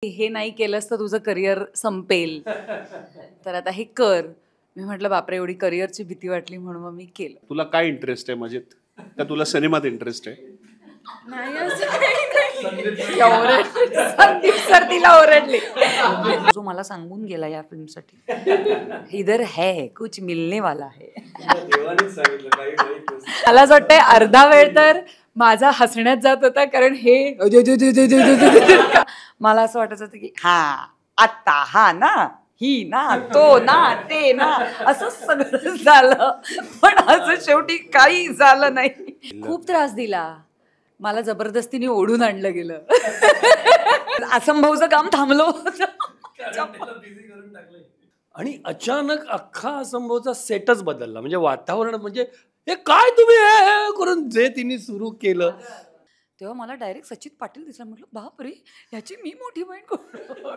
हे नाही केलंस तर तुझं करिअर संपेल, तर आता हे कर. मी म्हटलं बापरे, एवढी करिअरची भीती वाटली म्हणून मग मी केलं. तुला काय इंटरेस्ट आहे मजेत? का तुला सिनेमात इंटरेस्ट आहे? नाही असं काही नाही. संदीप सर तिला ओरडले. जो मला सांगून गेला या फिल्मसाठी, इधर है कुछ मिलने वाला है. मला असं वाटतंय अर्धा वेळ तर माझा हसण्यात जात होता, कारण हे मला असं वाटत होतं की हा आत्ता हा ना, ही ना, तो ना, ते ना, असं सगळं झालं. पण असं शेवटी काही झालं नाही. खूप त्रास दिला मला, जबरदस्तीने ओढून आणलं गेलं. असंभवचं काम थांबलो होतं. आणि अचानक अख्खा असंभवचा सेटच बदलला. म्हणजे वातावरण, म्हणजे हे काय तुम्ही हे करून जे तिने सुरू केलं, तेव्हा मला डायरेक्ट सचित पाटील दिसला. म्हटलं बापरे, ह्याची मी मोठी बहीण कोण.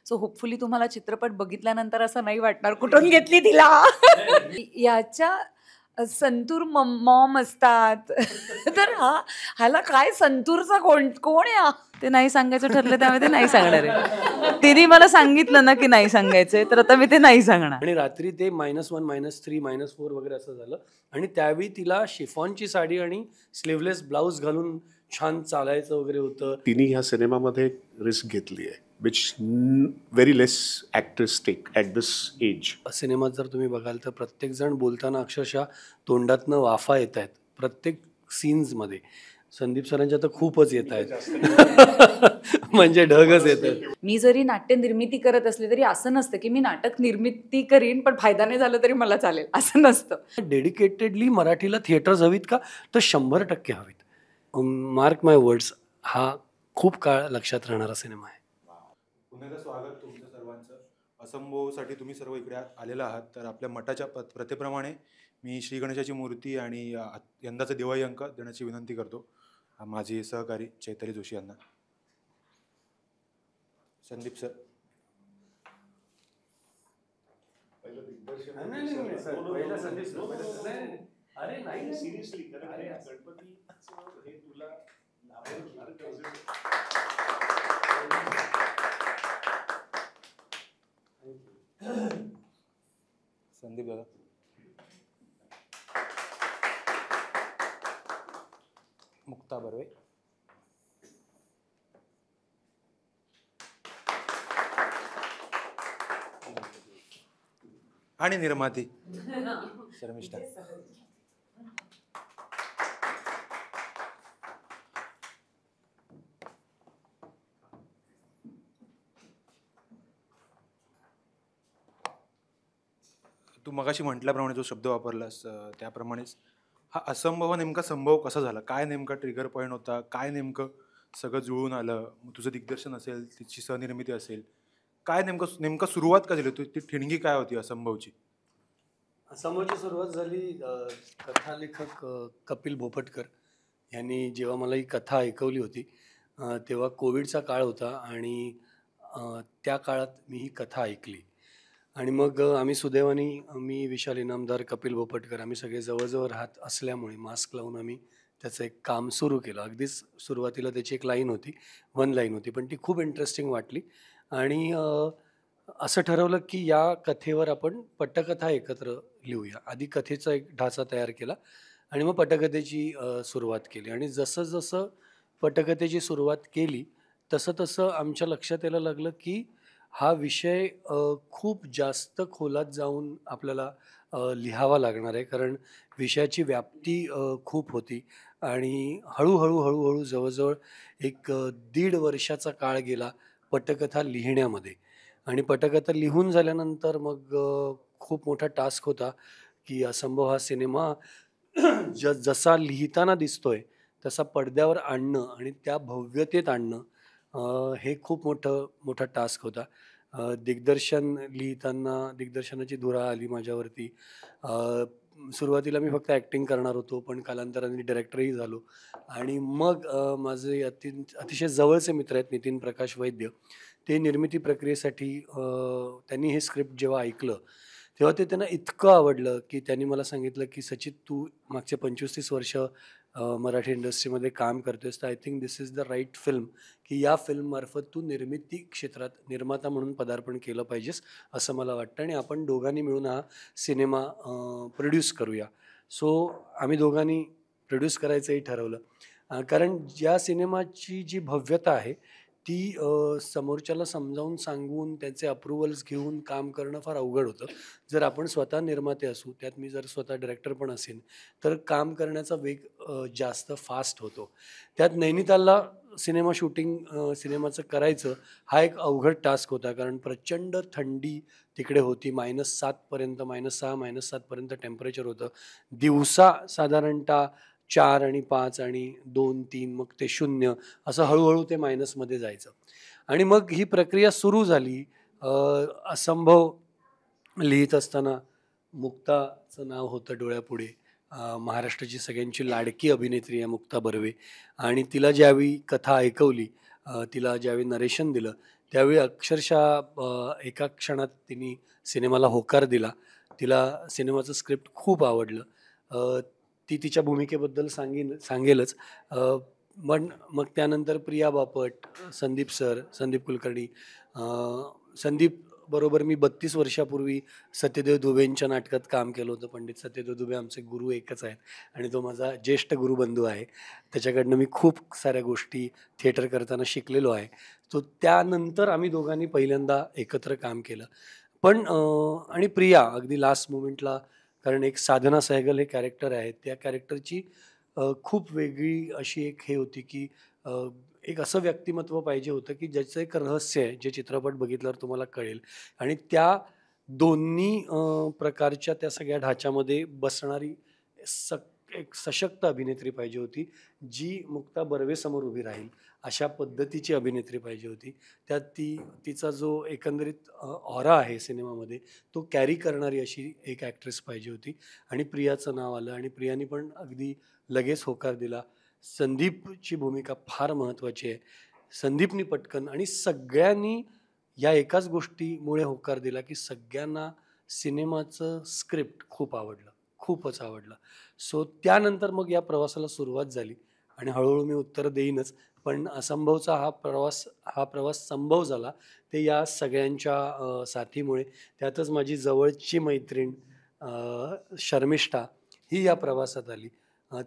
सो होपफुली तुम्हाला चित्रपट बघितल्यानंतर असं नाही वाटणार कुठून घेतली तिला. याच्या संतूर मॉम असतात, तर ह्याला काय संतूरचा कोण आहे ते नाही सांगायचं ठरलं, त्यामुळे ते नाही सांगणार आहे. तिने मला सांगितलं ना की नाही सांगायचंय, तर आता मी ते नाही सांगणार. आणि रात्री ते -1, -3, -4 वगैरे असं झालं. आणि त्यावेळी तिला शिफॉनची साडी आणि स्लीवलेस ब्लाऊज घालून छान चालायचं वगैरे होतं. तिने ह्या सिनेमामध्ये रिस्क घेतली आहे, which very less actors take at this age. सिनेमात जर तुम्ही बघाल तर प्रत्येक जण बोलताना अक्षरशः तोंडातनं वाफा येत आहेत प्रत्येक सीन्समध्ये. संदीप सरांच्या तर खूपच येत आहेत. म्हणजे ढगच येत आहेत. मी जरी नाट्य निर्मिती करत असले तरी असं नसतं की मी नाटक निर्मिती करीन पण फायदा नाही झाला तरी मला चालेल, असं नसतं. डेडिकेटेडली मराठीला थिएटर्स हवीत का, तर 100% हवीत. मार्क माय वर्ड्स, हा खूप काळ लक्षात राहणारा सिनेमा आहे. पुन्हा एकदा स्वागत तुमचं सर्वांचं. असंभवसाठी तुम्ही सर्व इकडे आलेला आहात. तर आपल्या मठाच्या प्रथेप्रमाणे मी श्री गणेशाची मूर्ती आणि यंदाचा दिवाळी अंक देण्याची विनंती करतो माझे सहकारी चैतरी जोशी यांना. संदीप सर. संदीप दादा. मुक्ता बर्वे. आणि निर्माती शर्मिष्ठा. तू मगाशी म्हटल्याप्रमाणे जो शब्द वापरलास त्याप्रमाणेच हा असंभव नेमका संभव कसा झाला, काय नेमका ट्रिगर पॉईंट होता, काय नेमकं सगळं जुळून आलं, तुझं दिग्दर्शन असेल, तिची सहनिर्मिती असेल, काय नेमका सुरुवात का झाली, ती ठिणगी काय होती असंभवची? असंभवची सुरुवात झाली कथालेखक कपिल भोपटकर यांनी जेव्हा मला ही कथा ऐकवली होती, तेव्हा कोविडचा काळ होता आणि त्या काळात मी ही कथा ऐकली. आणि मग आम्ही सुदैवाने, मी विशाल इनामदार, कपिल भोपटकर, आम्ही सगळे जवळजवळ राहत असल्यामुळे मास्क लावून आम्ही त्याचं एक काम सुरू केलं. अगदीच सुरुवातीला त्याची एक लाईन होती, 1 लाईन होती, पण ती खूप इंटरेस्टिंग वाटली. आणि असं ठरवलं की या कथेवर आपण पटकथा एकत्र लिहूया. आधी कथेचा एक ढाचा तयार केला आणि मग पटकथेची सुरुवात केली. आणि जसं जसं पटकथेची सुरुवात केली तसं तसं आमच्या लक्षात यायला लागलं की हा विषय खूप जास्त खोलात जाऊन आपल्याला लिहावा लागणार आहे, कारण विषयाची व्याप्ती खूप होती. आणि हळूहळू जवळजवळ एक 1.5 वर्षाचा काळ गेला पटकथा लिहिण्यामध्ये. आणि पटकथा लिहून झाल्यानंतर मग खूप मोठा टास्क होता की असंभव हा सिनेमा जसा लिहिताना दिसतोय तसा पडद्यावर आणणं आणि त्या भव्यतेत आणणं, हे खूप मोठा टास्क होता. दिग्दर्शन लिहिताना दिग्दर्शनाची धुरा आली माझ्यावरती. सुरुवातीला मी फक्त ॲक्टिंग करणार होतो, पण कालांतराने डायरेक्टरही झालो. आणि मग माझे अतिशय जवळचे मित्र आहेत नितीन प्रकाश वैद्य, ते निर्मिती प्रक्रियेसाठी त्यांनी हे स्क्रिप्ट जेव्हा ऐकलं तेव्हा ते त्यांना इतकं आवडलं की त्यांनी मला सांगितलं की सचित, तू मागचे 25-30 वर्ष मराठी इंडस्ट्रीमध्ये काम करतोयस तर I think this is the right film की या फिल्ममार्फत तू निर्मिती क्षेत्रात निर्माता म्हणून पदार्पण केलं पाहिजेस असं मला वाटतं आणि आपण दोघांनी मिळून हा सिनेमा प्रोड्यूस करूया. सो आम्ही दोघांनी प्रोड्यूस करायचंही ठरवलं. कारण ज्या सिनेमाची जी भव्यता आहे ती समोरच्याला समजावून सांगून त्याचे अप्रुव्हल्स घेऊन काम करणं फार अवघड होतं. जर आपण स्वतः निर्माते असू, त्यात मी जर स्वतः डायरेक्टर पण असेन, तर काम करण्याचा वेग जास्त फास्ट होतो. त्यात नैनितालला सिनेमा शूटिंग सिनेमाचं करायचं हा एक अवघड टास्क होता. कारण प्रचंड थंडी तिकडे होती. -7 पर्यंत, -6, -7 पर्यंत टेम्परेचर होतं. दिवसा साधारणतः 4 आणि 5 आणि 2, 3 मग ते 0 असं हळूहळू ते मायनसमध्ये जायचं. आणि मग ही प्रक्रिया सुरू झाली. असंभव लिहित असताना मुक्ताचं नाव होतं डोळ्यापुढे. महाराष्ट्राची सगळ्यांची लाडकी अभिनेत्री आहे मुक्ता बर्वे आणि तिला ज्यावेळी कथा ऐकवली, तिला ज्यावेळी नरेशन दिलं, त्यावेळी अक्षरशः एका क्षणात तिने सिनेमाला होकार दिला. तिला सिनेमाचं स्क्रिप्ट खूप आवडलं. ती तिच्या भूमिकेबद्दल सांगेलच. पण मग त्यानंतर प्रिया बापट, संदीप कुलकर्णी. संदीप बरोबर मी 32 वर्षापूर्वी सत्यदेव दुबेंच्या नाटकात काम केलं होतं. पंडित सत्यदेव दुबे आमचे गुरु एकच आहेत आणि तो माझा ज्येष्ठ गुरुबंधू आहे. त्याच्याकडनं मी खूप साऱ्या गोष्टी थिएटर करताना शिकलेलो आहे. तो त्यानंतर आम्ही दोघांनी पहिल्यांदा एकत्र काम केलं. पण आणि प्रिया अगदी लास्ट मोमेंटला, कारण एक साधना सहगल हे कॅरेक्टर आहे, त्या कॅरेक्टरची खूप वेगळी अशी एक हे होती की एक असं व्यक्तिमत्व पाहिजे होतं की ज्याचं एक रहस्य आहे, जे चित्रपट बघितल्यावर तुम्हाला कळेल आणि त्या दोन्ही प्रकारच्या त्या सगळ्या ढाच्यामध्ये बसणारी एक सशक्त अभिनेत्री पाहिजे होती, जी मुक्ता बर्वेसमोर उभी राहील अशा पद्धतीची अभिनेत्री पाहिजे होती. त्यात तिचा जो एकंदरीत ऑरा आहे सिनेमामध्ये तो कॅरी करणारी अशी एक ॲक्ट्रेस पाहिजे होती आणि प्रियाचं नाव आलं आणि प्रियाने पण अगदी लगेच होकार दिला. संदीपची भूमिका फार महत्त्वाची आहे. संदीपनी पटकन आणि सगळ्यांनी या एकाच गोष्टीमुळे होकार दिला की सगळ्यांना सिनेमाचं स्क्रिप्ट खूप आवडलं, खूपच आवडलं. सो त्यानंतर मग या प्रवासाला सुरुवात झाली आणि हळूहळू मी उत्तर देईनच. पण असंभवचा हा प्रवास संभव झाला ते या सगळ्यांच्या साथीमुळे. त्यातच माझी जवळची मैत्रीण शर्मिष्ठा ही या प्रवासात आली.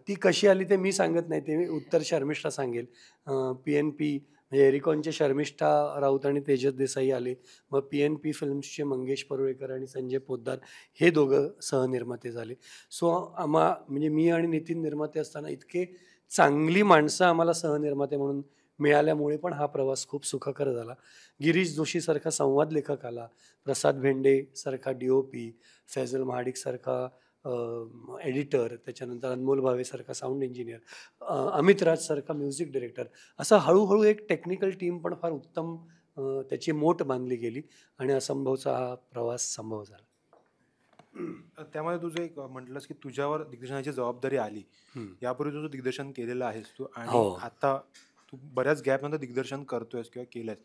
ती कशी आली ते मी सांगत नाही, ते उत्तर शर्मिष्ठा सांगेल. PNP म्हणजे एरिकॉनचे शर्मिष्ठा राऊत आणि तेजस देसाई आले. मग PNP फिल्म्सचे मंगेश परुळेकर आणि संजय पोद्दार हे दोघं सहनिर्माते झाले. सो म्हणजे मी आणि नितीन निर्माते असताना इतके चांगली माणसं आम्हाला सहनिर्माते म्हणून मिळाल्यामुळे पण हा प्रवास खूप सुखकर झाला. गिरीश जोशीसारखा संवाद लेखक आला, प्रसाद भेंडे सारखा DOP, फैजल महाडिक सारखा एडिटर, त्याच्यानंतर अनमोल भावेसारखा साऊंड इंजिनियर, अमित राजसारखा म्युझिक डिरेक्टर. असं हळूहळू एक टेक्निकल टीम पण फार उत्तम त्याची मोठ बांधली गेली आणि असंभवचा हा प्रवास संभव झाला. त्यामध्ये तुझं एक म्हटलंस की तुझ्यावर दिग्दर्शनाची जबाबदारी आली. यापूर्वी तुझं दिग्दर्शन केलेलं आहेस तू आणि आता तू बऱ्याच गॅप नंतर दिग्दर्शन करतोयस किंवा केलंयस.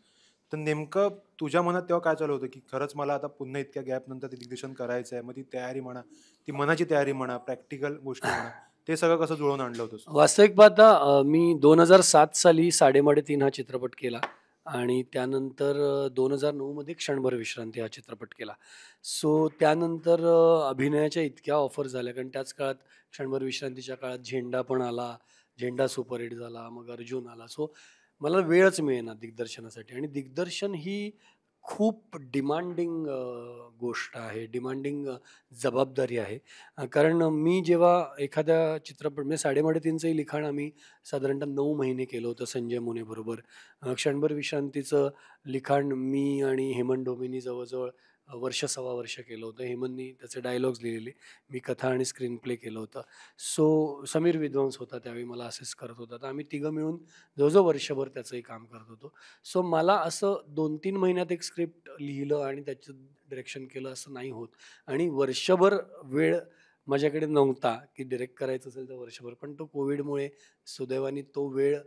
तर नेमकं तुझ्या मनात तेव्हा काय चालू होतं की खरंच मला आता पुन्हा इतक्या गॅप नंतर ते दिग्दर्शन करायचं आहे? मग ती तयारी म्हणा, ती मनाची तयारी म्हणा, प्रॅक्टिकल गोष्टी म्हणा, ते सगळं कसं जुळवून आणलं होतंस? वास्तविक पाहता मी 2007 साली 3.5 हा चित्रपट केला आणि त्यानंतर 2009 मध्ये क्षणभर विश्रांती हा चित्रपट केला. सो त्यानंतर अभिनयाच्या इतक्या ऑफर झाल्या, कारण त्याच काळात क्षणभर विश्रांतीच्या काळात झेंडा पण आला, झेंडा सुपरहिट झाला, मग अर्जुन आला. सो मला वेळच मिळेना दिग्दर्शनासाठी आणि दिग्दर्शन ही खूप डिमांडिंग गोष्ट आहे, डिमांडिंग जबाबदारी आहे. कारण मी जेव्हा एखाद्या चित्रपट म्हणजे 3.5चं लिखाण आम्ही साधारणतः 9 महिने केलं होतं संजय मोनेबरोबर. क्षणभर विश्रांतीचं लिखाण मी आणि हेमंत डोमेनी जवळजवळ वर्ष सव्वा वर्ष केलं होतं. हेमंतनी त्याचे डायलॉग्स लिहिलेले, मी कथा आणि स्क्रीन प्ले केलं होतं. सो समीर विद्वांस होता त्यावेळी मला असेस करत होता. तर आम्ही तिघं मिळून जवळजवळ वर्षभर त्याचंही काम करत होतो. सो मला असं 2-3 महिन्यात एक स्क्रिप्ट लिहिलं आणि त्याचं डिरेक्शन केलं असं नाही होत आणि वर्षभर वेळ माझ्याकडे नव्हता की डिरेक्ट करायचं असेल तर वर्षभर. पण तो कोविडमुळे सुदैवाने तो वेळ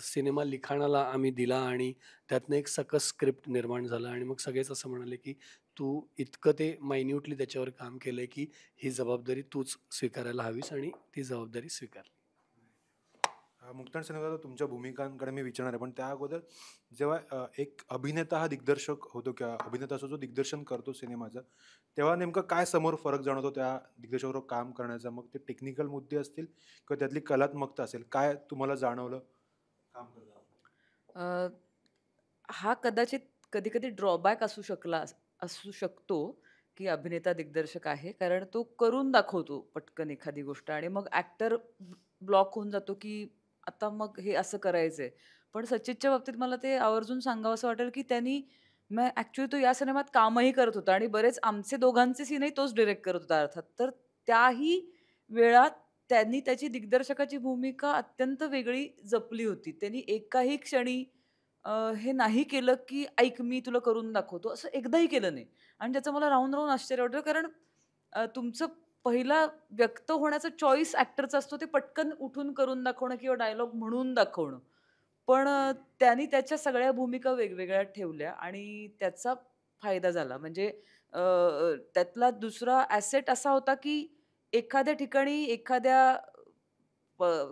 सिनेमा लिखाणाला आम्ही दिला आणि त्यातनं एक सकस स्क्रिप्ट निर्माण झालं आणि मग सगळेच असं म्हणाले की तू इतकं ते मायन्युटली त्याच्यावर काम केलंय की ही जबाबदारी तूच स्वीकारायला हवीस आणि ती जबाबदारी स्वीकारली. मुक्तान सिनेमात तुमच्या भूमिकांकडे मी विचारणार आहे, पण त्या अगोदर जेव्हा एक अभिनेता हा दिग्दर्शक होतो किंवा अभिनेता असतो जो दिग्दर्शन करतो सिनेमाचं, तेव्हा नेमकं काय समोर फरक जाणवतो त्या दिग्दर्शकाबरोबर काम करण्याचा? मग ते टेक्निकल मुद्दे असतील किंवा त्यातली कलात्मकता असेल, काय तुम्हाला जाणवलं काम करताना? अ, हा कदाचित कधी-कधी ड्रॉबॅक असू शकतो, की अभिनेता दिग्दर्शक आहे. कारण तो करून दाखवतो पटकन एखादी गोष्ट आणि मग ॲक्टर ब्लॉक होऊन जातो, की आता मग हे असं करायचंय. पण सचिनच्या बाबतीत मला ते आवर्जून सांगावसं वाटेल, की त्यांनी मग ॲक्चुअली तो या सिनेमात कामही करत होता आणि बरेच आमचे दोघांचे सीनही तोच डायरेक्ट करत होता अर्थात. तर त्याही वेळात त्यांनी त्याची दिग्दर्शकाची भूमिका अत्यंत वेगळी जपली होती. त्यांनी एकाही क्षणी हे नाही केलं, की "ऐक मी तुला करून दाखवतो." असं एकदाही केलं नाही. आणि त्याचं मला राहून आश्चर्य वाटलं कारण तुमचं पहिला व्यक्त होण्याचा चॉईस ॲक्टरचा असतो ते पटकन उठून करून दाखवणं किंवा डायलॉग म्हणून दाखवणं. पण त्यांनी त्याच्या सगळ्या भूमिका वेगवेगळ्या ठेवल्या आणि त्याचा फायदा झाला. म्हणजे अ, अ, त्यातला दुसरा ॲसेट असा होता, की एखाद्या ठिकाणी एखाद्या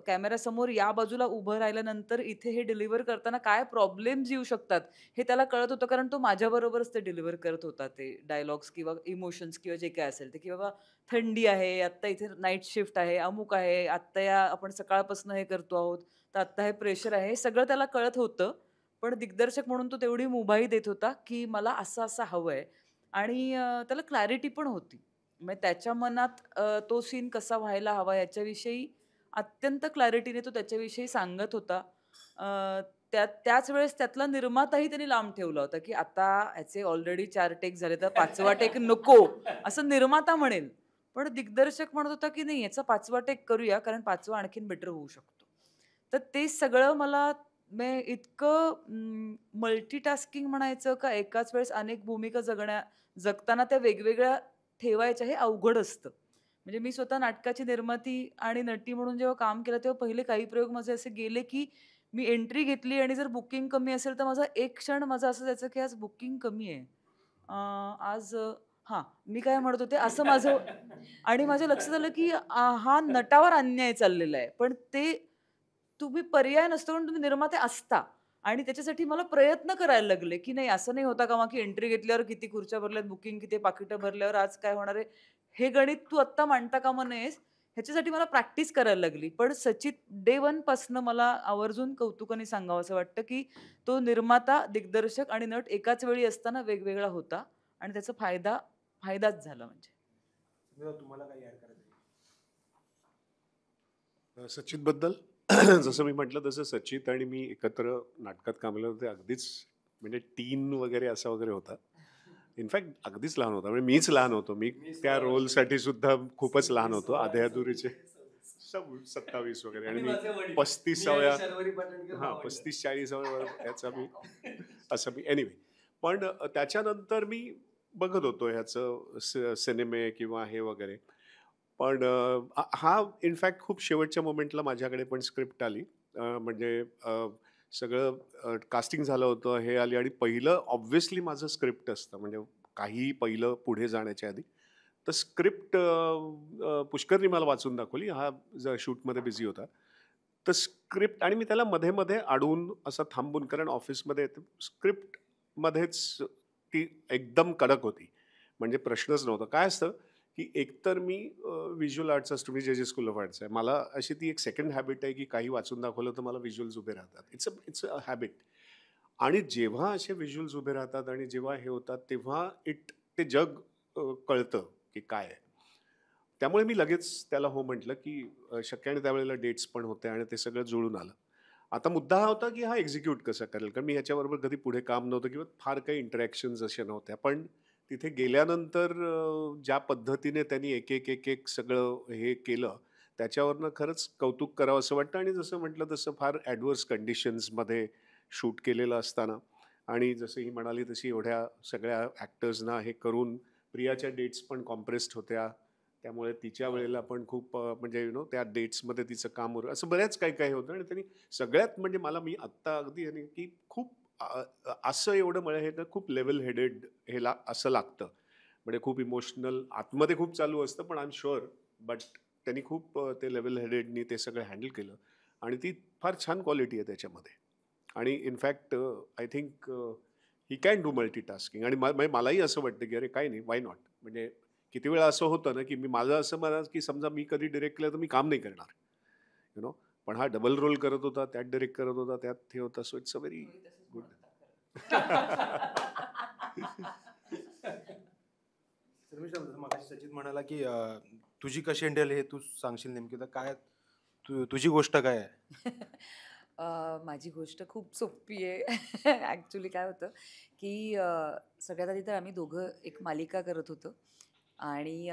कॅमेऱ्यासमोर या बाजूला उभं राहिल्यानंतर इथे हे डिलिव्हर करताना काय प्रॉब्लेम्स येऊ शकतात, हे त्याला कळत होतं. कारण तो माझ्याबरोबरच ते डिलिव्हर करत होता ते डायलॉग्स किंवा इमोशन्स किंवा जे काही असेल ते, की बाबा थंडी आहे, आत्ता इथे नाईट शिफ्ट आहे, अमुक आहे, आत्ता या आपण सकाळपासून हे करतो आहोत, तर आत्ता हे प्रेशर आहे. हे सगळं त्याला कळत होतं. पण दिग्दर्शक म्हणून तो तेवढी मुभाई देत होता, की मला असं-असं हवंय आणि त्याला क्लॅरिटी पण होती. म्हणजे त्याच्या मनात तो सीन कसा व्हायला हवा याच्याविषयी अत्यंत क्लॅरिटीने तो त्याच्याविषयी सांगत होता. अ, त्याच वेळेस त्यातला निर्माताही त्यांनी लांब ठेवला होता, की आता ह्याचे ऑलरेडी 4 टेक झाले, तर 5वा टेक नको, असं निर्माता म्हणेल. पण दिग्दर्शक म्हणत होता, की नाही याचा 5वा टेक करूया, कारण 5वा आणखीन बेटर होऊ शकतो. तर ते सगळं मला इतकं मल्टीटास्किंग म्हणायचं का एकाच वेळेस अनेक भूमिका जगताना त्या वेगवेगळ्या ठेवायच्या हे अवघड असतं. म्हणजे मी स्वतः नाटकाची निर्माती आणि नटी म्हणून जेव्हा काम केलं, तेव्हा पहिले काही प्रयोग माझे असे गेले, की मी एंट्री घेतली आणि जर बुकिंग कमी असेल, तर माझा एक क्षण माझं असं जायचं, की आज बुकिंग कमी आहे. आज हां, मी काय म्हणत होते असं माझं आणि माझ्या लक्षात आलं, की हा नटावर अन्याय चाललेला आहे. पण ते तुम्ही पर्याय नसतो, पण तुम्ही निर्माते असता आणि त्याच्यासाठी मला प्रयत्न करायला लागले, की नाही असं नाही होता कामा, की एंट्री घेतल्यावर किती खुर्च्या भरल्यात, बुकिंग किती पाकिटं भरल्यावर आज काय होणार आहे? हे गणित तू आत्ता मांडता कामा नयेस. ह्याच्यासाठी मला प्रॅक्टिस करायला लागली. पण सचित डे 1 पासनं मला आवर्जून कौतुकाने सांगावसं वाटतं, की तो निर्माता, दिग्दर्शक आणि नट एकाच वेळी असताना वेगवेगळा होता आणि त्याचा फायदाच झाला म्हणजे. तुम्हाला काही ऍड करायचं सचितबद्दल जसं मी म्हटलं तसं सचित आणि मी एकत्र नाटकात कामले होते अगदीच म्हणजे टीन वगैरे असा वगैरे होता. इनफॅक्ट अगदीच लहान होता म्हणजे मीच लहान होतो. मी त्या रोलसाठी सुद्धा खूपच लहान होतो. अधे-अधुरेचे 27 वगैरे आणि मी 35व्या 35-40व्या याचा मी असं मी एनिवे. पण त्याच्यानंतर मी बघत होतो ह्याचं सिनेमे किंवा हे वगैरे. पण हा इनफॅक्ट खूप शेवटच्या मोमेंटला माझ्याकडे पण स्क्रिप्ट आली. म्हणजे सगळं कास्टिंग झालं होतं, हे आली आणि पहिलं ऑब्व्हियसली माझं स्क्रिप्ट असतं. म्हणजे काहीही पहिलं पुढे जाण्याच्या आधी. तर स्क्रिप्ट पुष्करनी मला वाचून दाखवली. हा शूटमध्ये बिझी होता. तर स्क्रिप्ट आणि मी त्याला मध्ये-मध्ये अडवून असं थांबून कारण ऑफिसमध्ये स्क्रिप्टमध्येच ती एकदम कडक होती. म्हणजे प्रश्नच नव्हता. काय असतं की एकतर मी व्हिज्युअल आर्ट्सचा स्टुडंट जे स्कूल ऑफ आर्ट्स आहे. मला अशी ती एक सेकंड हॅबिट आहे की काही वाचून दाखवलं तर मला व्हिज्युअल्स उभे राहतात. It's a habit. आणि जेव्हा असे व्हिज्युअल्स उभे राहतात आणि जेव्हा हे होतात तेव्हा ते जग कळतं की काय आहे. त्यामुळे मी लगेच त्याला हो म्हटलं की शक्य आणि त्यावेळेला डेट्स पण होते आणि ते सगळं जुळून आलं. आता मुद्दा हा होता की हा एक्झिक्यूट कसा करेल कारण मी ह्याच्याबरोबर कधी पुढे काम नव्हतं किंवा फार काही इंटरॅक्शन्स अशा नव्हत्या. पण तिथे गेल्यानंतर ज्या पद्धतीने त्यांनी एक सगळं हे केलं त्याच्यावरनं खरंच कौतुक करावं असं वाटतं. आणि जसं म्हटलं तसं फार ॲडव्हर्स कंडिशन्समध्ये शूट केलेलं असताना आणि जसं ही म्हणाली तशी एवढ्या सगळ्या ॲक्टर्सना हे करून प्रियाच्या डेट्स पण कॉम्प्रेस्ड होत्या. त्यामुळे तिच्या वेळेला पण खूप म्हणजे त्या डेट्समध्ये तिचं काम होतं असं बऱ्याच काही होतं. आणि त्यांनी सगळ्यात म्हणजे मी आत्ता अगदी की खूप असं एवढं मला हे तर खूप लेवल हेडेड असं लागतं. म्हणजे खूप इमोशनल आतमध्ये खूप चालू असतं पण आय एम शुअर बट त्यांनी खूप ते लेवल हेडेडनी ते सगळं हँडल केलं. आणि ती फार छान क्वालिटी आहे त्याच्यामध्ये. आणि in fact I think he can do multitasking. आणि मलाही असं वाटतं की अरे काय नाही, वाय नॉट. म्हणजे किती वेळा असं होतं ना की माझं असं मला की समजा मी कधी डिरेक्ट केलं तर मी काम नाही करणार, यु नो. पण हा डबल रोल करत होता, त्यात डिरेक्ट करत होता, त्यात हे होतं. So it's a very good. मगाशी सचित म्हणाला की तुझी कशी हँडल हे तू सांगशील नेमकी, तर काय तुझी गोष्ट काय आहे? माझी गोष्ट खूप सोपी आहे. ॲक्च्युली काय होतं की सगळ्यात आधी तर आम्ही दोघं एक मालिका करत होतो आणि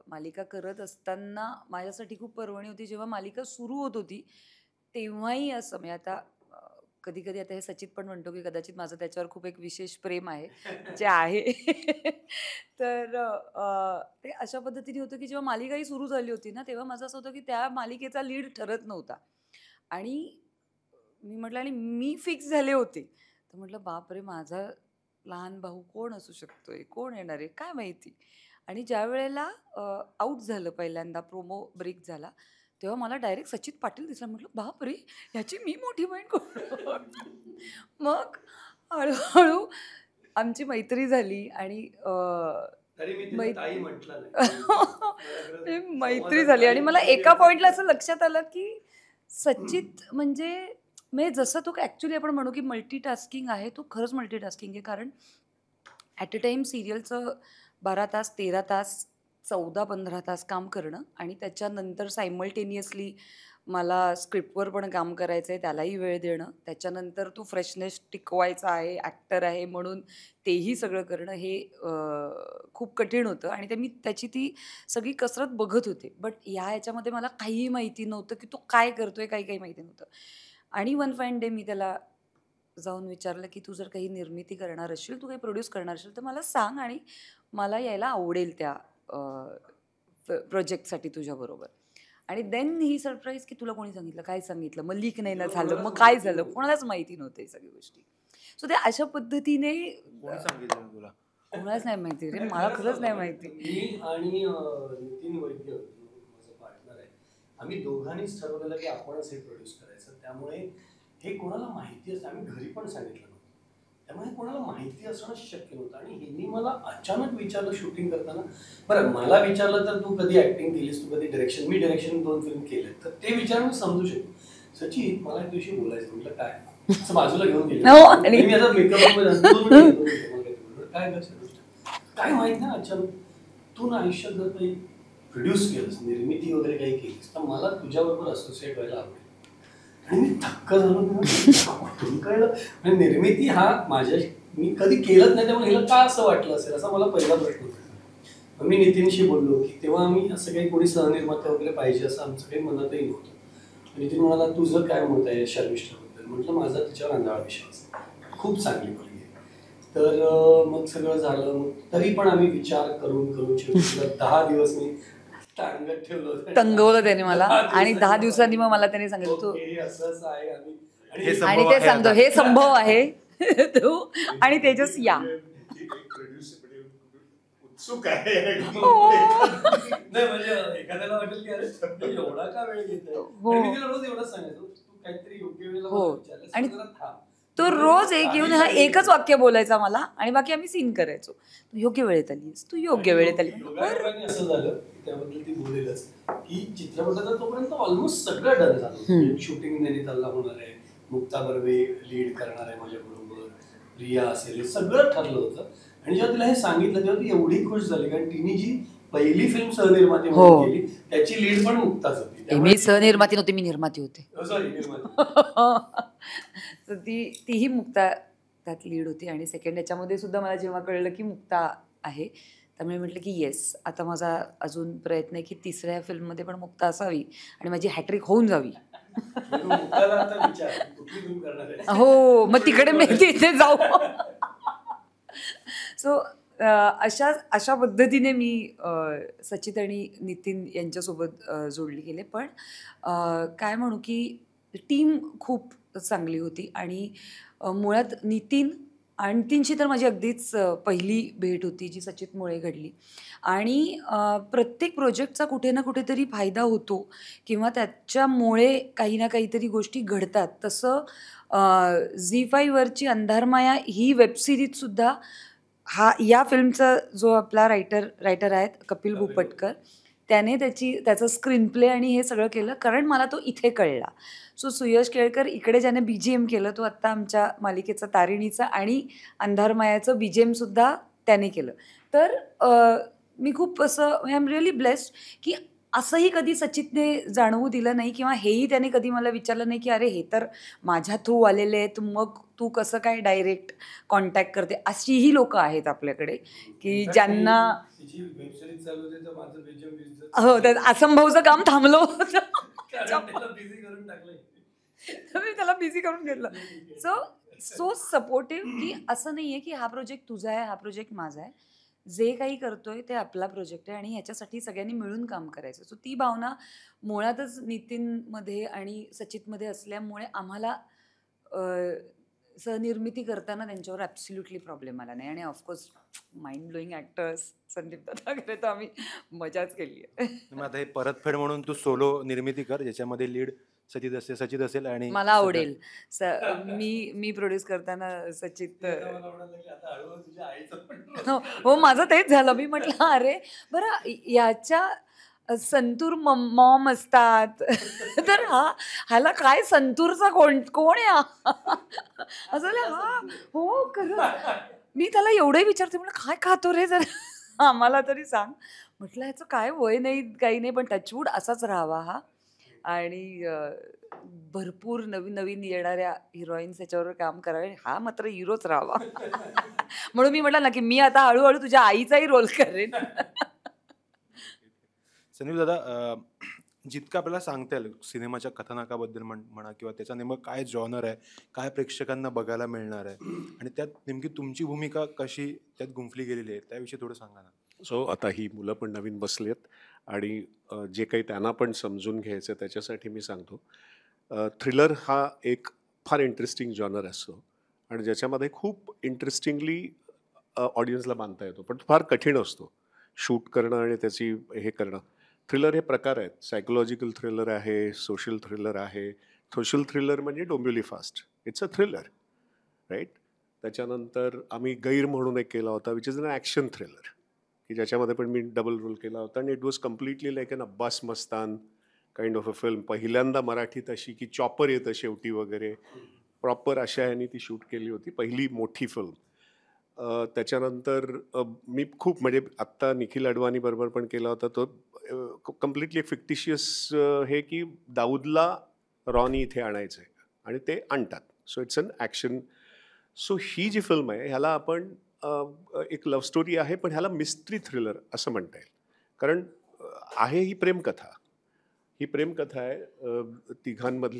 मालिका करत असताना माझ्यासाठी खूप पर्वणी होती जेव्हा मालिका सुरू होत होती. तेव्हाही असं म्हणजे आता कधी कधी आता हे सचित पण म्हणतो की कदाचित माझं त्याच्यावर खूप एक विशेष प्रेम आहे जे आहे. तर ते अशा पद्धतीने होतं की जेव्हा मालिकाही सुरू झाली होती ना तेव्हा माझं असं होतं की त्या मालिकेचा लीड ठरत नव्हता आणि मी म्हटलं आणि मी फिक्स झाले होते. तर म्हटलं बापरे, माझा लहान भाऊ कोण असू शकतोय, कोण येणार आहे काय माहिती. आणि ज्या वेळेला आऊट झालं पहिल्यांदा, प्रोमो ब्रेक झाला, तेव्हा मला डायरेक्ट सचित पाटील दिसला. म्हटलं बापरे, ह्याची मी मोठी बहीण कोण. मग हळूहळू आमची मैत्री झाली आणि तरी मी तिला मै ताई म्हटलं नाही. मला ते खरंच मैत्री संवादात झाली आणि ताई मला बोलली एका होती. पॉइंटला असं लक्षात आलं की सचित म्हणजे जसं तो ॲक्च्युली आपण म्हणू की मल्टीटास्किंग आहे, तो खरंच मल्टीटास्किंग आहे. कारण ॲट अ टाईम सिरियलचं 12 तास, 13 तास, 14-15 तास काम करणं आणि त्याच्यानंतर सायमल्टेनियसली मला स्क्रिप्टवर पण काम करायचं आहे, त्यालाही वेळ देणं. त्याच्यानंतर तो फ्रेशनेस टिकवायचा आहे, ॲक्टर आहे म्हणून तेही सगळं करणं हे खूप कठीण होतं आणि ते मी त्याची ती सगळी कसरत बघत होते. बट ह्याच्यामध्ये मला काहीही माहिती नव्हतं की तो काय करतोय, काही माहिती नव्हतं. आणि वन फाईन डे मी त्याला जाऊन विचारलं की तू जर काही निर्मिती करणार असशील, तू काही प्रोड्यूस करणार असशील तर मला सांग आणि मला यायला आवडेल त्या प्रोजेक्टसाठी तुझ्याबरोबर. आणि देन ही सरप्राईज की तुला कोणी सांगितलं, काय सांगितलं, मग लीक नाही ना झालं, मग काय झालं, कोणालाच माहिती नव्हतं हे सगळी गोष्टी. सो ते अशा पद्धतीने कोणी सांगितलं तुला? कोणालाच नाही माहिती रे, मला खरंच नाही माहिती. मी आणि नितीन वैद्य जो माझा पार्टनर आहे, आम्ही दोघांनीच ठरवलेलं की आपणच हे प्रोड्यूस करायचं. त्यामुळे हे कोणाला माहिती असतं, आम्ही घरी पण सांगितलं नव्हतं. त्यामुळे कोणाला माहिती असणं शक्य नव्हतं. आणि ह्यांनी मला अचानक विचारलं शूटिंग करताना, बरं मला विचारलं तर तू कधी ऍक्टिंग केलीस, तू कधी डिरेक्शन, मी डिरेक्शन 2 फिल्म केले, तर ते विचार मी समजू शकतो. सचिन मला एक दिवशी बोलायचं, म्हटलं काय, असं बाजूला घेऊन गेले. हो, आणि- मी आता मेकअप काय काय माहित ना, अचानक तू ना आयुष्यात जर काही प्रोड्यूस केलंस, निर्मिती वगैरे काही केलीस, तर मला तुझ्याबरोबर असोसिएट व्हायला आवडेल. आणि मी थक्क झालो. कुठून कळलं? आणि निर्मिती हा मी कधी केलंच नाही, त्यामुळे हिला का असं वाटलं असेल असा मला पहिला प्रश्न होता. मग मी नितीनशी बोललो की तेव्हा आम्ही असं काही कोणी सहनिर्माता वगैरे पाहिजे असं आमचं काही मनातही नव्हतं. नितीन म्हणाला तुझं काय मत आहे शर्मिष्ठाबद्दल? म्हटलं माझा तिच्यावर अंधाळा विश्वास आहे, खूप चांगली मुलगी आहे. तर मग सगळं झालं. मग तरी पण आम्ही विचार करून शेवटी 10 दिवस मी टांगत ठेवलं, तंगवलं त्याने मला. 10 आणि 10 दिवसांनी मग मला त्याने सांगितलं तू, ओके, असं आहे आम्ही. हे आणि संभव आणि ते आहे सांगतो आता. हे संभव आहे. तू आणि तेजस या. उत्सुक आहे. नाही म्हणजे एखाद्याला वाटेल की अरे हे एवढा का वेळ घेतोय. हो. आणि मी तिला रोज एवढंच सांगायचो, तू काहीतरी योग्य वेळेला हो. मला विचारलंस, आणि तू जरा थांब. तो रोज एक येऊन हा एकच वाक्य बोलायचा मला आणि बाकी आम्ही सीन करायचो. तू योग्य वेळेत आलीस, तू योग्य वेळेत आली. योगायोगाने असं झालं की त्याबद्दल ती बोलेलच की चित्रपटाचा तोपर्यंत ऑलमोस्ट सगळं डन झालं. शूटिंग नैनितालला होणार आहे, मुक्ता बर्वे लीड करणार आहे माझ्याबरोबर, रिया असेल, हे सगळं ठरलं होतं. आणि जेव्हा तिला हे सांगितलं तेव्हा ती एवढी खुश झाली, कारण तिने जी पहिली फिल्म सहनिर्माती म्हणून केली त्याची लीड पण मुक्ताच होती. मी सहनिर्माती नव्हती, मी निर्माती होते. सॉरी, निर्माती. तर तीही मुक्ता त्यात लीड होती. आणि सेकंड याच्यामध्ये सुद्धा मला जेव्हा कळलं की मुक्ता आहे, त्यामुळे म्हटलं की येस, आता माझा अजून प्रयत्न आहे की तिसऱ्या फिल्ममध्ये पण मुक्ता असावी आणि माझी हॅट्रिक होऊन जावी. तू मुक्ताला आता विचार कुठली फिल्म करणार आहे. हो, मग तिकडे मी तिथे जाऊ. सो अशा पद्धतीने मी सचित आणि नितीन यांच्यासोबत जोडली गेले. पण काय म्हणू की टीम खूप चांगली होती. आणि मुळात नितीन आणखीनशी तर माझी अगदीच पहिली भेट होती जी सचितमुळे घडली. आणि प्रत्येक प्रोजेक्टचा कुठे ना कुठेतरी फायदा होतो किंवा त्याच्यामुळे काही ना काहीतरी गोष्टी घडतात. तसं झी5वरची अंधारमाया ही वेबसिरीजसुद्धा या फिल्मचा जो आपला रायटर आहेत कपिल भोपटकर, त्याने त्याचा स्क्रीन प्ले आणि हे सगळं केलं, कारण मला तो इथे कळला. सो सुयश केळकर इकडे ज्याने BGM केलं, तो आत्ता आमच्या मालिकेचा तारिणीचा आणि अंधारमायाचं BGM सुद्धा त्याने केलं. तर मी खूप असं आय एम रिअली ब्लेस्ड की असंही कधी सचितने जाणवू दिलं नाही किंवा हेही त्याने कधी मला विचारलं नाही की अरे हे तर माझ्या थ्रू आलेले आहेत, मग तू कसं काय डायरेक्ट कॉन्टॅक्ट करते. अशीही लोकं आहेत आपल्याकडे की ज्यांना वेब सिरीज चालू होती तर माझं बीजीएम हो, तर असंभवचं काम थांबलं होतं. बिझी करून टाकलंय. तर मी त्याला बिझी करून घेतलं. सो सपोर्टिव्ह की असं नाहीये की हा प्रोजेक्ट तुझा आहे, हा प्रोजेक्ट माझा आहे. जे काही करतोय ते आपला प्रोजेक्ट आहे आणि ह्याच्यासाठी सगळ्यांनी मिळून काम करायचं. सो ती भावना मुळातच नितीनमध्ये आणि सचितमध्ये असल्यामुळे आम्हाला सहनिर्मिती करताना त्यांच्यावर ॲब्सोल्युटली प्रॉब्लेम आला नाही. आणि of course mind blowing actors Sandeep दादाकडे तर आम्ही मजाच केली आहे. मग आता हे परतफेड म्हणून तू सोलो निर्मिती कर, ज्याच्यामध्ये लीड सचित असेल आणि मला आवडेल. मी प्रोड्यूस करताना सचित हो, हो, माझं तेच झालं. मी म्हटलं अरे बरं याच्या संतूर मॉम असतात तर ह्याला काय संतूरचा कोण आहे असं झालं. हा हो खरं. मी त्याला एवढंही विचारते, म्हटलं काय खातो रे जरा आम्हाला तरी सांग. म्हटलं ह्याचं काय वय नाही काही नाही, पण टचवूड असाच राहावा हा. आणि भरपूर नवीन नवीन येणाऱ्या हिरोईन्स याच्यावर काम करावे, हा मात्र हिरोच राहावा. म्हणून मी म्हटलं ना की मी आता हळूहळू तुझ्या आईचाही रोल करेन. संदीप दादा, जितकं आपल्याला सांगता येईल सिनेमाच्या कथानकाबद्दल म्हणा किंवा त्याचा नेमकं काय जॉनर आहे, काय प्रेक्षकांना बघायला मिळणार आहे आणि त्यात नेमकी तुमची भूमिका कशी त्यात गुंफली गेलेली आहे, त्याविषयी थोडं सांगा ना. सो आता ही मुलं पण नवीन बसली आहेत आणि जे काही त्यांना पण समजून घ्यायचं त्याच्यासाठी मी सांगतो. थ्रिलर हा एक फार इंटरेस्टिंग जॉनर असतो आणि ज्याच्यामध्ये खूप इंटरेस्टिंगली ऑडियन्सला बांधता येतो, पण तो फार कठीण असतो शूट करणं आणि त्याची हे करणं. थ्रिलर हे प्रकार आहेत. सायकोलॉजिकल थ्रिलर आहे, सोशल थ्रिलर आहे. सोशल थ्रिलर म्हणजे Dombivli fast, it's a thriller, right. त्याच्यानंतर आम्ही गैर म्हणून एक केला होता which is an action thriller, की ज्याच्यामध्ये पण मी डबल रोल केला होता आणि it was completely like an Abbas Mastan kind of a film. पहिल्यांदा मराठीत अशी की चॉपर येतं शेवटी वगैरे, प्रॉपर अशा ह्यानी ती शूट केली होती, पहिली मोठी फिल्म. त्याच्यानंतर मी खूप म्हणजे आत्ता निखिल अडवाणी बरोबर पण केला होता तो कम्प्लिटली फिक्टिशियस हे की दाऊदला रॉनी इथे आणायचं आहे आणि ते आणतात. So it's an action. So ही जी फिल्म आहे ह्याला आपण एक लव्ह स्टोरी आहे, पण ह्याला मिस्ट्री थ्रिलर असं म्हणता येईल. कारण आहे ही प्रेमकथा. ही प्रेमकथा आहे,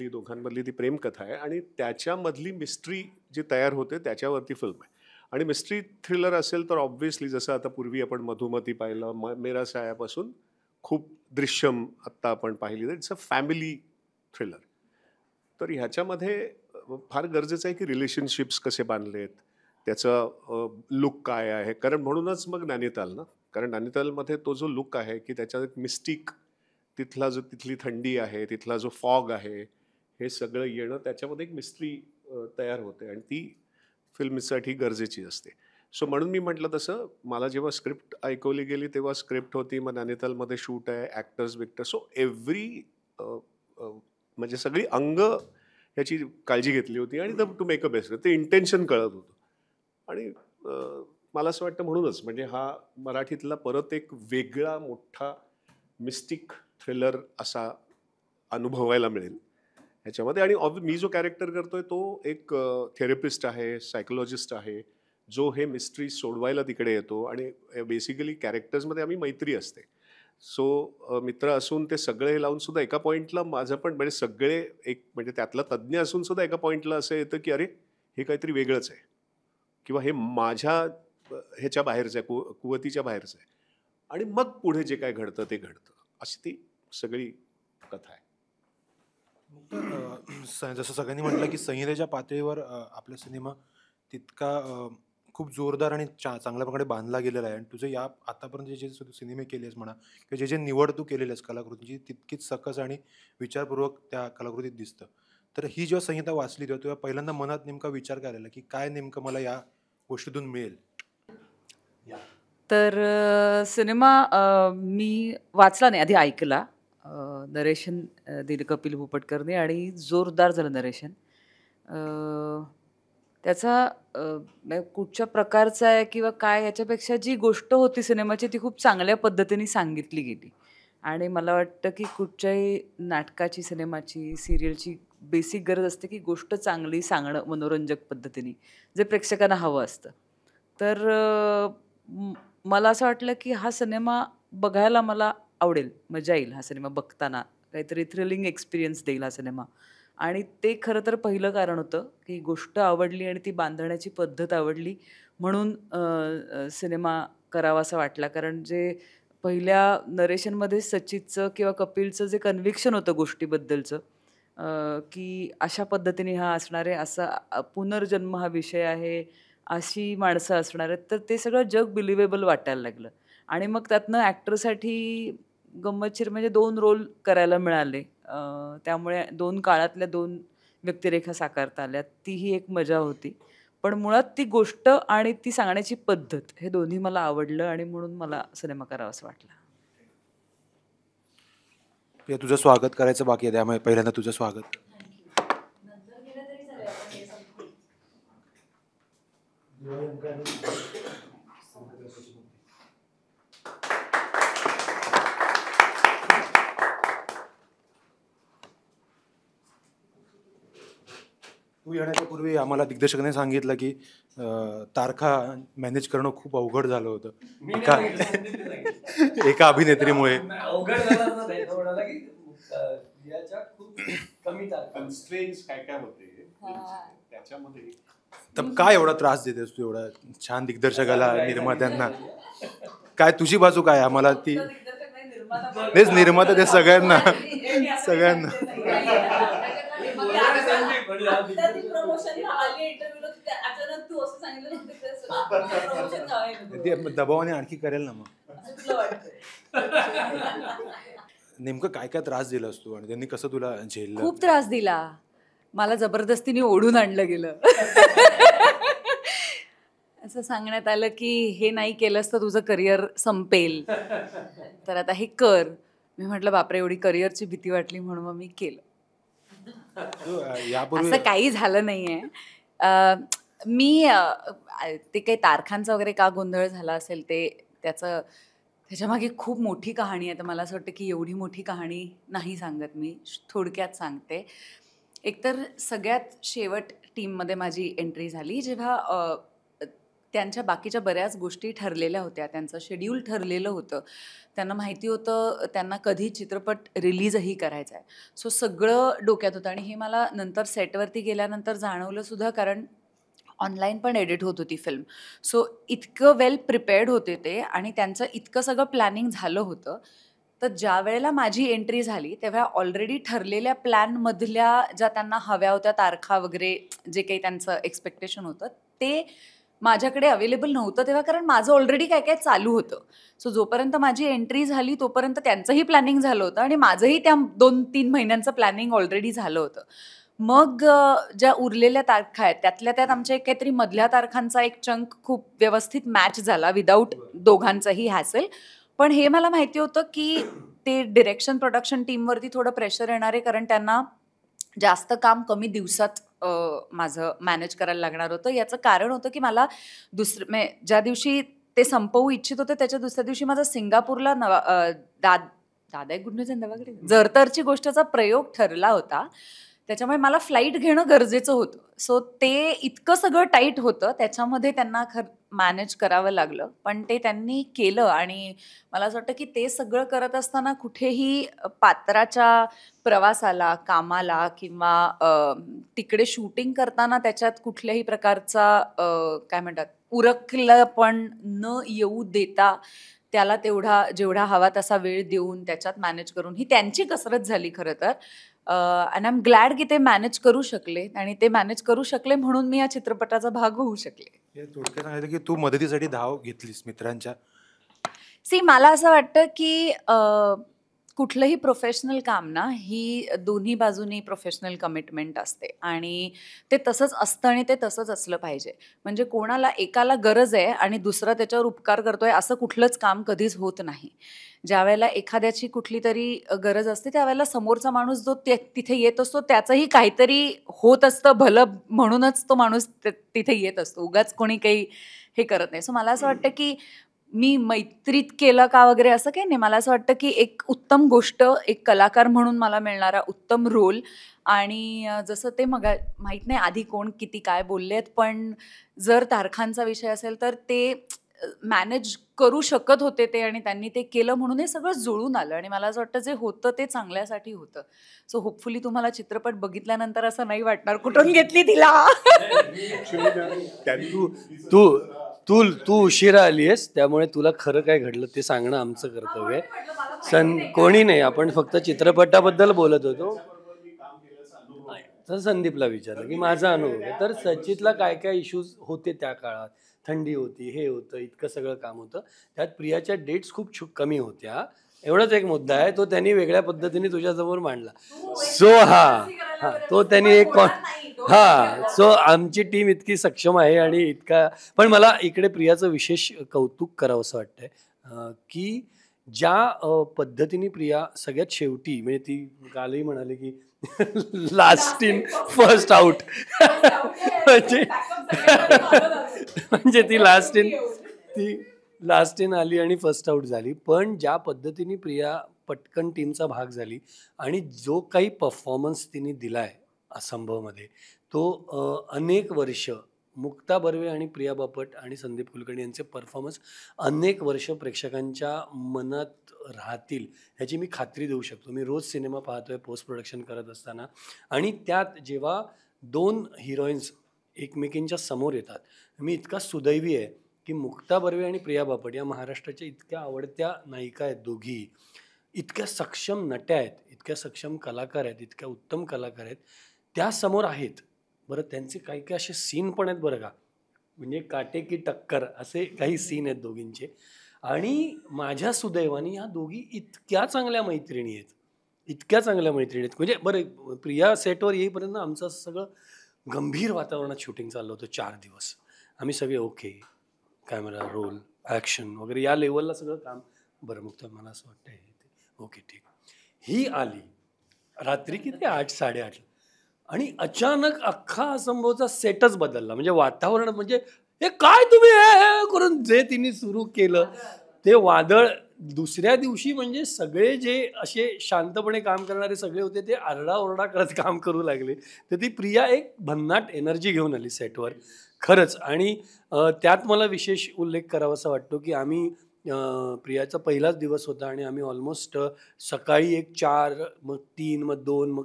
दोघांमधली ती प्रेमकथा आहे आणि त्याच्यामधली मिस्ट्री जी तयार होते त्याच्यावरती फिल्म आहे. आणि मिस्ट्री थ्रिलर असेल तर ऑब्व्हियसली जसं आता पूर्वी आपण मधुमती पाहिलं, मेरा सायापासून खूप दृश्यम आत्ता आपण पाहिली, तर इट्स अ फॅमिली थ्रिलर. तर ह्याच्यामध्ये फार गरजेचं आहे की रिलेशनशिप्स कसे बांधलेत, त्याचं लुक काय आहे. कारण म्हणूनच मग नैनिताल ना, कारण नैनितालमध्ये तो जो लुक आहे की त्याच्यात एक मिस्टिक, तिथली थंडी आहे, तिथला जो फॉग आहे, हे सगळं येणं त्याच्यामध्ये एक मिस्ट्री तयार होते आणि ती फिल्मसाठी गरजेची असते. सो म्हणून मी म्हटलं तसं मला जेव्हा स्क्रिप्ट ऐकवली गेली तेव्हा स्क्रिप्ट होती, मग नैनितालमध्ये शूट आहे, ॲक्टर्स बिक्टर्स, सो एव्हरी म्हणजे सगळी अंग ह्याची काळजी घेतली होती आणि टू मेक अ बेस्ट ते इंटेन्शन कळत होतं. आणि मला असं वाटतं म्हणूनच म्हणजे हा मराठीतला परत एक वेगळा मोठा मिस्टिक थ्रिलर असा अनुभवायला मिळेल ह्याच्यामध्ये. आणि मी जो कॅरेक्टर करतोय तो एक थेरपिस्ट आहे, सायकोलॉजिस्ट आहे, जो हे मिस्ट्री सोडवायला तिकडे येतो. आणि बेसिकली कॅरेक्टर्समध्ये आम्ही मैत्री असते. सो मित्र असून ते सगळे लावून सुद्धा एका पॉईंटला माझं पण म्हणजे सगळे एक म्हणजे त्यातला तज्ज्ञ असून सुद्धा एका पॉईंटला असं येतं की अरे हे काहीतरी वेगळंच आहे किंवा हे माझ्या ह्याच्या बाहेरचं आहे, कुवतीच्या बाहेरचं आहे. आणि मग पुढे जे काय घडतं ते घडतं, अशी ती सगळी कथा आहे. जसं सगळ्यांनी म्हटलं की संहितेच्या पातळीवर आपला सिनेमा तितका खूप जोरदार आणि चांगल्या प्रकारे बांधला गेलेला आहे आणि तुझं या आतापर्यंत जे सिनेमे केले आहेस म्हणा किंवा जे निवड तू केलेली आहेस कलाकृतीची तितकीच सकस आणि विचारपूर्वक त्या कलाकृतीत दिसतं. तर ही जेव्हा संहिता वाचली तेव्हा तुझ्या पहिल्यांदा मनात नेमका विचार काय आलेला की काय नेमकं मला या गोष्टीतून मिळेल? तर सिनेमा मी वाचला नाही, आधी ऐकला. नरेशन दिलं कपिल भोपटकरने आणि जोरदार झालं नरेशन. त्याचा म्हणजे कुठच्या प्रकारचा आहे किंवा काय याच्यापेक्षा जी गोष्ट होती सिनेमाची ती खूप चांगल्या पद्धतीने सांगितली गेली आणि मला वाटतं की कुठच्याही नाटकाची, सिनेमाची, सिरियलची बेसिक गरज असते की गोष्ट चांगली सांगणं मनोरंजक पद्धतीने, जे प्रेक्षकांना हवं असतं. तर मला असं वाटलं की हा सिनेमा बघायला मला आवडेल, मजा येईल हा सिनेमा बघताना, काहीतरी थ्रिलिंग एक्सपिरियन्स देईल हा सिनेमा. आणि ते खरं तर पहिलं कारण होतं की गोष्ट आवडली आणि ती बांधण्याची पद्धत आवडली म्हणून सिनेमा करावासा वाटला. कारण जे पहिल्या नरेशनमध्ये सचितचं किंवा कपिलचं जे कन्व्हिक्शन होतं गोष्टीबद्दलचं, की अशा पद्धतीने हा असणार आहे, असा पुनर्जन्म हा विषय आहे, अशी माणसं असणार आहेत, तर ते सगळं जग बिलिव्हेबल वाटायला लागलं. आणि मग त्यातनं ॲक्टरसाठी गंमतशीर म्हणजे 2 रोल करायला मिळाले. त्यामुळे 2 काळातल्या 2 व्यक्तिरेखा साकारता आल्या. तीही एक मजा होती. पण मुळात ती गोष्ट आणि ती सांगण्याची पद्धत हे दोन्ही मला आवडलं आणि म्हणून मला सिनेमा करावासा वाटला. तुझं स्वागत करायचं बाकी आहे, त्यामुळे पहिल्यांदा तुझं स्वागत. तू येण्याच्या पूर्वी आम्हाला दिग्दर्शकाने सांगितलं की तारखा मॅनेज करणं खूप अवघड झालं होतं एका अभिनेत्रीमुळे. अवघड झालं नाही, तो म्हणाला की याच्या खूप कमी कन्स्ट्रेन्स काय काय होते त्याच्यामध्ये. तर काय एवढा त्रास देतेस तू एवढा छान दिग्दर्शकाला, निर्मात्यांना? काय तुझी बाजू काय आम्हाला ती? तेच निर्माता ते सगळ्यांना दबावाने आणखी करेल ना. मग नेमकं काय काय त्रास दिलास तू आणि त्यांनी कसं तुला झेललं? खूप त्रास दिला. मला जबरदस्तीने ओढून आणलं गेलं. असं सांगण्यात आलं की हे नाही केलंस तर तुझं करिअर संपेल, तर आता हे कर. मी म्हटलं बापरे, एवढी करिअरची भीती वाटली म्हणून मग मी केलं. असं काही झालं नाहीये. मी ते काही तारखांचा वगैरे का गोंधळ झाला असेल ते त्याच्यामागे खूप मोठी कहाणी आहे. तर मला असं वाटतं की एवढी मोठी कहाणी नाही सांगत मी, थोडक्यात सांगते. एकतर सगळ्यात शेवट टीममध्ये माझी एंट्री झाली जेव्हा त्यांच्या बाकीच्या बऱ्याच गोष्टी ठरलेल्या होत्या, त्यांचं शेड्यूल ठरलेलं होतं, त्यांना माहिती होतं त्यांना कधी चित्रपट रिलीजही करायचा आहे. सो सगळं डोक्यात होतं आणि हे मला नंतर सेटवरती गेल्यानंतर जाणवलं सुद्धा, कारण ऑनलाईन पण एडिट होत होती फिल्म. सो इतकं वेल प्रिपेअर्ड होते ते आणि त्यांचं इतकं सगळं प्लॅनिंग झालं होतं. तर ज्या वेळेला माझी एंट्री झाली तेव्हा ऑलरेडी ठरलेल्या प्लॅनमधल्या ज्या त्यांना हव्या होत्या तारखा वगैरे, जे काही त्यांचं एक्सपेक्टेशन होतं ते माझ्याकडे अवेलेबल नव्हतं तेव्हा, कारण माझं ऑलरेडी काय काय चालू होतं. सो जोपर्यंत माझी एंट्री झाली तोपर्यंत त्यांचंही प्लॅनिंग झालं होतं आणि माझंही त्या 2-3 महिन्यांचं प्लॅनिंग ऑलरेडी झालं होतं. मग ज्या उरलेल्या तारखा आहेत त्यातल्या त्यात आमच्या काहीतरी मधल्या तारखांचा एक चंक खूप व्यवस्थित मॅच झाला विदाऊट दोघांचंही हॅसल. पण हे मला माहिती होतं की ते डिरेक्शन प्रोडक्शन टीमवरती थोडं प्रेशर येणार आहे, कारण त्यांना जास्त काम कमी दिवसात माझं मॅनेज करायला लागणार होतं. याचं कारण होतं की मला ज्या दिवशी ते संपवू इच्छित होते त्याच्या दुसऱ्या दिवशी माझा सिंगापूरला दादा एक गुड न्यूज नवाकडे जरतरची गोष्टचा प्रयोग ठरला होता. त्याच्यामुळे मला फ्लाईट घेणं गरजेचं होतं. सो ते इतकं सगळं टाईट होतं, त्याच्यामध्ये त्यांना मॅनेज करावं लागलं. पण ते त्यांनी केलं आणि मला असं वाटतं की ते सगळं करत असताना कुठेही पात्राच्या प्रवासाला, कामाला किंवा तिकडे शूटिंग करताना त्याच्यात कुठल्याही प्रकारचा काय म्हणतात उरकलं पण न येऊ देता त्याला जेवढा हवा तसा वेळ देऊन त्याच्यात मॅनेज करून ही त्यांची कसरत झाली खरं तर. अँड आय एम ग्लॅड की ते मॅनेज करू शकले आणि ते मॅनेज करू शकले म्हणून मी या चित्रपटाचा भाग होऊ शकले. हे थोडक्यात सांगायचं की तू मदतीसाठी धाव घेतलीस मित्रांच्या. मला असं वाटतं की कुठलंही प्रोफेशनल काम ना ही दोन्ही बाजूनी प्रोफेशनल कमिटमेंट असते आणि ते तसंच असतं आणि ते तसंच असलं पाहिजे. म्हणजे कोणाला एकाला गरज आहे आणि दुसरा त्याच्यावर उपकार करतोय असं कुठलंच काम कधीच होत नाही. ज्यावेळेला एखाद्याची कुठली तरी गरज असते त्यावेळेला समोरचा माणूस जो तिथे येत असतो त्याचंही काहीतरी होत असतं भलं म्हणूनच तो माणूस तिथे येत असतो. उगाच कोणी काही हे करत नाही. सो मला असं वाटतं की मी मैत्रीत केलं का वगैरे असं काही नाही. मला असं वाटतं की एक उत्तम गोष्ट, एक कलाकार म्हणून मला मिळणारा उत्तम रोल आणि जसं ते माहीत नाही आधी कोण किती काय बोलले आहेत, पण जर तारखांचा विषय असेल तर ते मॅनेज करू शकत होते ते आणि त्यांनी ते केलं म्हणून हे सगळं जुळून आलं आणि मला असं वाटतं जे होतं ते चांगल्यासाठी होतं. सो होपफुली तुम्हाला चित्रपट बघितल्यानंतर असं नाही वाटणार कुठून घेतली तिला. तू तू तू तू उशिरा आली आहेस त्यामुळे तुला खरं काय घडलं ते सांगणं आमचं कर्तव्य आहे. कोणी नाही, आपण फक्त चित्रपटाबद्दल बोलत होतो. तर संदीपला विचारलं की माझा अनुभव आहे. तर सचितला काय काय इश्यूज होते त्या काळात. थंडी होती, हे होतं, इतकं सगळं काम होतं. त्यात प्रियाच्या डेट्स खूप कमी होत्या. एवढाच एक मुद्दा आहे, तो त्यांनी वेगळ्या पद्धतीने तुझ्यासमोर मांडला. तो त्यांनी एक सो आमची टीम इतकी सक्षम आहे आणि इतका. पण मला इकडे प्रियाचं विशेष कौतुक करावं असं वाटतंय की ज्या पद्धतीने प्रिया सगळ्यात शेवटी म्हणजे ती कालही म्हणाली की लास्ट इन फर्स्ट आउट म्हणजे ती लास्ट इन आली आणि फर्स्ट आउट झाली. पण ज्या पद्धतीने प्रिया पटकन टीमचा भाग झाली आणि जो काही परफॉर्मन्स तिने दिलाय असंभवमध्ये तो अनेक वर्ष मुक्ता बर्वे आणि प्रिया बापट आणि संदीप कुलकर्णी यांचे परफॉर्मन्स अनेक वर्ष प्रेक्षकांच्या मनात राहतील ह्याची मी खात्री देऊ शकतो. मी रोज सिनेमा पाहतोय पोस्ट प्रोडक्शन करत असताना आणि त्यात जेव्हा दोन हिरोईन्स एकमेकींच्या समोर येतात, मी इतका सुदैवी आहे की मुक्ता बर्वे आणि प्रिया बापट या महाराष्ट्राच्या इतक्या आवडत्या नायिका आहेत दोघी, इतक्या सक्षम नट्या आहेत, इतक्या सक्षम कलाकार आहेत, इतक्या उत्तम कलाकार आहेत, त्या समोर आहेत. बरं त्यांचे काही काही असे सीन पण आहेत बरं का, म्हणजे काटे की टक्कर असे काही सीन आहेत दोघींचे. आणि माझ्या सुदैवाने या दोघी इतक्या चांगल्या मैत्रिणी आहेत, इतक्या चांगल्या मैत्रिणी आहेत. म्हणजे बरं प्रिया सेटवर येईपर्यंत आमचं सगळं गंभीर वातावरणात शूटिंग चाललं होतं 4 दिवस. आम्ही सगळे ओके, कॅमेरा रोल ॲक्शन वगैरे या लेवलला सगळं काम. बरं मुक्त मला असं वाटतं ओके ठीक. ही आली रात्री किती 8-8:30 आणि अचानक अख्खा असंभवचा सेटच बदलला. म्हणजे वातावरण म्हणजे हे काय तुम्ही हे करून जे तिने सुरू केलं ते वादळ. दुसऱ्या दिवशी म्हणजे सगळे जे असे शांतपणे काम करणारे सगळे होते ते आरडाओरडा करत काम करू लागले. तर ती प्रिया एक भन्नाट एनर्जी घेऊन आली सेटवर खरंच. आणि त्यात मला विशेष उल्लेख करावासा वाटतो की आम्ही प्रियाचा पहिलाच दिवस होता आणि आम्ही ऑलमोस्ट सकाळी 4, मग 3, मग 2, मग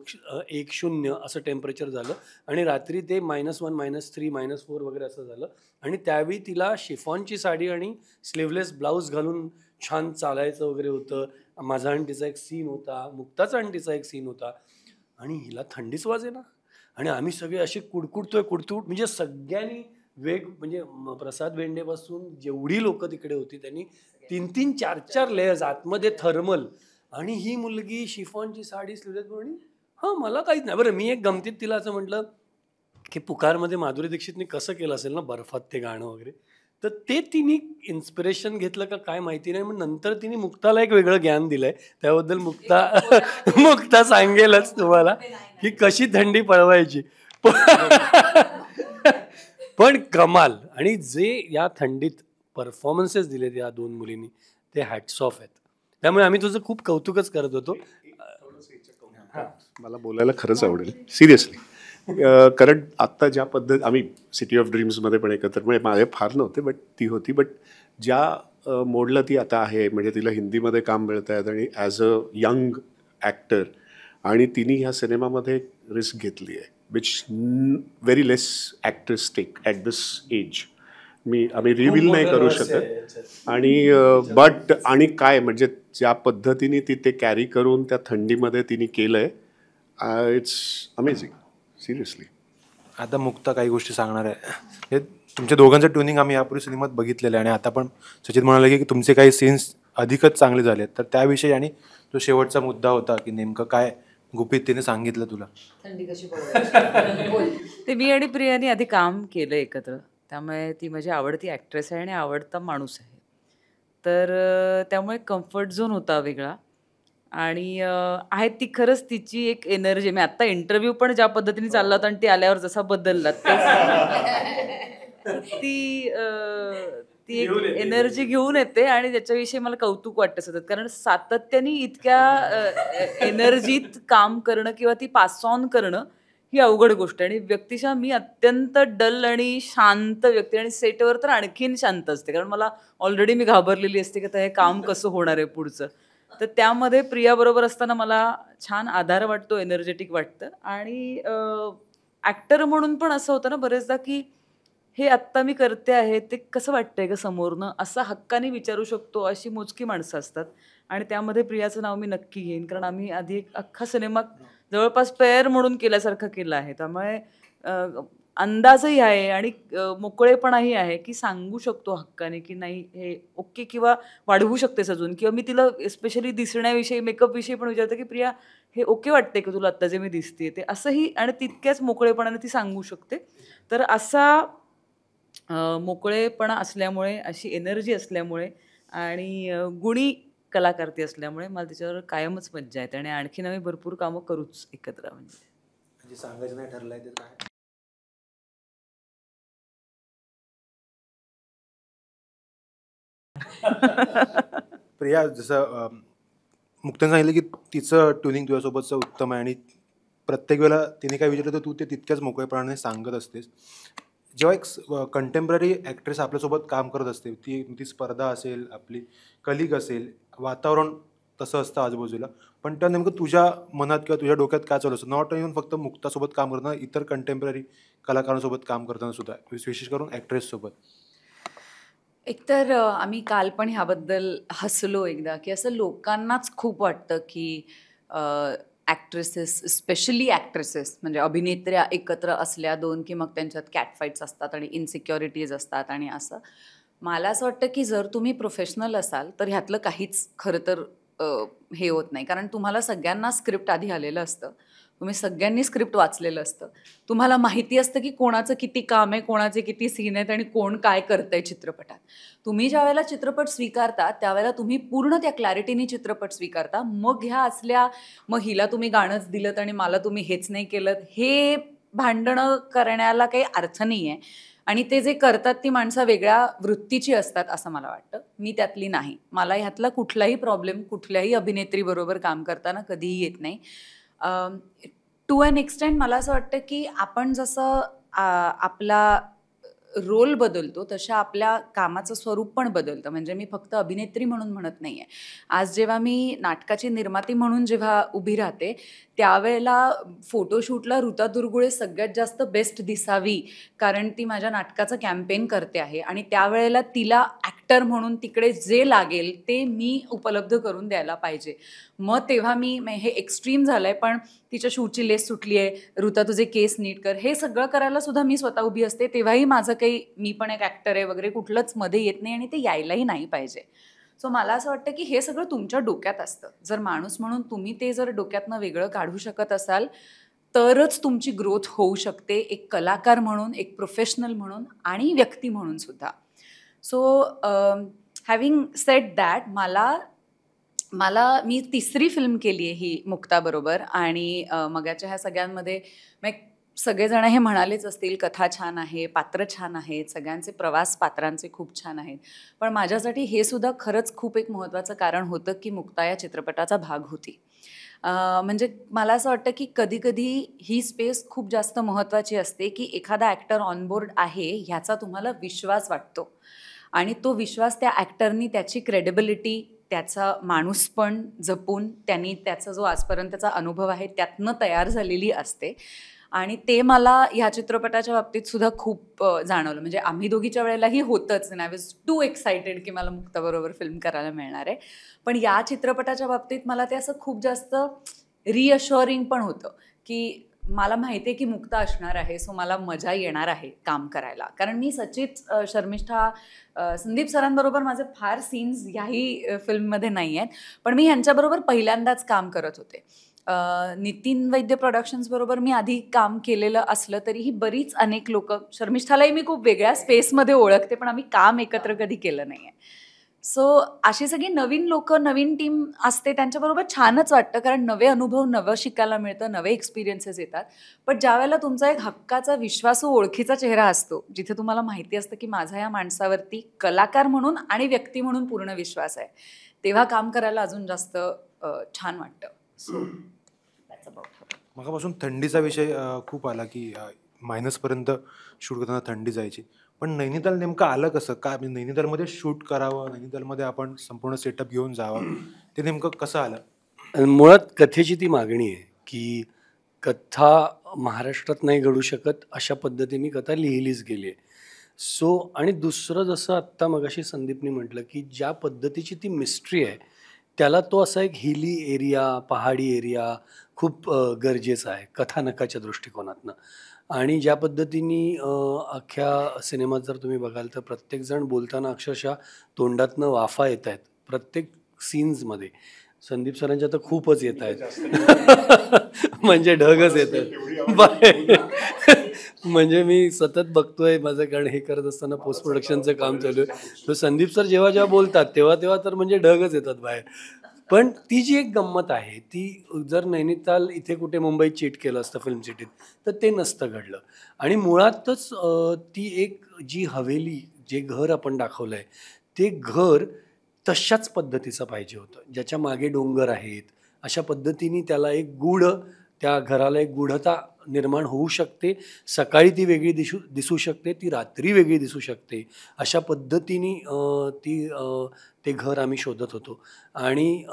1-0 असं टेम्परेचर झालं आणि रात्री ते -1, -3, -4 वगैरे असं झालं. आणि त्यावेळी तिला शिफॉनची साडी आणि स्लीवलेस ब्लाऊज घालून छान चालायचं वगैरे होतं. माझा आणि तिचा एक सीन होता, मुक्ताचा आणि तिचा एक सीन होता आणि हिला थंडीच वाजेना आणि आम्ही सगळे असे कुडकुडतोय म्हणजे सगळ्यांनी म्हणजे प्रसाद वेंडेपासून जेवढी लोक तिकडे होती त्यांनी 3-3, 4-4 लेयर्स आतमध्ये थर्मल. आणि ही मुलगी शिफॉनची साडी स्लीवलेस म्हणे मला काहीच नाही. बरं मी एक गमतीत तिला असं म्हटलं की पुकारमध्ये माधुरी दीक्षितने कसं केलं असेल ना बर्फात ते गाणं वगैरे, तर ते तिने इन्स्पिरेशन घेतलं का काय माहिती नाही. मग नंतर तिने मुक्ताला एक वेगळं ज्ञान दिलंय, त्याबद्दल मुक्ता सांगेलच तुम्हाला की कशी थंडी पळवायची. पण कमाल. आणि जे या थंडीत परफॉर्मन्सेस दिलेत या 2 मुलींनी ते हॅट्स ऑफ आहेत. त्यामुळे आम्ही तुझं खूप कौतुकच करत होतो. मला बोलायला खरंच आवडेल सिरियसली, कारण आत्ता ज्या पद्धत आम्ही सिटी ऑफ ड्रीम्समध्ये पण एकत्र म्हणजे माझे फार नव्हते बट ती होती, बट ज्या मोडला ती आता आहे म्हणजे तिला हिंदीमध्ये काम मिळत आहेत आणि ॲज अ यंग ॲक्टर आणि तिने ह्या सिनेमामध्ये रिस्क घेतली आहे which very less actors take at this age. आम्ही रिव्हील नाही करू शकत. आणि बट आणि काय म्हणजे ज्या पद्धतीने ती ते कॅरी करून त्या थंडीमध्ये तिने केलं आहे इट्स अमेझिंग सिरियसली. आता मुक्ता काही गोष्टी सांगणार आहे. हे तुमच्या दोघांचं ट्युनिंग आम्ही यापूर्वी सिनेमात बघितलेलं आहे आणि आता पण सचित म्हणाले की तुमचे काही सीन्स अधिकच चांगले झाले. तर त्याविषयी आणि जो शेवटचा मुद्दा होता की नेमकं काय गुपित तिने सांगितलं तुला. थंडी कशी ते मी आणि प्रियाने आधी काम केलं एकत्र, त्यामुळे ती माझी आवडती ॲक्ट्रेस आहे आणि आवडता माणूस आहे. तर त्यामुळे कम्फर्ट झोन होता वेगळा आणि आहे ती खरंच तिची एक एनर्जी. मी आत्ता इंटरव्ह्यू पण ज्या पद्धतीने चालला होता आणि ती आल्यावर जसा बदलला ती ती एक एनर्जी घेऊन येते आणि त्याच्याविषयी मला कौतुक वाटतं सतत, कारण सातत्याने इतक्या एनर्जीत काम करणं किंवा ती पास ऑन करणं ही अवघड गोष्ट आहे. आणि व्यक्तिशः मी अत्यंत डल आणि शांत व्यक्ती, आणि सेटवर तर आणखीन शांत असते, कारण मला ऑलरेडी मी घाबरलेली असते की आता हे काम कसं होणार आहे पुढचं. तर त्यामध्ये प्रियाबरोबर असताना मला छान आधार वाटतो, एनर्जेटिक वाटतं. आणि ॲक्टर म्हणून पण असं होतं ना बरेचदा की हे आत्ता मी करते आहे ते कसं वाटतंय का समोरनं, असं हक्काने विचारू शकतो अशी मोजकी माणसं असतात. आणि त्यामध्ये प्रियाचं नाव मी नक्की घेईन, कारण आम्ही आधी एक अख्खा सिनेमा जवळपास पेअर म्हणून केल्यासारखं केलं आहे. त्यामुळे अंदाजही आहे आणि मोकळेपणाही आहे की सांगू शकतो हक्काने की नाही हे ओके, किंवा वाढवू शकतेस अजून, किंवा मी तिला स्पेशली दिसण्याविषयी, मेकअपविषयी पण विचारते की प्रिया हे ओके वाटते की तुला आत्ता जे मी दिसते ते, असंही. आणि तितक्याच मोकळेपणाने ती सांगू शकते. तर असा मोकळेपणा असल्यामुळे, अशी एनर्जी असल्यामुळे आणि गुणी कलाकार ती असल्यामुळे मला तिच्यावर कायमच मज्जा येते आणि आणखीन आम्ही भरपूर कामं करूच एकत्र. म्हणजे सांगायचं नाही ठरलंय ते काय. प्रिया, जसं मुक्ताने सांगितलं की तिचं ट्युनिंग तुझ्यासोबतचं उत्तम आहे आणि प्रत्येक वेळेला तिने काय विचारलं तर तू ते तितक्याच मोकळेपणाने सांगत असतेस. जेव्हा एक कंटेम्पररी ॲक्ट्रेस आपल्यासोबत काम करत असते, ती स्पर्धा असेल, आपली कलिग असेल, वातावरण तसं असतं आजूबाजूला, पण त्या नेमकं तुझ्या मनात किंवा तुझ्या डोक्यात काय चालू असतं? नॉट इव्हन फक्त मुक्तासोबत काम करताना, इतर कंटेम्पररी कलाकारांसोबत काम करताना सुद्धा, विशेष करून ॲक्ट्रेससोबत. एकतर आम्ही काल पण ह्याबद्दल हसलो एकदा की असं लोकांनाच खूप वाटतं की ॲक्ट्रेसेस, स्पेशली ॲक्ट्रेसेस म्हणजे अभिनेत्र्या एकत्र असल्या दोन की मग त्यांच्यात कॅटफाईट्स असतात आणि इनसिक्युरिटीज असतात आणि असं. मला असं वाटतं की जर तुम्ही प्रोफेशनल असाल तर ह्यातलं काहीच खरं तर हे होत नाही, कारण तुम्हाला सगळ्यांना स्क्रिप्ट आधी आलेलं असतं, तुम्ही सगळ्यांनी स्क्रिप्ट वाचलेलं असतं, तुम्हाला माहिती असतं की कोणाचं किती काम आहे, कोणाचे किती सीन आहेत आणि कोण काय करतंय चित्रपटात. तुम्ही ज्या वेळेला चित्रपट स्वीकारता त्यावेळेला तुम्ही पूर्ण त्या क्लॅरिटीने चित्रपट स्वीकारता. मग ह्या असल्या, मग हिला तुम्ही गाणंच दिलं आणि मला तुम्ही हेच नाही केलं, हे भांडणं करण्याला काही अर्थ नाही आहे. आणि ते जे करतात ती माणसं वेगळ्या वृत्तीची असतात असं मला वाटतं. मी त्यातली नाही. मला ह्यातला कुठलाही प्रॉब्लेम कुठल्याही अभिनेत्रीबरोबर काम करताना कधीही येत नाही. टू ॲन एक्सटेंट मला असं वाटतं की आपण जसं आपला रोल बदलतो तशा आपल्या कामाचं स्वरूप पण बदलतं. म्हणजे मी फक्त अभिनेत्री म्हणून म्हणत नाही आहे. आज जेव्हा मी नाटकाची निर्माती म्हणून जेव्हा उभी राहते त्यावेळेला फोटोशूटला ऋता दुर्गुळे सगळ्यात जास्त बेस्ट दिसावी, कारण ती माझ्या नाटकाचं कॅम्पेन करते आहे आणि त्यावेळेला तिला ॲक्टर म्हणून तिकडे जे लागेल ते मी उपलब्ध करून द्यायला पाहिजे. मग तेव्हा मी हे एक्स्ट्रीम झालं आहे, पण तिच्या शूची लेस सुटली आहे, ऋता तुझे केस नीट कर, हे सगळं करायला सुद्धा मी स्वतः उभी असते. तेव्हाही माझं काही मी पण एक ॲक्टर आहे वगैरे कुठलंच मध्ये येत नाही आणि ते यायलाही नाही पाहिजे. सो मला असं वाटतं की हे सगळं तुमच्या डोक्यात असतं. जर माणूस म्हणून तुम्ही ते जर डोक्यातनं वेगळं काढू शकत असाल तरच तुमची ग्रोथ होऊ शकते, एक कलाकार म्हणून, एक प्रोफेशनल म्हणून आणि व्यक्ती म्हणून सुद्धा. सो हॅव्हिंग सेड दॅट, मी तिसरी फिल्म केली आहे ही मुक्ताबरोबर आणि मगाच्या ह्या सगळ्यांमध्ये सगळेजण हे म्हणालेच असतील कथा छान आहे, पात्र छान आहेत, सगळ्यांचे प्रवास पात्रांचे खूप छान आहेत. पण माझ्यासाठी हे सुद्धा खरंच खूप एक महत्त्वाचं कारण होतं की मुक्ता या चित्रपटाचा भाग होती. म्हणजे मला असं वाटतं की कधीकधी ही स्पेस खूप जास्त महत्त्वाची असते की एखादा ॲक्टर ऑनबोर्ड आहे ह्याचा तुम्हाला विश्वास वाटतो आणि तो विश्वास त्या ॲक्टरनी त्याची क्रेडिबिलिटी, त्याचा माणूसपण जपून त्यांनी त्याचा जो आजपर्यंतचा अनुभव आहे त्यातनं तयार झालेली असते. आणि ते मला ह्या चित्रपटाच्या बाबतीत सुद्धा खूप जाणवलं. म्हणजे आम्ही दोघीच्या वेळेलाही होतंच, आय वॉज टू एक्सायटेड की मला मुक्ताबरोबर फिल्म करायला मिळणार आहे. पण या चित्रपटाच्या बाबतीत मला ते असं खूप जास्त रिअश्युअरिंग पण होतं की मला माहिती आहे की मुक्ता असणार आहे, सो मला मजा येणार आहे काम करायला. कारण मी सचित, शर्मिष्ठा, संदीप सरांबरोबर माझे फार सीन्स ह्याही फिल्ममध्ये नाही आहेत, पण मी ह्यांच्याबरोबर पहिल्यांदाच काम करत होते. नितीन वैद्य प्रोडक्शन्सबरोबर मी आधी काम केलेलं असलं तरीही बरीच अनेक लोक, शर्मिष्ठालाही मी खूप वेगळ्या स्पेसमध्ये ओळखते, पण आम्ही काम एकत्र कधी केलं नाही आहे. सो अशी सगळी नवीन लोक, नवीन टीम असते, त्यांच्याबरोबर छानच वाटतं, कारण नवे अनुभव, नवं शिकायला मिळतं, नवे एक्सपिरियन्सेस येतात. पण ज्या वेळेला तुमचा एक हक्काचा, विश्वासू, ओळखीचा चेहरा असतो, जिथे तुम्हाला माहिती असतं की माझा या माणसावरती कलाकार म्हणून आणि व्यक्ती म्हणून पूर्ण विश्वास आहे, तेव्हा काम करायला अजून जास्त छान वाटतं. So that's about her. मगापासून थंडीचा विषय खूप आला की मायनसपर्यंत शूट करताना थंडी जायची. पण नैनिताल नेमकं आलं कसं? काय म्हणजे नैनितालमध्ये शूट करावं, नैनितालमध्ये आपण संपूर्ण सेटअप घेऊन जावं, ते नेमकं कसं आलं? मुळात कथेची ती मागणी आहे की कथा महाराष्ट्रात नाही घडू शकत अशा पद्धतीने कथा लिहिलीच गेली आहे. सो आणि दुसरं, जसं आत्ता मगाशी संदीपनी म्हटलं की ज्या पद्धतीची ती मिस्ट्री आहे, त्याला तो असा एक हिली एरिया, पहाडी एरिया खूप गरजेचा आहे कथानकाच्या दृष्टिकोनातनं. आणि ज्या पद्धतीने अख्ख्या सिनेमात जर तुम्ही बघाल तर प्रत्येकजण बोलताना अक्षरशः तोंडातनं वाफा येत आहेत प्रत्येक सीन्समध्ये. संदीप सरांच्या तर खूपच येत आहेत म्हणजे ढगच येत आहेत. म्हणजे मी सतत बघतोय माझं, कारण हे करत असताना पोस्ट प्रोडक्शनचं काम चालू आहे. तर संदीप सर जेव्हा जेव्हा बोलतात तेव्हा तेव्हा तर म्हणजे ढगच येतात बाहेर. पण ती जी एक गंमत आहे ती, जर नैनिताल इथे कुठे मुंबईत चीट केलं असतं फिल्म सिटीत, तर ते नसतं घडलं. आणि मुळातच ती एक जी हवेली, जे घर आपण दाखवलं आहे, ते घर तशाच पद्धतीचं पाहिजे होतं, ज्याच्या मागे डोंगर आहेत. अशा पद्धतीने त्याला एक गूढ, त्या घराला एक गूढता निर्माण होऊ शकते. सकाळी ती वेगळी दिसू शकते, ती रात्री वेगळी दिसू शकते. अशा पद्धतीने ते घर आम्ही शोधत होतो. आणि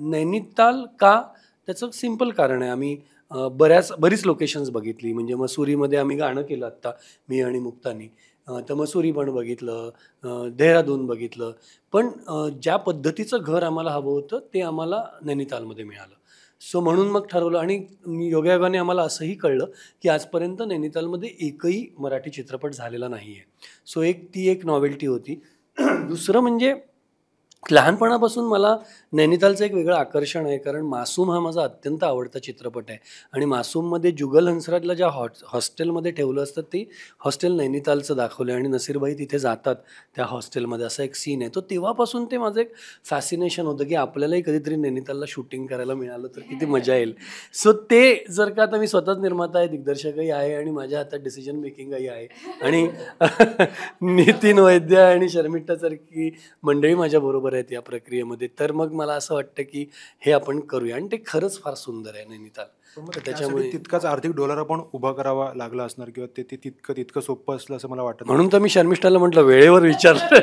नैनिताल का? त्याचं सिम्पल कारण आहे. आम्ही बरीच लोकेशन्स बघितली. म्हणजे मसुरीमध्ये आम्ही गाणं केलं आत्ता, मी आणि मुक्तानी. तर मसुरी पण बघितलं, देहरादून बघितलं. पण ज्या पद्धतीचं घर आम्हाला हवं होतं ते आम्हाला नैनितालमध्ये मिळालं. सो म्हणून मग ठरवलं. आणि योगायोगाने आम्हाला असंही कळलं की आजपर्यंत नैनितालमध्ये एकही मराठी चित्रपट झालेला नाही आहे. सो ती एक नॉवेल्टी होती. दुसरं म्हणजे लहानपणापासून मला नैनितालचं एक वेगळं आकर्षण आहे, कारण मासूम हा माझा अत्यंत आवडता चित्रपट आहे. आणि मासूममध्ये जुगल हंसराजला ज्या हॉस्टेलमध्ये ठेवलं असतं ते हॉस्टेल नैनितालचं दाखवलं आहे. आणि नसीरबाई तिथे जातात त्या हॉस्टेलमध्ये, असा एक सीन आहे. तो तेव्हापासून ते माझं एक फॅसिनेशन होतं की आपल्यालाही कधीतरी नैनितालला शूटिंग करायला मिळालं तर किती मजा येईल. सो ते जर का, आता मी स्वतःच निर्माता आहे, दिग्दर्शकही आहे आणि माझ्या हातात डिसिजन मेकिंगही आहे. आणि नितीन वैद्य आणि शर्मिष्ठासारखी मंडळी माझ्याबरोबर आहेत या प्रक्रियेमध्ये. तर मग मला असं वाटतं की हे आपण करूया. आणि ते खरंच फार सुंदर आहे नैनिताल. त्याच्यामुळे तितकाच आर्थिक डॉलर आपण उभा करावा लागला असणार, किंवा ते तितकं सोपं असलं असं मला वाटतं. म्हणून तर मी शर्मिष्ठाला म्हटलं वेळेवर विचारलं.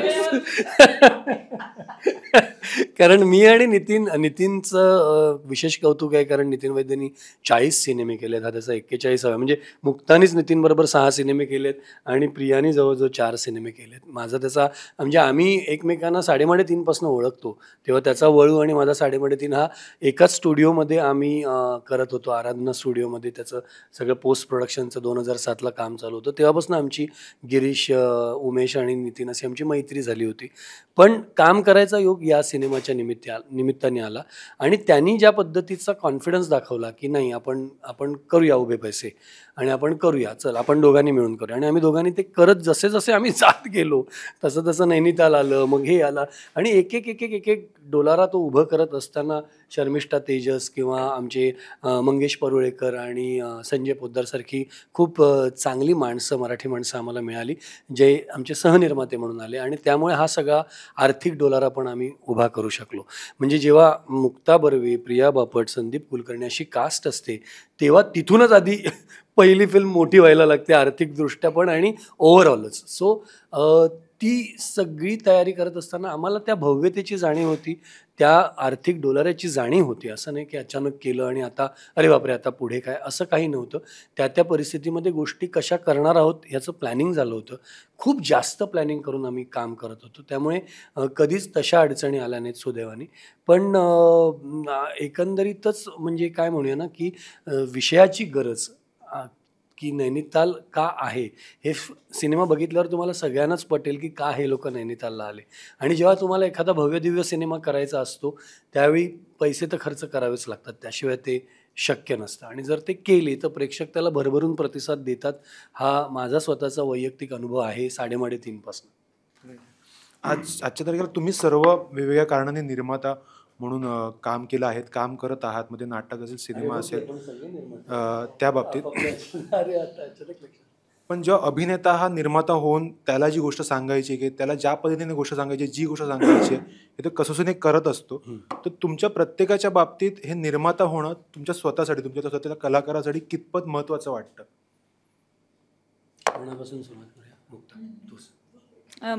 कारण मी आणि नितीनचं विशेष कौतुक आहे, कारण नितीन वैद्यनी 40 सिनेमे केलेत. हा त्याचा 41 म्हणजे मुक्तानीच नितीन बरोबर 6 सिनेमे केलेत आणि प्रियानी जवळजवळ 4 सिनेमे केलेत. माझा त्याचा, म्हणजे आम्ही एकमेकांना 3.5 पासून ओळखतो, तेव्हा त्याचा वळू आणि माझा 3.5 हा एकाच स्टुडिओमध्ये आम्ही करत होतो, आराधना स्टुडिओमध्ये. त्याचं सगळं पोस्ट प्रोडक्शनचं 2007ला काम चालू होतं. तेव्हापासून आमची गिरीश, उमेश आणि नितीन अशी आमची मैत्री झाली होती. पण काम करायचा योग या सिनेमाच्या निमित्ताने आला. आणि त्यांनी ज्या पद्धतीचा कॉन्फिडन्स दाखवला की नाही, आपण करूया उभे पैसे आणि आपण करूया, चल आपण दोघांनी मिळून करूया. आणि आम्ही दोघांनी ते करत जसे जसे आम्ही जात गेलो तसं तसं नैनिताल आलं, मग हे आलं. आणि एक एक डोलारा तो उभं करत असताना शर्मिष्ठा तेजस किंवा आमचे मंगेश परुळेकर आणि संजय पोद्दारसारखी खूप चांगली माणसं, मराठी माणसं आम्हाला मिळाली, जे आमचे सहनिर्माते म्हणून आले. आणि त्यामुळे हा सगळा आर्थिक डोलारा पण आम्ही उभा करू शकलो. म्हणजे जेव्हा मुक्ता बर्वे, प्रिया बापट, संदीप कुलकर्णी अशी कास्ट असते, तेव्हा तिथूनच आधी पहिली फिल्म मोठी व्हायला लागते आर्थिकदृष्ट्या पण आणि ओव्हरऑलच. सो ती सगळी तयारी करत असताना आम्हाला त्या भव्यतेची जाणीव होती, त्या आर्थिक डोलाराची जाणीव होती. असं नाही की अचानक केलं आणि आता अरे बापरे आता पुढे काय, असं काही नव्हतं. त्या परिस्थितीमध्ये गोष्टी कशा करणार आहोत ह्याचं प्लॅनिंग झालं होतं. खूप जास्त प्लॅनिंग करून आम्ही काम करत होतो. त्यामुळे कधीच तशा अडचणी आल्या नाहीत सुदैवाने. पण एकंदरीतच म्हणजे काय म्हणूया ना, की विषयाची गरज की नैनिताल का आहे, हे सिनेमा बघितल्यावर तुम्हाला सगळ्यांनाच पटेल की का हे लोक नैनितालला आले. आणि जेव्हा तुम्हाला एखादा भव्य दिव्य सिनेमा करायचा असतो त्यावेळी पैसे तर खर्च करावेच लागतात, त्याशिवाय ते शक्य नसतं. आणि जर ते केले तर प्रेक्षक त्याला भरभरून प्रतिसाद देतात. हा माझा स्वतःचा वैयक्तिक अनुभव आहे 3.5 पासून. आजच्या तारखेला तुम्ही सर्व वेगवेगळ्या कारणाने निर्माता म्हणून काम केलं आहेत, काम करत आहात. मध्ये नाटक असेल, सिनेमा असेल, त्या बाबतीत. पण जेव्हा अभिनेता हा निर्माता होऊन त्याला जी गोष्ट सांगायची की त्याला ज्या पद्धतीने गोष्ट सांगायची, जी गोष्ट सांगायची हे तो कसोशीने करत असतो. तर तुमच्या प्रत्येकाच्या बाबतीत हे निर्माता होणं तुमच्या स्वतःसाठी, तुमच्या स्वतःच्या कलाकारासाठी कितपत महत्वाचं वाटतं? कोणापासून सुरुवात करूया? मुक्ता, तूच.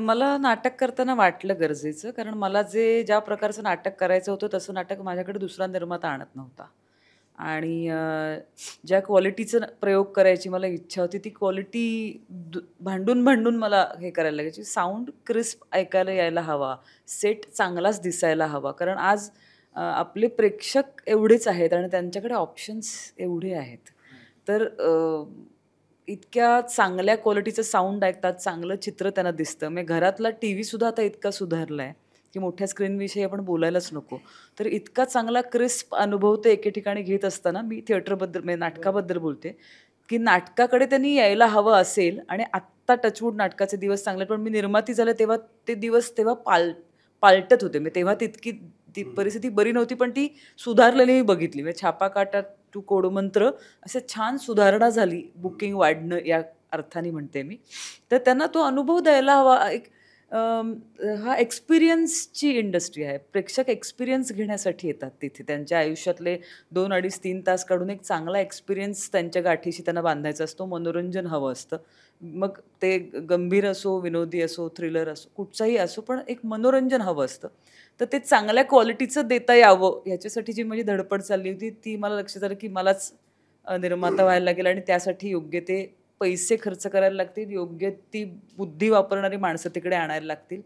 मला नाटक करताना वाटलं गरजेचं, कारण मला ज्या प्रकारचं नाटक करायचं होतं तसं नाटक माझ्याकडे दुसरा निर्माता आणत नव्हता. आणि ज्या क्वालिटीचं प्रयोग करायची मला इच्छा होती ती क्वालिटी भांडून भांडून मला हे करायला लागायची. साऊंड क्रिस्प ऐकायला यायला हवा, सेट चांगलाच दिसायला हवा, कारण आज आपले प्रेक्षक एवढेच आहेत आणि त्यांच्याकडे ऑप्शन्स एवढे आहेत. तर इतक्या चांगल्या क्वालिटीचं साऊंड ऐकतात, चांगलं चित्र त्यांना दिसतं. म्हणजे घरातला टी व्हीसुद्धा आता इतका सुधारला आहे की मोठ्या स्क्रीनविषयी आपण बोलायलाच नको. तर इतका चांगला क्रिस्प अनुभव ते एके ठिकाणी घेत असताना मी थिएटरबद्दल म्हणजे नाटकाबद्दल बोलते की नाटकाकडे त्यांनी यायला हवं असेल. आणि आत्ता टचवूड नाटकाचे दिवस चांगले, पण मी निर्माती झाले तेव्हा ते दिवस पालटत होते. म्हणजे तेव्हा ती परिस्थिती बरी नव्हती, पण ती सुधारलेली मी बघितली. म्हणजे छापा काटा टू कोडमंत्र असे छान सुधारणा झाली, बुकिंग वाढणं या अर्थाने म्हणते मी. तर त्यांना तो अनुभव द्यायला हवा. हा एक्सपिरियन्सची इंडस्ट्री आहे. प्रेक्षक एक्सपिरियन्स घेण्यासाठी येतात तिथे. त्यांच्या आयुष्यातले 2, 2.5, 3 तास काढून एक चांगला एक्सपिरियन्स त्यांच्या गाठीशी त्यांना बांधायचा असतो. मनोरंजन हवं असतं. मग ते गंभीर असो, विनोदी असो, थ्रिलर असो, कुठचाही असो, पण एक मनोरंजन हवं असतं. तर ते चांगल्या क्वालिटीचं देता यावं ह्याच्यासाठी जी माझी धडपड चालली होती ती मला लक्षात आलं की मलाच निर्माता व्हायला लागेल आणि त्यासाठी योग्य ते पैसे खर्च करायला लागतील, योग्य ती बुद्धी वापरणारी माणसं तिकडे आणायला लागतील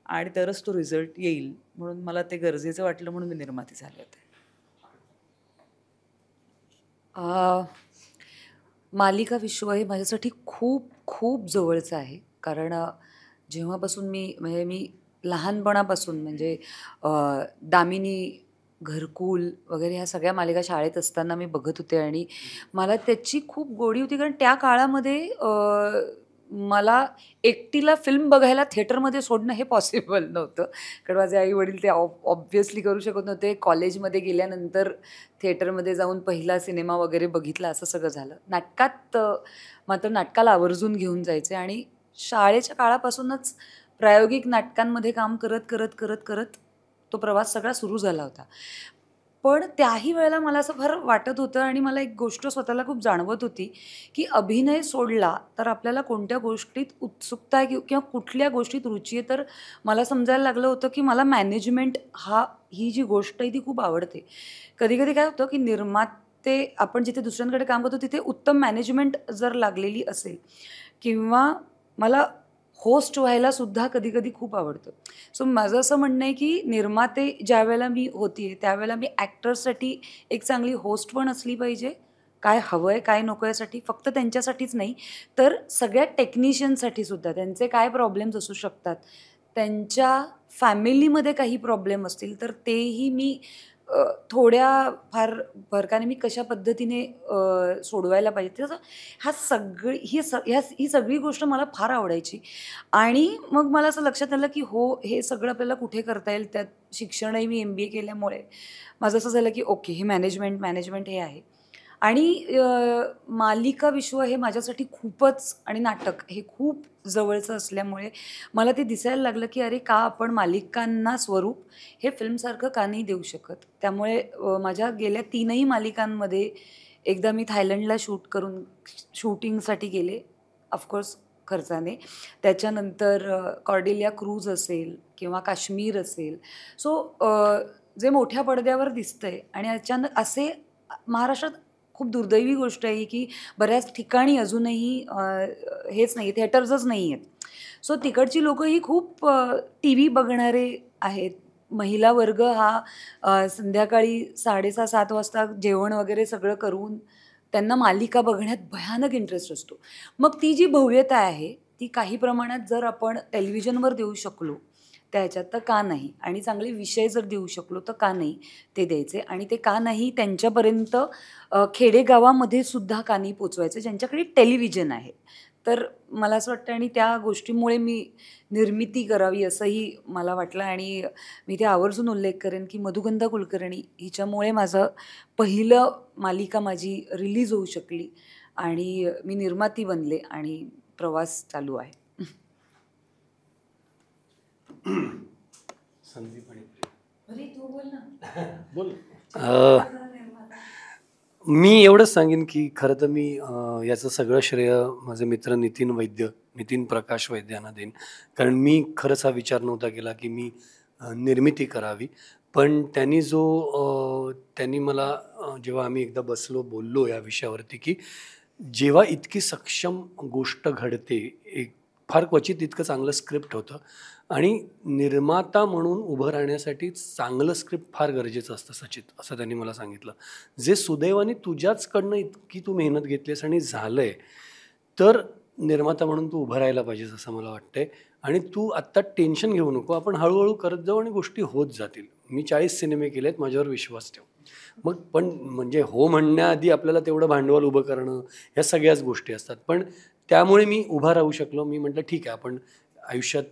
आणि तरच तो रिझल्ट येईल. म्हणून मला ते गरजेचं वाटलं, म्हणून मी निर्माती झाले होते. मालिका विश्व हे माझ्यासाठी खूप खूप जवळचं आहे. कारण जेव्हापासून मी लहानपणापासून म्हणजे दामिनी, घरकुल वगैरे ह्या सगळ्या मालिका शाळेत असताना मी बघत होते आणि मला त्याची खूप गोडी होती. कारण त्या काळामध्ये मला एकटीला फिल्म बघायला थिएटरमध्ये सोडणं हे पॉसिबल नव्हतं. कारण माझे आई-वडील ते ऑब्व्हियसली करू शकत नव्हते. कॉलेजमध्ये गेल्यानंतर थिएटरमध्ये जाऊन पहिला सिनेमा वगैरे बघितला, असं सगळं झालं. नाटकात मात्र नाटकाला आवर्जून घेऊन जायचे आणि शाळेच्या काळापासूनच प्रायोगिक नाटकांमध्ये काम करत तो प्रवास सगळा सुरू झाला होता. पण त्याही वेळेला मला असं फार वाटत होतं आणि मला एक गोष्ट स्वतःला खूप जाणवत होती की अभिनय सोडला तर आपल्याला कोणत्या गोष्टीत उत्सुकता आहे किंवा कुठल्या गोष्टीत रुची आहे. तर मला समजायला लागलं होतं की मला मॅनेजमेंट ही जी गोष्ट आहे ती खूप आवडते. कधी कधी काय होतं की निर्माते आपण जिथे दुसऱ्यांकडे काम करतो तिथे उत्तम मॅनेजमेंट जर लागलेली असेल किंवा मला होस्ट व्हायला सुद्धा कधी कधी खूप आवडतं. सो माझं असं म्हणणं आहे की निर्माते ज्या वेळेला मी होती त्यावेळेला मी ॲक्टर्ससाठी एक चांगली होस्ट पण असली पाहिजे. काय हवं आहे काय नको यासाठी, फक्त त्यांच्यासाठीच नाही तर सगळ्या टेक्निशियनसाठी सुद्धा. त्यांचे काय प्रॉब्लेम्स असू शकतात, त्यांच्या फॅमिलीमध्ये काही प्रॉब्लेम असतील तर तेही मी थोड्या फार फरकाने मी कशा पद्धतीने सोडवायला पाहिजे. तसं ही सगळी गोष्ट मला फार आवडायची. आणि मग मला असं लक्षात आलं की हो, हे सगळं आपल्याला कुठे करता येईल. त्यात शिक्षणही मी MBA केल्यामुळे माझं असं झालं की ओके, हे मॅनेजमेंट हे आहे. आणि मालिका विश्व हे माझ्यासाठी खूपच, आणि नाटक हे खूप जवळचं असल्यामुळे मला ते दिसायला लागलं की अरे, का आपण मालिकांना स्वरूप हे फिल्मसारखं का नाही देऊ शकत. त्यामुळे माझ्या गेल्या 3ही मालिकांमध्ये एकदा मी थायलंडला शूटिंगसाठी गेले. ऑफकोर्स खर्चाने. त्याच्यानंतर कॉर्डेलिया क्रूज असेल किंवा काश्मीर असेल. सो जे मोठ्या पडद्यावर दिसतंय आणि अचानक असे महाराष्ट्रात खूप दुर्दैवी गोष्ट आहे की बऱ्याच ठिकाणी अजूनही हेच नाही, थिएटर्सच नाही आहेत. सो तिकडची लोकं ही खूप टी व्ही बघणारे आहेत. महिला वर्ग हा संध्याकाळी 6:30-7 वाजता जेवण वगैरे सगळं करून त्यांना मालिका बघण्यात भयानक इंटरेस्ट असतो. मग ती जी भव्यता आहे ती काही प्रमाणात जर आपण टेलिव्हिजनवर देऊ शकलो त्या ह्याच्यात तर का नाही, आणि चांगले विषय जर देऊ शकलो तर का नाही ते द्यायचे, आणि ते का नाही त्यांच्यापर्यंत खेडेगावामध्ये सुद्धा का नाही पोचवायचे ज्यांच्याकडे टेलिव्हिजन आहे. तर मला असं वाटतं आणि त्या गोष्टीमुळे मी निर्मिती करावी असंही मला वाटलं. आणि मी ते आवर्जून उल्लेख करेन की मधुगंधा कुलकर्णी हिच्यामुळे माझं पहिलं मालिका माझी रिलीज होऊ शकली आणि मी निर्माती बनले आणि प्रवास चालू आहे. संदीप आणि अरे तू बोल ना. बोल. मी एवढंच सांगेन की खरं तर मी याचं सगळं श्रेय माझे मित्र नितीन प्रकाश वैद्य यांना देईन. कारण मी खरंच हा विचार नव्हता केला की मी निर्मिती करावी. पण त्यांनी मला जेव्हा आम्ही एकदा बोललो या विषयावरती की जेव्हा इतकी सक्षम गोष्ट घडते, एक फार क्वचित इतकं चांगलं स्क्रिप्ट होतं आणि निर्माता म्हणून उभं राहण्यासाठी चांगलं स्क्रिप्ट फार गरजेचं असतं सचित, असं त्यांनी मला सांगितलं. जे सुदैवाने तुझ्याचकडनं इतकी तू मेहनत घेतलीस आणि झालंय, तर निर्माता म्हणून तू उभं राहायला पाहिजेस असं मला वाटतंय. आणि तू आत्ता टेन्शन घेऊ नको, आपण हळूहळू करत जाऊ आणि गोष्टी होत जातील. मी 40 सिनेमे केलेत, माझ्यावर विश्वास ठेव. मग पण म्हणजे हो म्हणण्याआधी आपल्याला तेवढं भांडवल उभं करणं ह्या सगळ्याच गोष्टी असतात. पण त्यामुळे मी उभा राहू शकलो. मी म्हटलं ठीक आहे, आपण आयुष्यात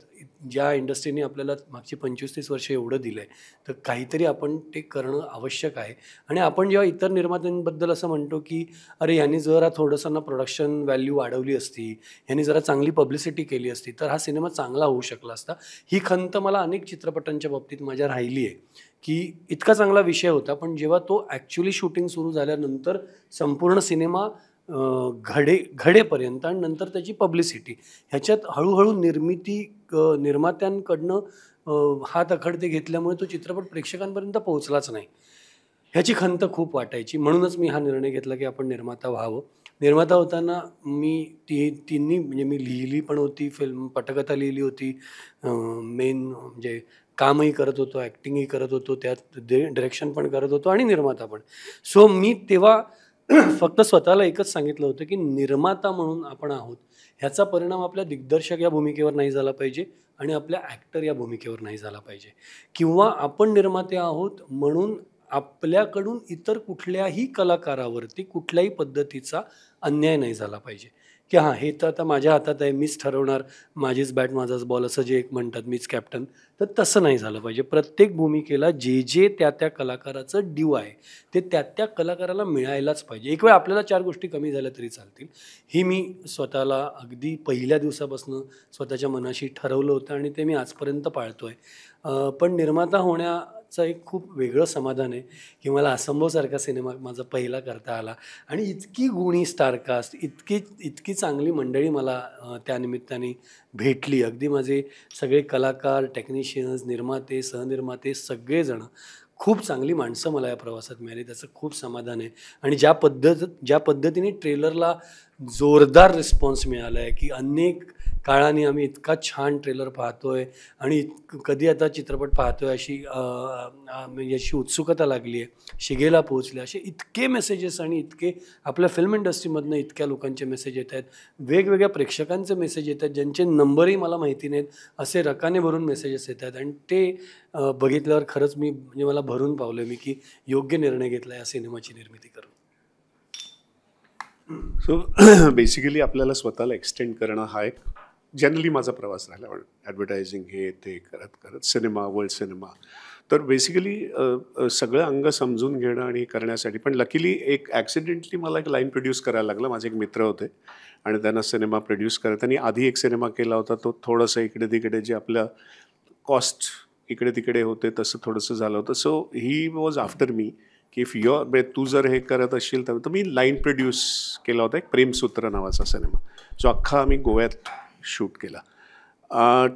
ज्या इंडस्ट्रीने आपल्याला मागची 25-30 वर्ष एवढं दिलं आहे, तर काहीतरी आपण ते करणं आवश्यक आहे. आणि आपण जेव्हा इतर निर्मात्यांबद्दल असं म्हणतो की अरे ह्यांनी जरा थोडंसं ना प्रोडक्शन व्हॅल्यू वाढवली असती, ह्यांनी जरा चांगली पब्लिसिटी केली असती, तर हा सिनेमा चांगला होऊ शकला असता. ही खंत मला अनेक चित्रपटांच्या बाबतीत माझ्या राहिली आहे की इतका चांगला विषय होता, पण जेव्हा तो ॲक्च्युली शूटिंग सुरू झाल्यानंतर संपूर्ण सिनेमा घडेपर्यंत आणि नंतर त्याची पब्लिसिटी ह्याच्यात हळूहळू निर्मात्यांकडनं हात अखडते घेतल्यामुळे तो चित्रपट प्रेक्षकांपर्यंत पोहोचलाच नाही. ह्याची खंत खूप वाटायची. म्हणूनच मी हा निर्णय घेतला की आपण निर्माता व्हावं. निर्माता होताना मी तिन्ही म्हणजे मी लिहिली पण होती फिल्म, पटकथा लिहिली होती, मेन म्हणजे कामही करत होतो, ॲक्टिंगही करत होतो, त्यात डिरेक्शन पण करत होतो आणि निर्माता पण. सो मी तेव्हा फक्त स्वतःला एकच सांगितलं होतं की निर्माता म्हणून आपण आहोत, ह्याचा परिणाम आपल्या दिग्दर्शक या भूमिकेवर नाही झाला पाहिजे आणि आपल्या ॲक्टर या भूमिकेवर नाही झाला पाहिजे, किंवा आपण निर्माते आहोत म्हणून आपल्याकडून इतर कुठल्याही कलाकारावरती कुठल्याही पद्धतीचा अन्याय नाही झाला पाहिजे की हां हे तर आता माझ्या हातात आहे, मीच ठरवणार, माझीच बॅट माझाच बॉल असं जे एक म्हणतात, मीच कॅप्टन. तर तसं नाही झालं पाहिजे. प्रत्येक भूमिकेला जे त्या कलाकाराचं ड्यू आहे ते त्या कलाकाराला मिळायलाच पाहिजे. एक वेळ आपल्याला 4 गोष्टी कमी झाल्या तरी चालतील, ही मी स्वतःला अगदी पहिल्या दिवसापासून स्वतःच्या मनाशी ठरवलं होतं आणि ते मी आजपर्यंत पाळतो आहे. पण निर्माता होण्याचं एक खूप वेगळं समाधान आहे की मला असंभवसारखा सिनेमा माझा पहिला करता आला आणि इतकी गुणी स्टारकास्ट, इतकी चांगली मंडळी मला त्यानिमित्ताने भेटली. अगदी माझे सगळे कलाकार, टेक्निशियन्स, निर्माते, सहनिर्माते सगळेजण खूप चांगली माणसं मला या प्रवासात मिळाली. त्याचं खूप समाधान आहे. आणि ज्या पद्धतीने ट्रेलरला जोरदार रिस्पॉन्स मिळाला आहे की अनेक काळाने आम्ही इतका छान ट्रेलर पाहतोय आणि कधी आता चित्रपट पाहतोय म्हणजे अशी उत्सुकता लागली आहे, शिगेला पोहोचले, असे इतके मेसेजेस आणि इतके आपल्या फिल्म इंडस्ट्रीमधनं इतक्या लोकांचे मेसेज येत आहेत, वेगवेगळ्या प्रेक्षकांचे मेसेज येत आहेत, ज्यांचे नंबरही मला माहिती नाहीत, असे रकाने भरून मेसेजेस येत आहेत. आणि ते बघितल्यावर खरंच म्हणजे मला भरून पावलं मी की योग्य निर्णय घेतला या सिनेमाची निर्मिती करून. सो बेसिकली आपल्याला स्वतःला एक्सटेंड करणं हा एक जनरली माझा प्रवास राहिला. ॲडव्हर्टायझिंग हे ते करत सिनेमा, वर्ल्ड सिनेमा, तर बेसिकली सगळं अंग समजून घेणं आणि करण्यासाठी. पण लकीली एक ॲक्सिडेंटली मला एक लाईन प्रोड्यूस करायला लागलं. माझे एक मित्र होते आणि त्यांना सिनेमा प्रोड्यूस करत, त्यांनी आधी एक सिनेमा केला होता, तो थोडंसं इकडे तिकडे जे आपल्या कॉस्ट इकडे तिकडे होते तसं थोडंसं झालं होतं. So he was after me की इफ तू जर हे करत असशील तर मी लाईन प्रोड्यूस केला होता एक प्रेमसूत्र नावाचा सिनेमा, जो अख्खा आम्ही गोव्यात शूट केला.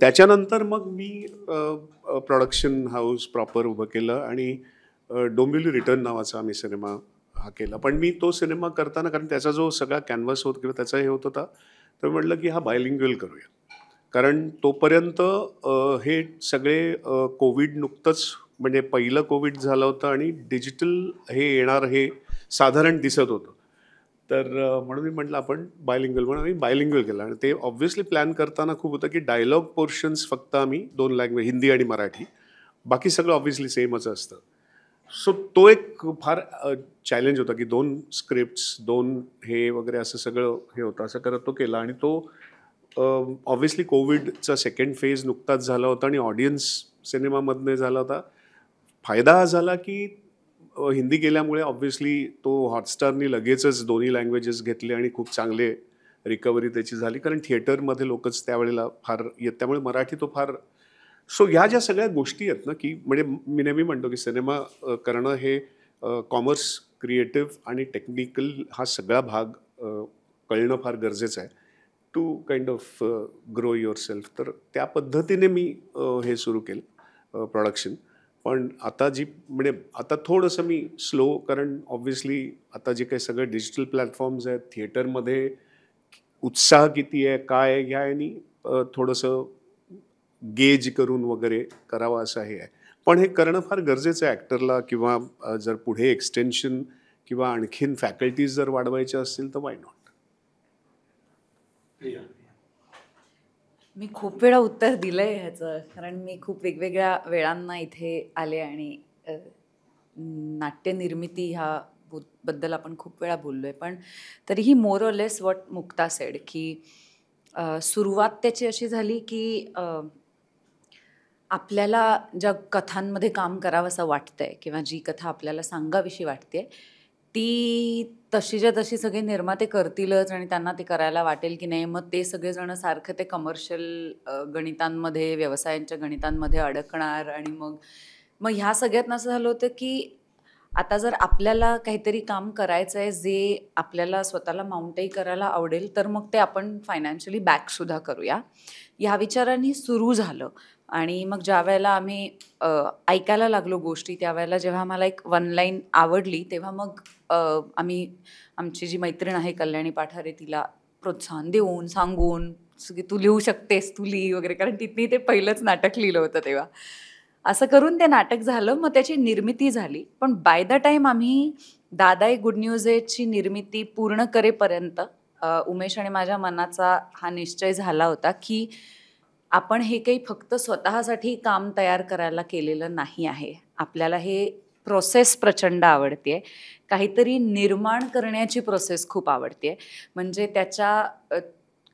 त्याच्यानंतर मग मी प्रोडक्शन हाऊस प्रॉपर उभं केलं आणि डोंबिवली रिटर्न नावाचा आम्ही सिनेमा हा केला. पण मी तो सिनेमा करताना, कारण त्याचा जो सगळा कॅनव्हास होत किंवा त्याचा हे होत होता, तर म्हटलं की हा बायलिंग्युअल करूया. कारण तोपर्यंत हे सगळे कोविड नुकतंच, म्हणजे पहिलं कोविड झालं होतं आणि डिजिटल हे येणार हे साधारण दिसत होतं. तर म्हणून मी म्हटलं आपण बायलिंग्युअल, म्हणून आम्ही बायलिंग्युअल केलं. आणि ते ऑब्व्हियसली प्लॅन करताना खूप होतं की डायलॉग पोर्शन्स फक्त आम्ही 2 लँग्वेज, हिंदी आणि मराठी, बाकी सगळं ऑब्व्हियसली सेमच असतं. सो तो एक फार चॅलेंज होता की 2 स्क्रिप्ट्स, 2 हे वगैरे असं सगळं हे होतं. असं करत तो केला आणि तो ऑब्व्हियसली कोविडचा सेकंड फेज नुकताच झाला होता आणि ऑडियन्स सिनेमामधनं झाला होता. फायदा हा झाला की हिंदी गेल्यामुळे ऑब्व्हियसली तो हॉटस्टारनी लगेचच दोन्ही लँग्वेजेस घेतले आणि खूप चांगले रिकव्हरी त्याची झाली, कारण थिएटरमध्ये लोकच त्यावेळेला फार येत, त्यामुळे मराठी तो फार. सो ह्या ज्या सगळ्या गोष्टी आहेत ना, की म्हणजे मी नेहमी म्हणतो की सिनेमा करणं हे कॉमर्स, क्रिएटिव्ह आणि टेक्निकल हा सगळा भाग कळणं फार गरजेचं आहे to kind of grow yourself. तर त्या पद्धतीने मी हे सुरू केलं प्रोडक्शन. पण आता म्हणजे आता थोडंसं मी स्लो, कारण ऑब्व्हियसली आता जे काही सगळे डिजिटल प्लॅटफॉर्म्स आहेत, थिएटरमध्ये उत्साह किती आहे, काय आहे, या आणि थोडंसं गेज करून वगैरे करावं असं हे आहे. पण हे करणं फार गरजेचं आहे ॲक्टरला, किंवा जर पुढे एक्सटेन्शन किंवा आणखीन फॅकल्टीज जर वाढवायच्या असतील तर वाय नॉट. मी खूप वेळा उत्तर दिलं आहे ह्याचं, कारण मी खूप वेगवेगळ्या वेळांना इथे आले आणि नाट्यनिर्मिती ह्या बद्दल आपण खूप वेळा बोललो आहे. पण तरीही more or less what Mukta sed, की सुरुवात त्याची अशी झाली की आपल्याला ज्या कथांमध्ये काम करावंसं वाटतंय किंवा जी कथा आपल्याला सांगावीशी वाटते ती तशीच्या तशी सगळे निर्माते करतीलच आणि त्यांना ते करायला वाटेल की नाही, मग ते सगळेजण सारखं ते कमर्शियल गणितांमध्ये, व्यवसायांच्या गणितांमध्ये अडकणार. आणि मग ह्या सगळ्यात असं झालं होतं की आता जर आपल्याला काहीतरी काम करायचं आहे जे आपल्याला स्वतःला माउंटही करायला आवडेल, तर मग ते आपण फायनान्शियली बॅकसुद्धा करूया, ह्या विचारांनी सुरू झालं. आणि मग ज्या वेळेला आम्ही ऐकायला लागलो गोष्टी, त्यावेळेला जेव्हा आम्हाला एक 1 लाईन आवडली, तेव्हा मग आम्ही आमची जी मैत्रीण आहे कल्याणी पाठारे, तिला प्रोत्साहन देऊन सांगून की तू लिहू शकतेस, तू लिही वगैरे, कारण तिथनी ते पहिलंच नाटक लिहिलं होतं तेव्हा. असं करून ते नाटक झालं, मग त्याची निर्मिती झाली. पण बाय द टाईम आम्ही दादा एक गुड न्यूज ची निर्मिती पूर्ण करेपर्यंत उमेश आणि माझ्या मनाचा हा निश्चय झाला होता की आपण हे काही फक्त स्वतःसाठी काम तयार करायला केलेलं नाही आहे. आपल्याला हे प्रोसेस प्रचंड आवडते, काहीतरी निर्माण करण्याची प्रोसेस खूप आवडते. म्हणजे त्याच्या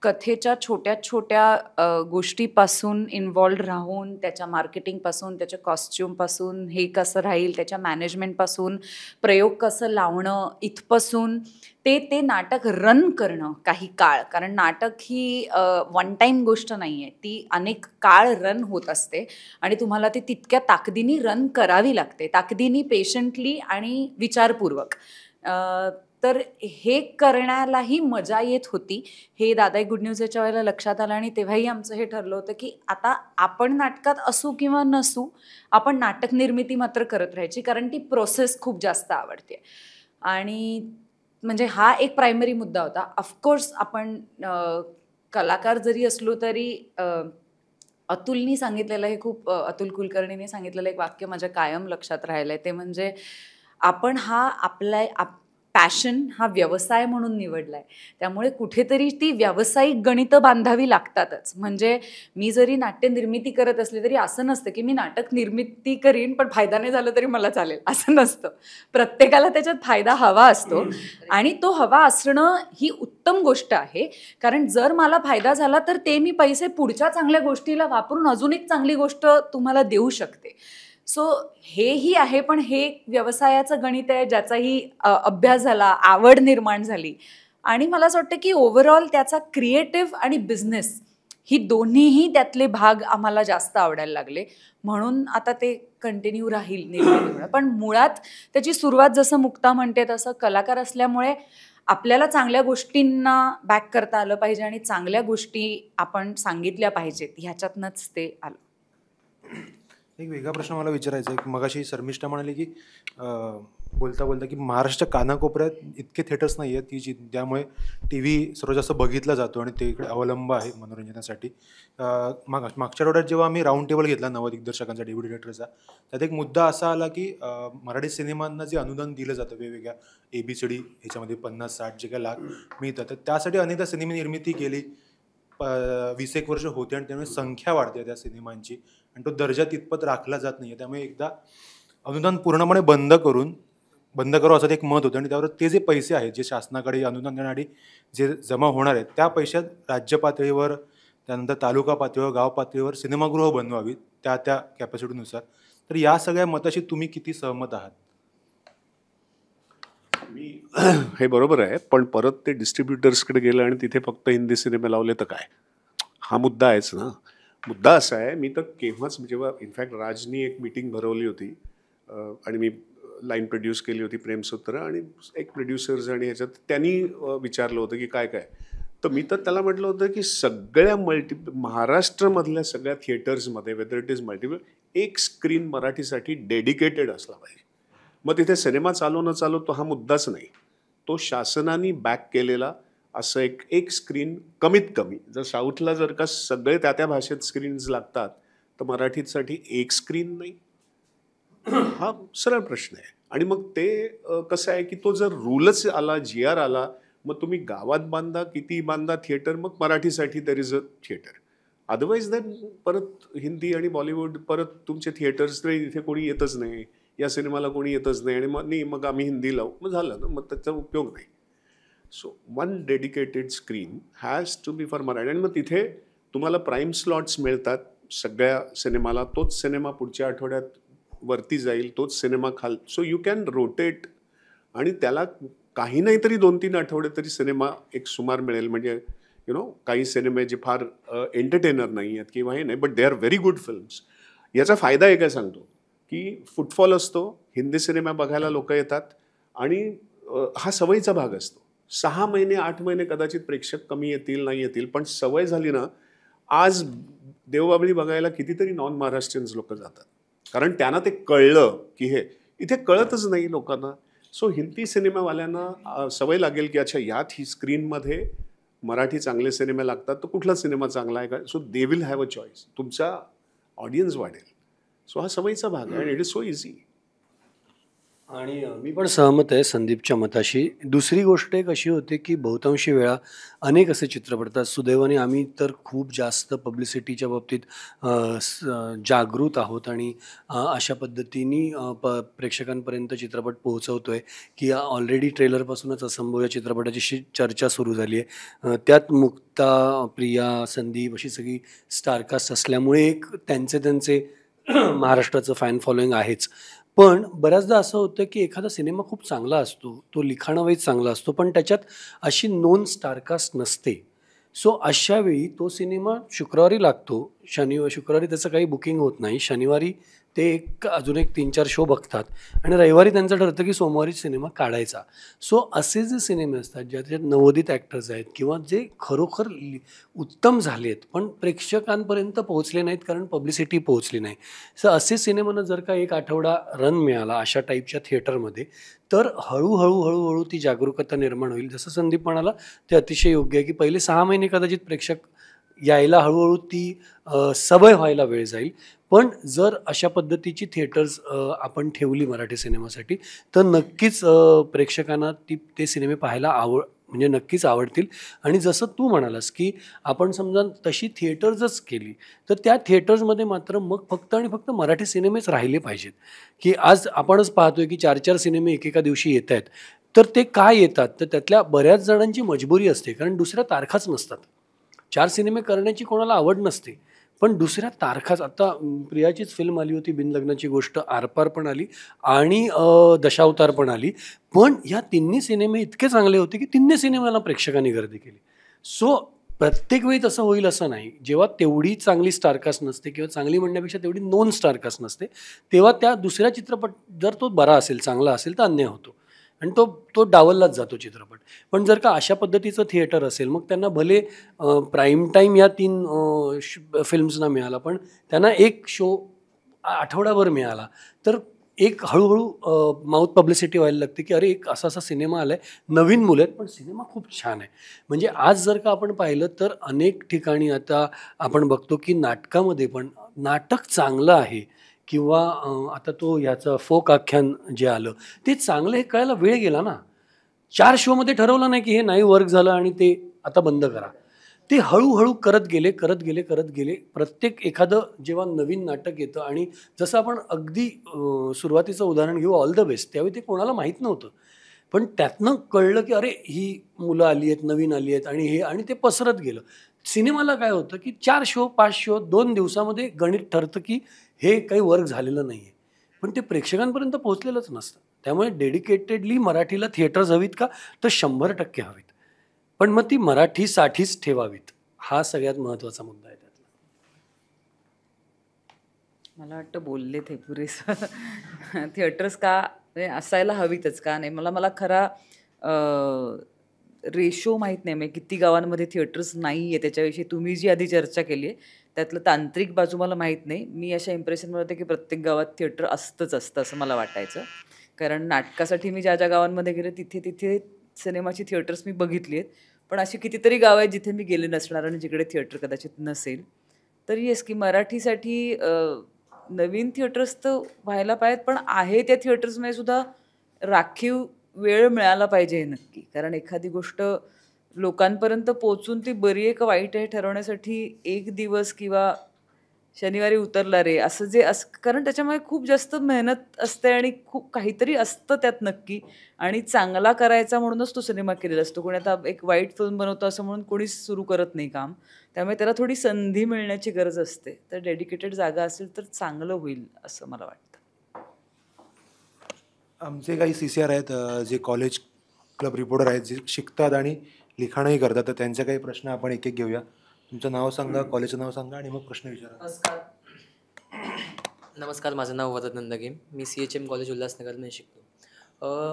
कथेच्या छोट्या छोट्या गोष्टीपासून इन्व्हॉल्ड राहून, त्याच्या मार्केटिंगपासून, त्याच्या कॉस्च्युमपासून, हे कसं राहील, त्याच्या मॅनेजमेंटपासून, प्रयोग कसं लावणं इथपासून ते नाटक रन करणं काही काळ. कारण नाटक ही 1 टाईम गोष्ट नाही आहे, ती अनेक काळ रन होत असते आणि तुम्हाला ती तितक्या ताकदीने रन करावी लागते, ताकदीने, पेशंटली आणि विचारपूर्वक. तर हे करण्यालाही मजा येत होती. हे दादा गुड न्यूजच्या वेळेला लक्षात आलं आणि तेव्हाही आमचं हे ठरलं होतं की आता आपण नाटकात असू किंवा नसू, आपण नाटक निर्मिती मात्र करत राहायची, कारण ती प्रोसेस खूप जास्त आवडते. आणि म्हणजे हा एक प्रायमरी मुद्दा होता. ऑफकोर्स आपण कलाकार जरी असलो तरी अतुलनी सांगितलेलं हे खूप, अतुल कुलकर्णीने सांगितलेलं एक वाक्य माझ्या कायम लक्षात राहिलं आहे. ते म्हणजे आपण हा आपला पॅशन हा व्यवसाय म्हणून निवडला आहे, त्यामुळे कुठेतरी ती व्यावसायिक गणितं बांधावी लागतातच. म्हणजे मी जरी नाट्य निर्मिती करत असले तरी असं नसतं की मी नाटक निर्मिती करीन पण फायदा नाही झाला तरी मला चालेल, असं नसतं. प्रत्येकाला त्याच्यात फायदा हवा असतो आणि तो हवा असणं ही उत्तम गोष्ट आहे. कारण जर मला फायदा झाला तर ते मी पैसे पुढच्या चांगल्या गोष्टीला वापरून अजून एक चांगली गोष्ट तुम्हाला देऊ शकते. सो हेही आहे, पण हे व्यवसायाचं गणित आहे ज्याचाही अभ्यास झाला, आवड निर्माण झाली. आणि मला असं वाटतं की ओव्हरऑल त्याचा क्रिएटिव्ह आणि बिझनेस ही दोन्हीही त्यातले भाग आम्हाला जास्त आवडायला लागले, म्हणून आता ते कंटिन्यू राहील निर्मितीमुळे. पण मुळात त्याची सुरुवात जसं मुक्ता म्हणते तसं कलाकार असल्यामुळे आपल्याला चांगल्या गोष्टींना बॅक करता आलं पाहिजे आणि चांगल्या गोष्टी आपण सांगितल्या पाहिजेत, ह्याच्यातनंच ते आलं. एक वेगळा प्रश्न मला विचारायचा आहे की मगाशी शर्मिष्ठा म्हणाली की बोलता बोलता की महाराष्ट्र कानाकोपऱ्यात इतके थिएटर्स नाही आहेत की त्यामुळे टी व्ही सर्वात जास्त बघितला जातो आणि ते इकडे अवलंब आहे मनोरंजनासाठी. मागच्या आठवड्यात जेव्हा आम्ही राऊंड टेबल घेतला नव दिग्दर्शकांचा, डेब्युटी डिरेक्टरचा, त्यात एक मुद्दा असा आला की मराठी सिनेमांना जे अनुदान दिलं जातं वेगवेगळ्या ABCD ह्याच्यामध्ये 50-60 जे काही लाख मिळतात, तर त्यासाठी अनेकदा सिनेमा निर्मिती केली. 20-एक वर्ष होते आणि त्यामुळे संख्या वाढते त्या सिनेमांची आणि तो दर्जा तितपत राखला जात नाही आहे. त्यामुळे एकदा अनुदान पूर्णपणे बंद करू असं एक मत होतं आणि त्यावर ते जे पैसे आहेत जे शासनाकडे अनुदान देण्यासाठी जे जमा होणार आहेत त्या पैशात राज्य पातळीवर, त्यानंतर तालुका पातळीवर, गाव पातळीवर सिनेमागृह बनवावीत त्या कॅपॅसिटीनुसार. तर या सगळ्या मताशी तुम्ही किती सहमत आहात? मी हे बरोबर आहे, पण परत ते डिस्ट्रीब्युटर्सकडे गेलं आणि तिथे फक्त हिंदी सिनेमे लावले तर काय? हा मुद्दा आहेच ना. मुद्दा असा आहे, मी तर केव्हाच जेव्हा इनफॅक्ट राजनी एक मीटिंग भरवली होती आणि मी लाईन प्रोड्यूस केली होती प्रेमसूत्र, आणि एक प्रोड्युसर्स आणि ह्याच्यात त्यांनी विचारलं होतं की काय काय, तर मी तर त्याला म्हटलं होतं की सगळ्या महाराष्ट्रामधल्या सगळ्या थिएटर्समध्ये वेदर इट इज मल्टिपल, एक स्क्रीन मराठीसाठी डेडिकेटेड असला पाहिजे. मग तिथे सिनेमा चालू न चालू तो हा मुद्दाच नाही. तो शासनाने बॅक केलेला असं एक स्क्रीन कमीत कमी, जर साऊथला जर का सगळे त्या भाषेत स्क्रीन्स लागतात तर मराठीसाठी एक स्क्रीन नाही? हा सरळ प्रश्न आहे. आणि मग ते कसं आहे की तो जर रूलच आला, GR आला, मग तुम्ही गावात बांधा, किती बांधा थिएटर, मग मराठीसाठी there is a theatre. Otherwise then परत हिंदी आणि बॉलिवूड, परत तुमचे थिएटर्स इथे कोणी येतच नाही, या सिनेमाला कोणी येतच नाही, आणि मग आम्ही हिंदी लावू, मग झालं ना, मग त्याचा उपयोग नाही. So one dedicated screen has to be for Marathi. आणि मग तिथे तुम्हाला प्राईम स्लॉट्स मिळतात सगळ्या सिनेमाला, तोच सिनेमा पुढच्या आठवड्यात वरती जाईल, तोच cinema so you can rotate, आणि त्याला काही नाही तरी 2-3 आठवडे तरी सिनेमा एक सुमार मिळेल. म्हणजे काही सिनेमे जे फार एंटरटेनर नाही आहेत किंवा हे नाही, but they are very good films. याचा फायदा एक काय सांगतो की फुटफॉल असतो, हिंदी सिनेमा बघायला लोक येतात, आणि हा सवयीचा भाग असतो. 6 महिने 8 महिने कदाचित प्रेक्षक कमी येतील, नाही येतील, पण सवय झाली ना. आज देवबाभळी बघायला कितीतरी नॉन महाराष्ट्रीयन्स लोक जातात, कारण त्यांना ते कळलं की हे इथे कळतच नाही लोकांना. सो हिंदी सिनेमावाल्यांना सवय लागेल की अच्छा यात ही स्क्रीनमध्ये मराठी चांगले सिनेमे लागतात, तर कुठला सिनेमा चांगला आहे का, so they will have a choice. तुमचा ऑडियन्स वाढेल. सो हा सवयीचा भाग आहे, आणि इट इज सो इझी. आणि मी पण सहमत आहे संदीपच्या मताशी. दुसरी गोष्ट एक अशी होते की बहुतांशी वेळा अनेक असे चित्रपट असतात, सुदैवाने आम्ही तर खूप जास्त पब्लिसिटीच्या बाबतीत जागृत आहोत आणि अशा पद्धतीने प्रेक्षकांपर्यंत चित्रपट पोहोचवतोय की ऑलरेडी ट्रेलरपासूनच असंभव या चित्रपटाची चर्चा सुरू झाली आहे. त्यात मुक्ता, प्रिया, संदीप अशी सगळी स्टारकास्ट असल्यामुळे एक त्यांचे महाराष्ट्राचं फॅन फॉलोईंग आहेच. पण बऱ्याचदा असं होतं की एखादा सिनेमा खूप चांगला असतो, तो लिखाणावाईज चांगला असतो, पण त्याच्यात अशी नोन स्टारकास्ट नसते. सो अशा वेळी तो सिनेमा शुक्रवारी लागतो, शुक्रवारी त्याचं काही बुकिंग होत नाही, शनिवारी ते अजून एक 3-4 शो बघतात आणि रविवारी त्यांचं ठरतं की सोमवारी सिनेमा काढायचा. सो असे जे सिनेमे असतात ज्याच्यात नवोदित ॲक्टर्स आहेत किंवा जे खरोखर उत्तम झाले आहेत पण प्रेक्षकांपर्यंत पोहोचले नाहीत कारण पब्लिसिटी पोहोचली नाही, सो असे सिनेमांना जर का एक आठवडा रन मिळाला अशा टाईपच्या थिएटरमध्ये, तर हळूहळू ती जागरूकता निर्माण होईल. जसं संदीप म्हणाला ते अतिशय योग्य आहे की पहिले 6 महिने कदाचित प्रेक्षक यायला हळूहळू ती सवय व्हायला वेळ जाईल. पण जर अशा पद्धतीची थिएटर्स आपण ठेवली मराठी सिनेमासाठी तर नक्कीच प्रेक्षकांना ते सिनेमे पाहायला म्हणजे नक्कीच आवडतील. आणि जसं तू म्हणालास की आपण समजा तशी थिएटर्सच केली तर त्या थिएटर्समध्ये मात्र मग फक्त आणि फक्त मराठी सिनेमेच राहिले पाहिजेत. की आज आपणच पाहतोय की 4-4 सिनेमे एकेका दिवशी येत आहेत, तर ते काय येतात तर त्यातल्या बऱ्याच जणांची मजबुरी असते कारण दुसऱ्या तारखाच नसतात. 4 सिनेमे करण्याची कोणाला आवड नसते पण दुसऱ्या तारखाच. आता प्रियाचीच फिल्म आली होती बिनलग्नाची गोष्ट, आरपार पण आली आणि दशावतार पण आली, पण ह्या तिन्ही सिनेमे इतके चांगले होते की तिन्ही सिनेमाला प्रेक्षकांनी गर्दी केली. सो प्रत्येक वेळी तसं होईल असं नाही. जेव्हा तेवढी चांगली स्टारकास्ट नसते किंवा चांगली म्हणण्यापेक्षा तेवढी नॉन स्टारकास्ट नसते, तेव्हा त्या दुसऱ्या चित्रपट जर तो बरा असेल, चांगला असेल तर अन्याय होतो. आणि तो तो डावललाच जातो चित्रपट. पण जर का अशा पद्धतीचं थिएटर असेल मग त्यांना भले प्राईम टाईम या 3 फिल्म्सना मिळाला, पण त्यांना एक शो आठवडाभर मिळाला तर एक हळूहळू माउथ पब्लिसिटी व्हायला लागते की अरे एक असा असा सिनेमा आलाय, नवीन मुलं आहेत पण सिनेमा खूप छान आहे. म्हणजे आज जर का आपण पाहिलं तर अनेक ठिकाणी आता आपण बघतो की नाटकामध्ये पण नाटक चांगलं आहे किंवा आता तो ह्याचं फोक आख्यान जे आलं ते चांगलं हे कळायला वेळ गेला ना. 4 शोमध्ये ठरवलं नाही की हे नाही वर्क झालं आणि ते आता बंद करा. ते हळूहळू करत गेले करत गेले करत गेले. प्रत्येक एखादं जेव्हा नवीन नाटक येतं आणि जसं आपण अगदी सुरुवातीचं उदाहरण घेऊ ऑल द बेस्ट, त्यावेळी ते कोणाला माहीत नव्हतं. पण त्यातनं कळलं की अरे ही मुलं आली आहेत, नवीन आली आहेत आणि हे आणि ते पसरत गेलं. सिनेमाला काय होतं की 4 शो 5 शो 2 दिवसामध्ये गणित ठरतं की हे काही वर्क झालेलं नाही आहे. पण ते प्रेक्षकांपर्यंत पोहोचलेलंच नसतं. त्यामुळे डेडिकेटेडली मराठीला थिएटर्स हवीत का, तर 100% हवीत. पण मग ती मराठीसाठीच ठेवावीत, हा सगळ्यात महत्त्वाचा मुद्दा आहे त्यातला. मला वाटतं बोलले ते पुरेसं. थिएटर्स का म्हणजे असायला हवीतच का नाही, मला खरा रेशो माहीत नाही, म्हणजे किती गावांमध्ये थिएटर्स नाही आहे त्याच्याविषयी तुम्ही जी आधी चर्चा केली आहे त्यातलं तांत्रिक बाजू मला माहीत नाही. मी अशा इम्प्रेशनवर होते की प्रत्येक गावात थिएटर असतंच असतं असं मला वाटायचं. कारण नाटकासाठी मी ज्या ज्या गावांमध्ये गेले तिथे तिथे सिनेमाची थिएटर्स मी बघितली आहेत. पण अशी कितीतरी गावं आहेत जिथे मी गेले नसणार आणि जिकडे थिएटर कदाचित नसेल. तर येस की मराठीसाठी नवीन थिएटर्स तर व्हायला पाहिजेत, पण आहे त्या थिएटर्समध्ये सुद्धा राखीव वेळ मिळाला पाहिजे हे नक्की. कारण एखादी गोष्ट लोकांपर्यंत पोहोचून ती बरी आहे का वाईट आहे ठरवण्यासाठी एक दिवस किंवा शनिवारी उतरला रे असं जे कारण त्याच्यामुळे खूप जास्त मेहनत असते आणि खूप काहीतरी असतं त्यात नक्की. आणि चांगला करायचा म्हणूनच तो सिनेमा केलेला असतो. कोणी आता एक वाईट फिल्म बनवतो असं म्हणून कोणीच सुरू करत नाही काम. त्यामुळे त्याला थोडी संधी मिळण्याची गरज असते. तर डेडिकेटेड जागा असेल तर चांगलं होईल असं मला वाटतं. आमचे काही CCR आहेत जे कॉलेज क्लब रिपोर्टर आहेत, जे शिकतात आणि लिखाणही करतात. तर त्यांचे काही प्रश्न आपण एक एक घेऊया. तुमचं नाव सांगा, कॉलेजचं नाव सांगा आणि मग प्रश्न विचारा. नमस्कार, माझं नाव वरद नंदगेम. मी CHM कॉलेज उल्हासनगरमध्ये शिकतो.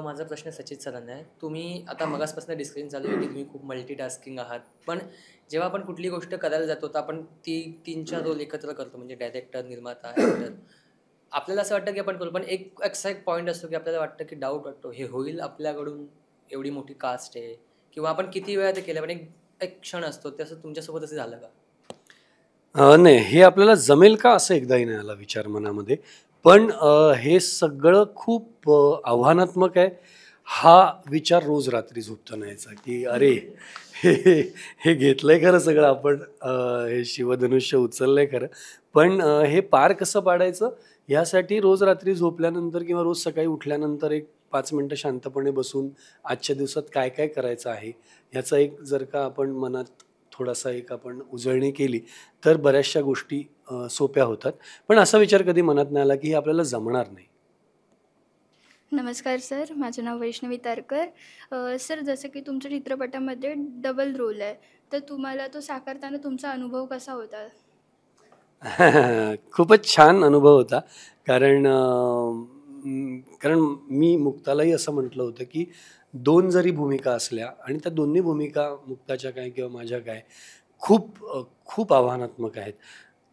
माझा प्रश्न सचित सरांना आहे. तुम्ही आता मगासपासून डिस्कशन चालू आहे की तुम्ही खूप मल्टीटास्किंग आहात, पण जेव्हा आपण कुठली गोष्ट करायला जातो तर आपण ती 3-4 रोल एकत्र करतो, म्हणजे डायरेक्टर, निर्माता, ॲक्टर. आपल्याला असं वाटतं की आपण करू, पण एक असा एक पॉईंट असतो की आपल्याला वाटतं की डाऊट वाटतो, हे होईल आपल्याकडून, एवढी मोठी कास्ट आहे, किंवा आपण किती वेळा ते केलं, पण एक एक क्षण असतो. तसं तुमच्यासोबत असं झालं का? नाही, हे आपल्याला जमेल का असं एकदाही नाही आला विचार मनामध्ये. पण हे सगळं खूप आव्हानात्मक आहे. हा विचार रोज रात्री झोपताना यायचा की अरे हे हे घेतलंय खरं सगळं आपण, हे शिवधनुष्य उचललंय खरं, पण हे पार कसं पाडायचं यासाठी रोज रात्री झोपल्यानंतर किंवा रोज सकाळी उठल्यानंतर एक 5 मिनटं शांतपणे बसून आजच्या दिवसात काय काय करायचं आहे ह्याचा एक जर का आपण मनात थोडासा एक आपण उजळणी केली तर बऱ्याचशा गोष्टी सोप्या होतात. पण असा विचार कधी मनात नाही आला की हे आपल्याला जमणार नाही. नमस्कार सर, माझं नाव वैष्णवी तारकर. सर, जसं की तुमच्या चित्रपटामध्ये डबल रोल आहे, तर तुम्हाला तो साकारताना तुमचा अनुभव कसा होता? खूपच छान अनुभव होता. कारण कारण मी मुक्तालाही असं म्हटलं होतं की 2 जरी भूमिका असल्या आणि त्या दोन्ही भूमिका मुक्ताच्या काय किंवा माझ्या काय खूप आव्हानात्मक आहेत.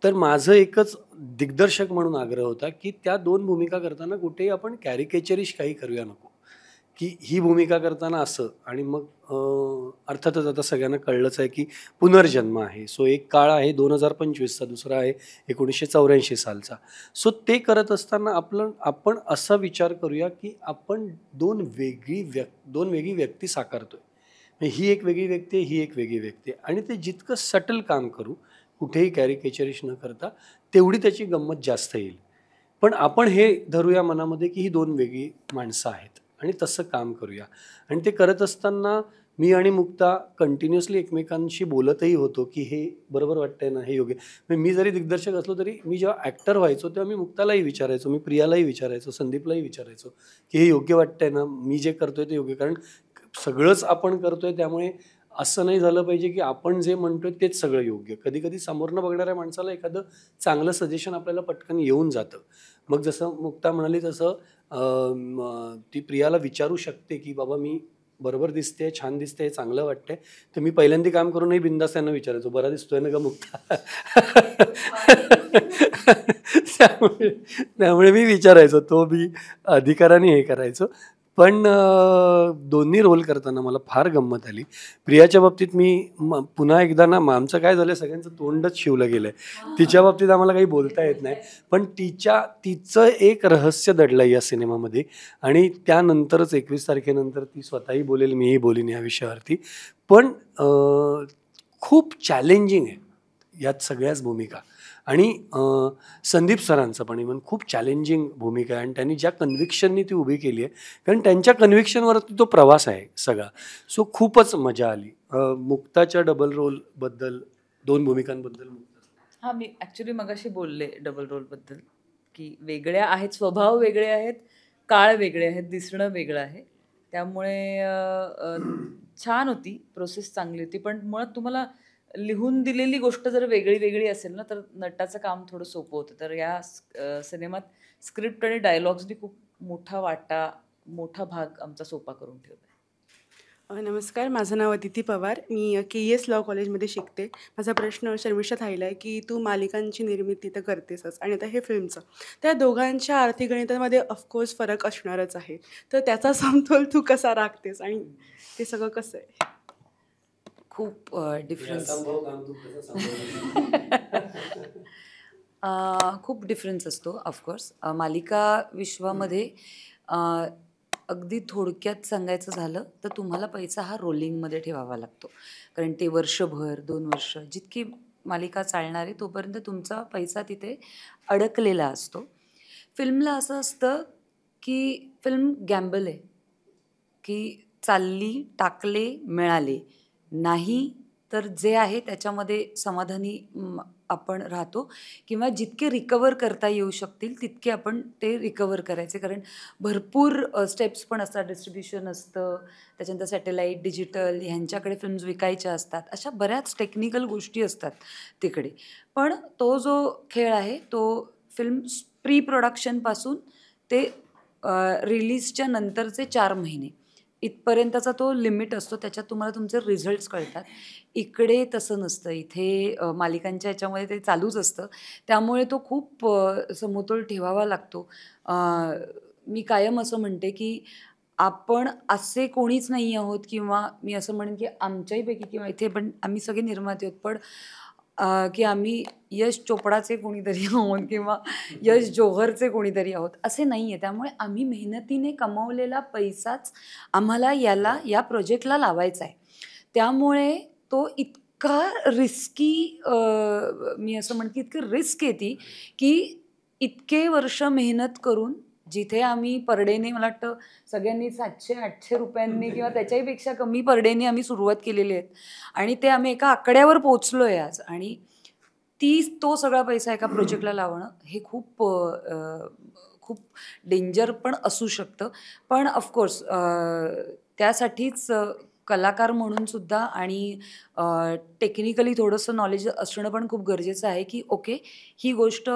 तर माझं एकच दिग्दर्शक म्हणून आग्रह होता की त्या 2 भूमिका करताना कुठेही आपण कॅरिकेचरिश काही करूया नको, की ही भूमिका करताना असं आणि मग अर्थातच आता सगळ्यांना कळलंच आहे की पुनर्जन्म आहे. सो एक काळ आहे 2025चा, दुसरा आहे 1984 सालचा. सो ते करत असताना आपण असा विचार करूया की आपण दोन वेगळी व्यक्ती साकारतोय. ही एक वेगळी व्यक्ती आहे, ही एक वेगळी व्यक्ती आहे आणि ते जितकं सटल काम करू, कुठेही कॅरिकेचरिश न करता, तेवढी त्याची गंमत जास्त येईल. पण आपण हे धरूया मनामध्ये की ही 2 वेगळी माणसं आहेत आणि तसं काम करूया. आणि ते करत असताना मी आणि मुक्ता कंटिन्युअसली एकमेकांशी बोलतही होतो की हे बरोबर वाटतंय ना, हे योग्य. मी जरी दिग्दर्शक असलो तरी मी जेव्हा ॲक्टर व्हायचो तेव्हा मी मुक्तालाही विचारायचो, मी प्रियालाही विचारायचो, संदीपलाही विचारायचो की हे योग्य वाटतंय ना, मी जे करतोय ते योग्य. कारण सगळंच आपण करतोय त्यामुळे असं नाही झालं पाहिजे की आपण जे म्हणतोय तेच सगळं योग्य. कधी कधी समोरनं बघणाऱ्या माणसाला एखादं चांगलं सजेशन आपल्याला पटकन येऊन जातं. मग जसं मुक्ता म्हणाली तसं ती प्रियाला विचारू शकते की बाबा मी बरोबर दिसते, छान दिसते, चांगलं वाटतंय. तर मी पहिल्यांदा काम करूनही बिंदास त्यांना विचारायचो, बरा दिसतोय ना का मुक्ता. त्यामुळे त्यामुळे मी विचारायचो, तो मी अधिकाराने हे करायचो. पण दोन्ही रोल करताना मला फार गंमत आली. प्रियाच्या बाबतीत मी पुन्हा एकदा ना, आमचं काय झालं, सगळ्यांचं तोंडच शिवलं गेलंय. तिच्या बाबतीत आम्हाला काही बोलता येत नाही, पण तिचं एक रहस्य दडलं या सिनेमामध्ये. आणि त्यानंतरच 21 तारखेनंतर ती स्वतःही बोलेल, मीही बोलीन या विषयावरती. पण खूप चॅलेंजिंग आहे यात सगळ्याच भूमिका. आणि संदीप सरांचं पण इव्हन खूप चॅलेंजिंग भूमिका आहे. आणि त्यांनी ज्या कन्व्हिक्शननी ती उभी केली आहे, कारण त्यांच्या कन्व्हिक्शनवरती तो प्रवास आहे सगळा. सो खूपच मजा आली. मुक्ताच्या डबल रोलबद्दल, 2 भूमिकांबद्दल. हां, मी ॲक्च्युली मगाशी बोलले डबल रोलबद्दल की वेगळ्या आहेत, स्वभाव वेगळे आहेत, काळ वेगळे आहेत, दिसणं वेगळं आहे. त्यामुळे छान होती, प्रोसेस चांगली होती. पण मुळात तुम्हाला लिहून दिलेली गोष्ट जर वेगळी वेगळी असेल ना, तर नटाचं काम थोडं सोपं होतं. तर या सिनेमात स्क्रिप्ट आणि डायलॉग्सनी खूप मोठा भाग आमचा सोपा करून ठेवला. नमस्कार, माझं नाव अदिती पवार. मी KES लॉ कॉलेजमध्ये शिकते. माझा प्रश्न शर्मिष्ठा थाईला आहे की तू मालिकांची निर्मिती तर करतेसच आणि आता हे फिल्मचं, त्या दोघांच्या आर्थिक गणितामध्ये ऑफकोर्स फरक असणारच आहे. तर त्याचा समतोल तू कसा राखतेस आणि ते सगळं कसं आहे? खूप डिफरन्स खूप डिफरन्स असतो ऑफकोर्स. मालिका विश्वामध्ये अगदी थोडक्यात सांगायचं झालं तर तुम्हाला पैसा हा रोलिंगमध्ये ठेवावा लागतो. कारण ते वर्षभर, 2 वर्ष जितकी मालिका चालणार आहे तोपर्यंत तुमचा पैसा तिथे अडकलेला असतो. फिल्मला असं असतं की फिल्म गॅम्बल आहे, की चालली, टाकले, मिळाले. नाही तर जे आहे त्याच्यामध्ये समाधानी आपण राहतो, किंवा जितके रिकवर करता येऊ शकतील तितके आपण ते रिकवर करायचे. कारण भरपूर स्टेप्स पण असतात, डिस्ट्रीब्युशन असतं, त्याच्यानंतर सॅटेलाईट, डिजिटल ह्यांच्याकडे फिल्म्स विकायच्या असतात, अशा बऱ्याच टेक्निकल गोष्टी असतात तिकडे. पण तो जो खेळ आहे तो फिल्म प्री प्रोडक्शनपासून ते रिलीजच्या नंतरचे 4 महिने इथपर्यंतचा तो लिमिट असतो. त्याच्यात तुम्हाला तुमचे रिझल्ट्स कळतात. इकडे तसं नसतं. इथे मालिकांच्या ह्याच्यामध्ये ते चालूच असतं. त्यामुळे तो खूप समतोल ठेवावा लागतो. मी कायम असं म्हणते की आपण असे कोणीच नाही आहोत, किंवा मी असं म्हणेन की आमच्याहीपैकी किंवा इथे पण आम्ही सगळे निर्माते आहोत, पण की आम्ही यश चोपडाचे कोणीतरी आहोत किंवा यश जोहरचे कोणीतरी आहोत, असे नाही आहे. त्यामुळे आम्ही मेहनतीने कमवलेला पैसाच आम्हाला या प्रोजेक्टला लावायचा आहे. त्यामुळे तो इतका रिस्की, मी असं म्हणते इतकी रिस्क येते की इतके वर्ष मेहनत करून, जिथे आम्ही पर डेने मला वाटतं सगळ्यांनी 700-800 रुपयांनी किंवा त्याच्याही कमी पर डेने आम्ही सुरुवात केलेली आहेत, आणि ते आम्ही एका आकड्यावर पोचलो आहे आज. आणि तो सगळा पैसा एका प्रोजेक्टला लावणं हे खूप डेंजर पण असू शकतं. पण ऑफकोर्स त्यासाठीच कलाकार म्हणून सुद्धा आणि टेक्निकली थोडंसं नॉलेज असणं पण खूप गरजेचं आहे, की ओके ही गोष्ट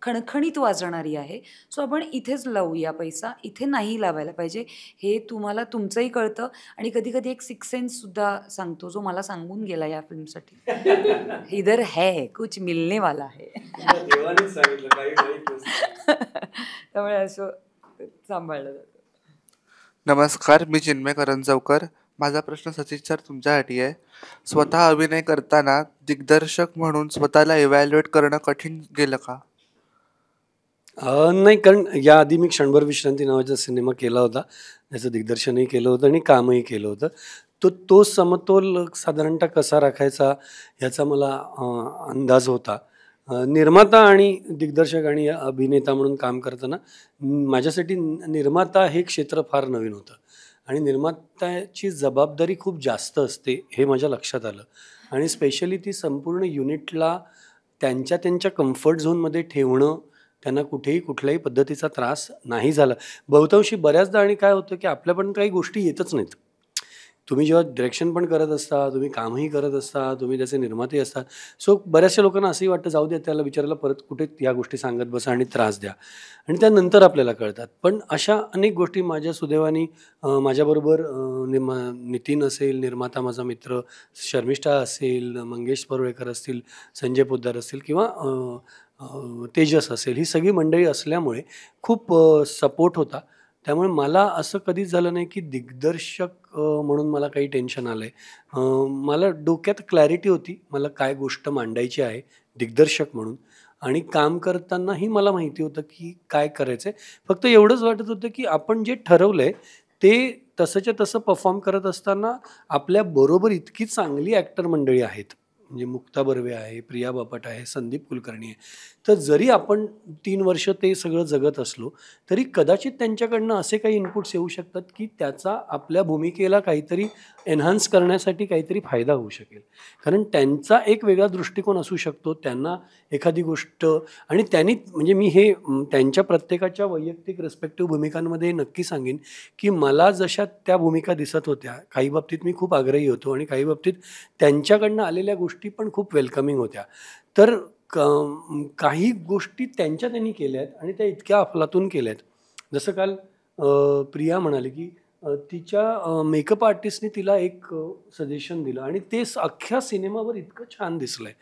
खणखणीत वाजणारी आहे, सो आपण इथेच लावूया पैसा, इथे नाही लावायला पाहिजे. हे तुम्हाला तुमचंही कळतं, आणि कधी कधी एक 6 सेन्स सुद्धा सांगतो, जो मला सांगून गेला या फिल्मसाठी. इधर है कुछ मिलने वाला है. त्यामुळे असं सांभाळलं जातं. नमस्कार, मी चिन्मय करंजवकर. माझा प्रश्न सचिन सर तुमच्यासाठी आहे. स्वतः अभिनय करताना दिग्दर्शक म्हणून स्वतःला इव्हॅल्युएट करणं कठीण गेलं का? नाही, कारण याआधी मी क्षणभर विश्रांती नावाचा सिनेमा केला होता, त्याचं दिग्दर्शनही केलं होतं आणि कामही केलं होतं. तो समतोल साधारणतः कसा राखायचा ह्याचा मला अंदाज होता. निर्माता आणि दिग्दर्शक आणि अभिनेता म्हणून काम करताना माझ्यासाठी निर्माता हे क्षेत्र फार नवीन होतं, आणि निर्मात्याची जबाबदारी खूप जास्त असते हे माझ्या लक्षात आलं. आणि स्पेशली ती संपूर्ण युनिटला त्यांच्या कम्फर्ट झोनमध्ये ठेवणं, त्यांना कुठेही कुठल्याही पद्धतीचा त्रास नाही झाला बहुतांशी बऱ्याचदा. आणि काय होतं की आपल्यापर्यंत काही गोष्टी येतच नाहीत, तुम्ही जेव्हा डिरेक्शन पण करत असता, तुम्ही कामही करत असता, तुम्ही त्याचे निर्माते असता. सो बऱ्याचशा लोकांना असंही वाटतं जाऊ दे त्याला बिचारायला परत कुठे या गोष्टी सांगत बसा आणि त्रास द्या आणि त्यानंतर आपल्याला कळतात. पण अशा अनेक गोष्टी माझ्या सुदैवाने माझ्याबरोबर नितीन असेल, निर्माता माझा मित्र शर्मिष्ठा असेल, मंगेश परुळेकर असतील, संजय पोद्दार असतील किंवा तेजस असेल, ही सगळी मंडळी असल्यामुळे खूप सपोर्ट होता. त्यामुळे मला असं कधीच झालं नाही की दिग्दर्शक म्हणून मला काही टेन्शन आलं आहे. मला डोक्यात क्लॅरिटी होती मला काय गोष्ट मांडायची आहे दिग्दर्शक म्हणून आणि काम करतानाही मला माहिती होतं की काय करायचं आहे. फक्त एवढंच वाटत होतं की आपण जे ठरवलं आहे ते तसंच्या तसं परफॉर्म करत असताना आपल्याबरोबर इतकी चांगली ॲक्टर मंडळी आहेत. म्हणजे मुक्ता बर्वे आहे, प्रिया बापट आहे, संदीप कुलकर्णी आहे. तर जरी आपण 3 वर्ष ते सगळं जगत असलो तरी कदाचित त्यांच्याकडनं असे काही इनपुट्स येऊ शकतात की त्याचा आपल्या भूमिकेला काहीतरी एन्हान्स करण्यासाठी काहीतरी फायदा होऊ शकेल. कारण त्यांचा एक वेगळा दृष्टिकोन असू शकतो. त्यांना एखादी गोष्ट आणि त्यांनी म्हणजे मी हे त्यांच्या प्रत्येकाच्या वैयक्तिक रिस्पेक्टिव्ह भूमिकांमध्ये नक्की सांगेन की मला जशा त्या भूमिका दिसत होत्या, काही बाबतीत मी खूप आग्रही होतो आणि काही बाबतीत त्यांच्याकडनं आलेल्या गोष्टी पण खूप वेलकमिंग होत्या. तर काही गोष्टी त्यांनी केल्या आहेत आणि त्या इतक्या अफलातून केल्या आहेत. जसं काल प्रिया म्हणाली की तिच्या मेकअप आर्टिस्टने तिला एक सजेशन दिलं आणि ते अख्ख्या सिनेमावर इतकं छान दिसलं आहे.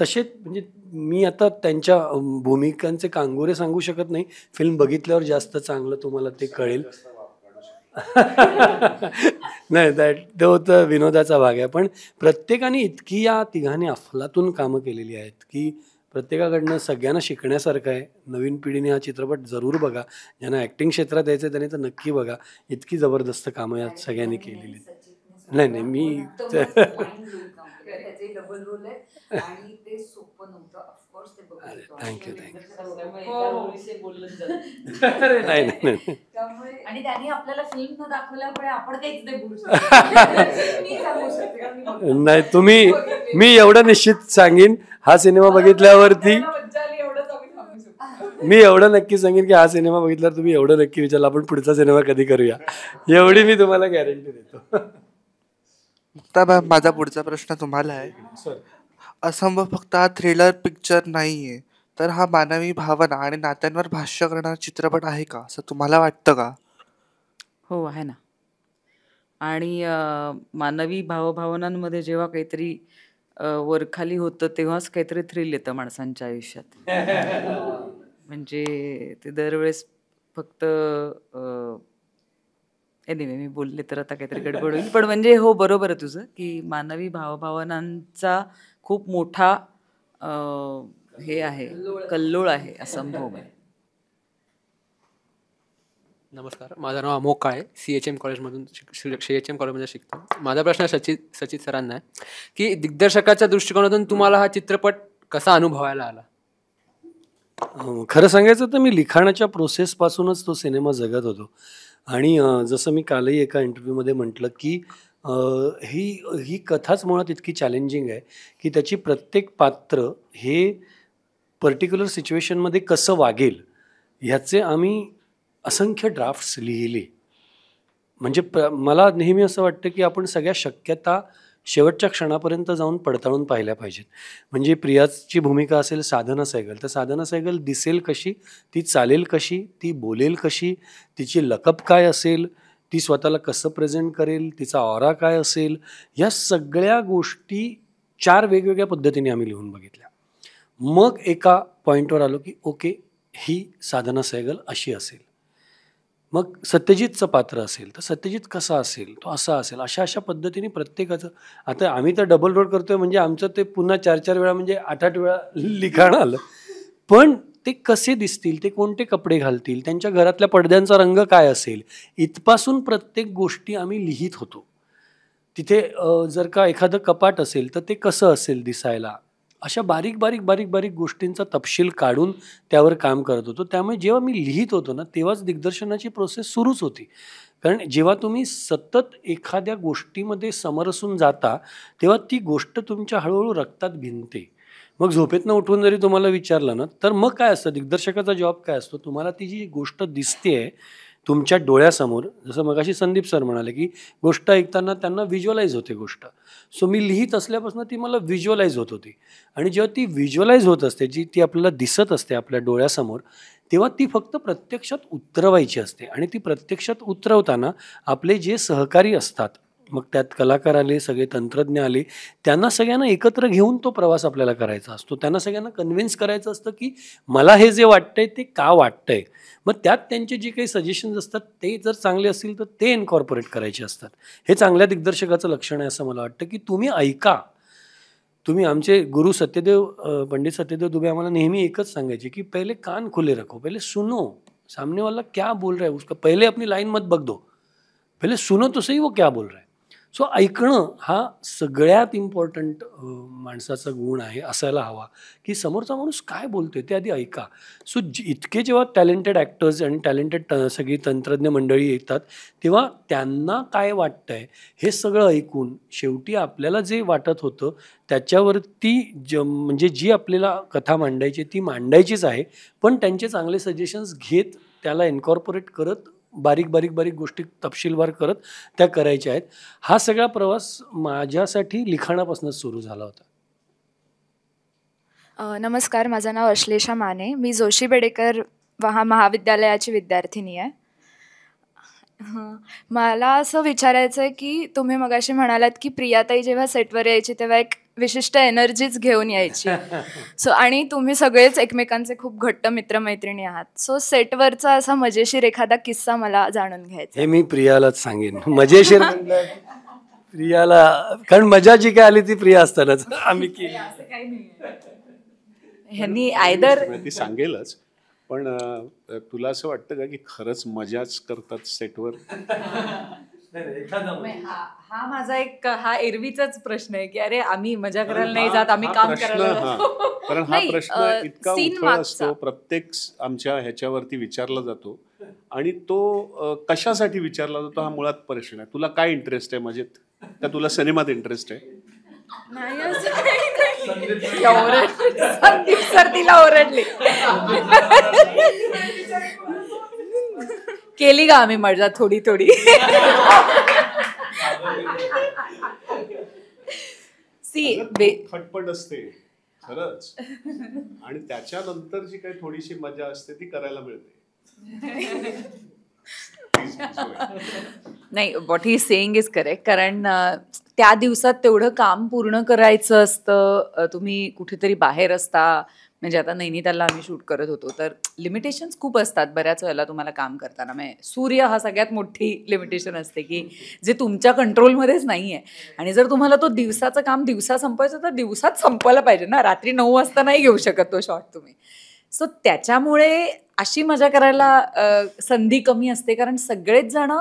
तसे म्हणजे मी आता त्यांच्या भूमिकांचे कांगोरे सांगू शकत नाही. फिल्म बघितल्यावर जास्त चांगलं तुम्हाला ते कळेल. नाही तो तर विनोदाचा भाग आहे. पण प्रत्येकाने इतकी या तिघांनी अफलातून कामं केलेली आहेत की प्रत्येकाकडनं सगळ्यांना शिकण्यासारखं आहे. नवीन पिढीने हा चित्रपट जरूर बघा. ज्यांना ॲक्टिंग क्षेत्रात यायचं आहे त्यांनी तर नक्की बघा. इतकी जबरदस्त कामं या सगळ्यांनी केलेली आहेत. नाही नाही मी डबल रोल आहे आणि ते सोपं नव्हतं. ऑफकोर्स ते थँक्यू अरे नाही नाही त्यामुळे आणि त्यांनी आपल्याला फिल्म न दाखवल्यामुळे आपण काहीच नाही बोलू शकतो. मी सांगू शकते कारण मी नाही तुम्ही मी एवढं निश्चित सांगेन हा सिनेमा बघितल्यावरती मज्जा आली एवढंच आम्ही सांगू शकतो. मी एवढं नक्की सांगेन की हा सिनेमा बघितल्यावर तुम्ही एवढं नक्की विचारलं आपण पुढचा सिनेमा कधी करूया एवढी मी तुम्हाला गॅरंटी देतो. मुक्ता, माझा पुढचा प्रश्न तुम्हाला आहे. असंभव फक्त हा थ्रिलर पिक्चर नाहीये तर हा मानवी भावना आणि नात्यांवर भाष्य करणारा चित्रपट आहे का असं तुम्हाला वाटतं का? हो आहे ना. आणि मानवी भावभावनांमध्ये जेव्हा काहीतरी वरखाली होतं तेव्हाच काहीतरी थ्रिल येतं माणसांच्या आयुष्यात. म्हणजे ते दरवेळेस फक्त एनिवे मी बोलले तर आता काहीतरी गडबड होईल. पण म्हणजे हो बरोबर आहे तुझं की मानवी भावभावनांचा खूप मोठा हे आहे, कल्लोळ आहे असंभव आहे. नमस्कार, माझं नाव अमोक आहे. CHM कॉलेजमधून CHM कॉलेजमध्ये शिकतो. माझा प्रश्न सचित सरांना आहे की दिग्दर्शकाच्या दृष्टिकोनातून तुम्हाला हा चित्रपट कसा अनुभवायला आला? खरं सांगायचं तर मी लिखाणाच्या प्रोसेसपासूनच तो सिनेमा जगत होतो. आणि जसं मी कालही एका इंटरव्ह्यूमध्ये म्हटलं की ही कथाच मुळात इतकी चॅलेंजिंग आहे की त्याची प्रत्येक पात्र हे पर्टिक्युलर सिच्युएशनमध्ये कसं वागेल ह्याचे आम्ही असंख्य ड्राफ्ट्स लिहिले. म्हणजे मला नेहमी असं वाटतं की आपण सगळ्या शक्यता शेवटच्या क्षणापर्यंत जाऊन पडताळून पाहिल्या पाहिजेत. म्हणजे प्रियाची भूमिका असेल साधना सहगल, तर साधना सहगल दिसेल कशी, ती चालेल कशी, ती बोलेल कशी, तिची लकब काय असेल, ती स्वतःला कसं प्रेझेंट करेल, तिचा ऑरा काय असेल, या सगळ्या गोष्टी 4 वेगवेगळ्या पद्धतीने आम्ही लिहून बघितल्या. मग एका पॉईंटवर आलो की ओके ही साधना सहगल अशी असेल. मग सत्यजितचं पात्र असेल तर सत्यजित कसा असेल, तो असा असेल, अशा पद्धतीने प्रत्येकाचं. आता आम्ही तर डबल रोल करतोय म्हणजे आमचं ते पुन्हा 4 वेळा म्हणजे 8 वेळा लिखाण आलं. पण ते कसे दिसतील, ते कोणते कपडे घालतील, त्यांच्या घरातल्या पडद्यांचा रंग काय असेल, इथपासून प्रत्येक गोष्टी आम्ही लिहित होतो. तिथे जर का एखादं कपाट असेल तर ते कसं असेल दिसायला, अशा बारीक बारीक गोष्टींचा तपशील काढून त्यावर काम करत होतो. त्यामुळे जेव्हा मी लिहित होतो ना तेव्हाच दिग्दर्शनाची प्रोसेस सुरूच होती. कारण जेव्हा तुम्ही सतत एखाद्या गोष्टीमध्ये समरसून जाता तेव्हा ती गोष्ट तुमच्या हळूहळू रक्तात भिनते. मग झोपेतनं उठून जरी तुम्हाला विचारलं ना तर मग काय असतं, दिग्दर्शकाचा जॉब काय असतो, तुम्हाला ती जी गोष्ट दिसते तुमच्या डोळ्यासमोर, जसं मगाशी संदीप सर म्हणाले की गोष्ट ऐकताना त्यांना व्हिज्युअलाइज होते गोष्ट. सो मी लिहित असल्यापासून ती मला व्हिज्युअलाइज होत होती, आणि जेव्हा ती व्हिज्युअलाइज होत असते, जी ती आपल्याला दिसत असते आपल्या डोळ्यासमोर, तेव्हा ती फक्त प्रत्यक्षात उतरवायची असते. आणि ती प्रत्यक्षात उतरवताना आपले जे सहकारी असतात, मग त्यात कलाकार आले, सगळे तंत्रज्ञ आले, त्यांना सगळ्यांना एकत्र घेऊन तो प्रवास आपल्याला करायचा असतो. त्यांना सगळ्यांना कन्व्हिन्स करायचं असतं की मला हे जे वाटतंय ते का वाटतंय. मग त्यात त्यांचे जे काही सजेशन्स असतात ते जर चांगले असतील तर ते इन्कॉर्पोरेट करायचे असतात. हे चांगल्या दिग्दर्शकाचं लक्षण आहे असं मला वाटतं, की तुम्ही ऐका. तुम्ही आमचे गुरु पंडित सत्यदेव दुबे आम्हाला नेहमी एकच सांगायचे की पहिले कान खुले रखो, पहिले सुनो, सामने वाला क्या बोल रहा है उसका पहिले अपनी लाईन मत बघ दो, पहिले सुनो तो सही वो क्या बोल रहा है. सो ऐकणं हा सगळ्यात इम्पॉर्टंट माणसाचा गुण आहे, असायला हवा, की समोरचा माणूस काय बोलतोय ते आधी ऐका. सो इतके जेव्हा टॅलेंटेड ॲक्टर्स आणि टॅलेंटेड सगळी तंत्रज्ञ मंडळी येतात, तेव्हा त्यांना काय वाटतंय हे सगळं ऐकून शेवटी आपल्याला जे वाटत होतं त्याच्यावरती म्हणजे जी आपल्याला कथा मांडायची ती मांडायचीच आहे, पण त्यांचे चांगले सजेशन्स घेत त्याला इन्कॉर्पोरेट करत बारीक बारीक बारीक गोष्टी तपशीलवार करत त्या करायच्या आहेत. हा सगळा प्रवास माझ्यासाठी लिखाणापासूनच सुरू झाला होता. नमस्कार, माझं नाव अश्लेषा माने. मी जोशी बेडेकर महाविद्यालयाची विद्यार्थिनी आहे. मला असं विचारायचं आहे की तुम्ही मगाशी म्हणालात की प्रियाताई जेव्हा सेटवर यायची तेव्हा एक विशिष्ट एनर्जीच घेऊन यायची. सो आणि तुम्ही सगळेच एकमेकांचे खूप घट्ट मित्रमैत्रिणी आहात. सो सेटवरचा असा मजेशीर एखादा किस्सा मला जाणून घ्यायचा. हे मी प्रियालाच सांगेन. मजेशीर प्रियाला, कारण मजा जी काय आली ती प्रिया असतानाच आम्ही केली. ह्यांनी आयदर ती सांगेलच, पण तुला असं वाटतं का की खरंच मजाच करतात सेटवर? हा माझा एक हा एरवीचाच प्रश्न आहे की अरे आम्ही मजा करायला नाही जात, आम्ही काम करायला जातो. कारण हा प्रश्न इतका उथळ असतो, प्रत्येक आमच्या ह्याच्यावरती विचारला जातो, आणि तो कशासाठी विचारला जातो हा मुळात प्रश्न आहे. तुला काय इंटरेस्ट आहे मजेत, का तुला सिनेमात इंटरेस्ट आहे? संदीप सर तिला ओरडले. केली का आम्ही मजा थोडी थोडी. खटपट असते खरंच, आणि त्याच्यानंतर जी काही थोडीशी मजा असते ती करायला मिळते. नाही, what he saying is correct. कारण त्या दिवसात तेवढं काम पूर्ण करायचं असतं. तुम्ही कुठेतरी बाहेर असता, म्हणजे आता नैनितालला आम्ही शूट करत होतो, तर लिमिटेशन्स खूप असतात बऱ्याच वेळेला तुम्हाला काम करताना. म्हणजे सूर्य हा सगळ्यात मोठी लिमिटेशन असते की जे तुमच्या कंट्रोलमध्येच नाही आहे. आणि जर तुम्हाला तो दिवसाचं काम दिवसा संपवायचं तर दिवसात संपवायला पाहिजे ना, रात्री 9 वाजता नाही घेऊ शकत तो शॉट तुम्ही. सो त्याच्यामुळे अशी मजा करायला संधी कमी असते, कारण सगळेच जण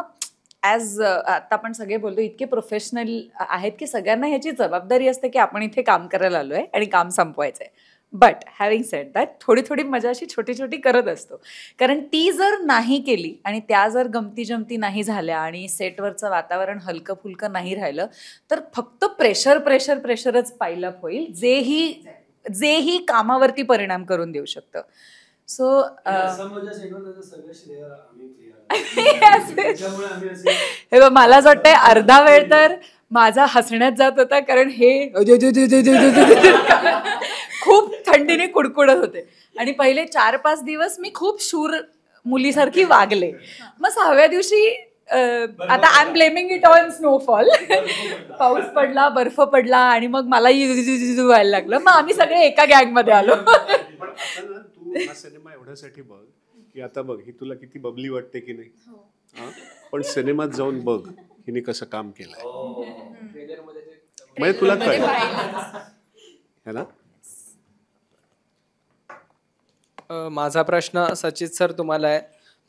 ॲज आता आपण सगळे बोलतो इतके प्रोफेशनल आहेत की सगळ्यांना ह्याची जबाबदारी असते की आपण इथे काम करायला आलो आहे आणि काम संपवायचं आहे. बट हॅव्हिंग सेड दॅट, थोडी थोडी मजा अशी छोटी छोटी करत असतो. कारण ती जर नाही केली आणि त्या जर गमती जमती नाही झाल्या आणि सेटवरचं वातावरण हलकं फुलकं नाही राहिलं तर फक्त प्रेशर प्रेशर प्रेशरच पाईलअप होईल, जेही कामावरती परिणाम करून देऊ शकतं. सो हे बघ, मला असं वाटतंय अर्धा वेळ तर माझा हसण्यात जात होता, कारण हे खूप थंडीने कुडकुडत होते. आणि पहिले 4-5 दिवस मी खूप शूर मुलीसारखी वागले. मग 6व्या दिवशी आता I am blaming it on snowfall. पाऊस पडला, बर्फ पडला आणि मग मला व्हायला लागलं. मग आम्ही सगळे एका गँगमध्ये आलो. तू हा सिनेमा एवढ्यासाठी बघ की आता बघ ही तुला किती बबली वाटते की नाही, पण सिनेमात जाऊन बघ हिने कसं काम केलंय, म्हणजे तुला कळेल है ना. माझा प्रश्न सचित सर तुम्हाला आहे.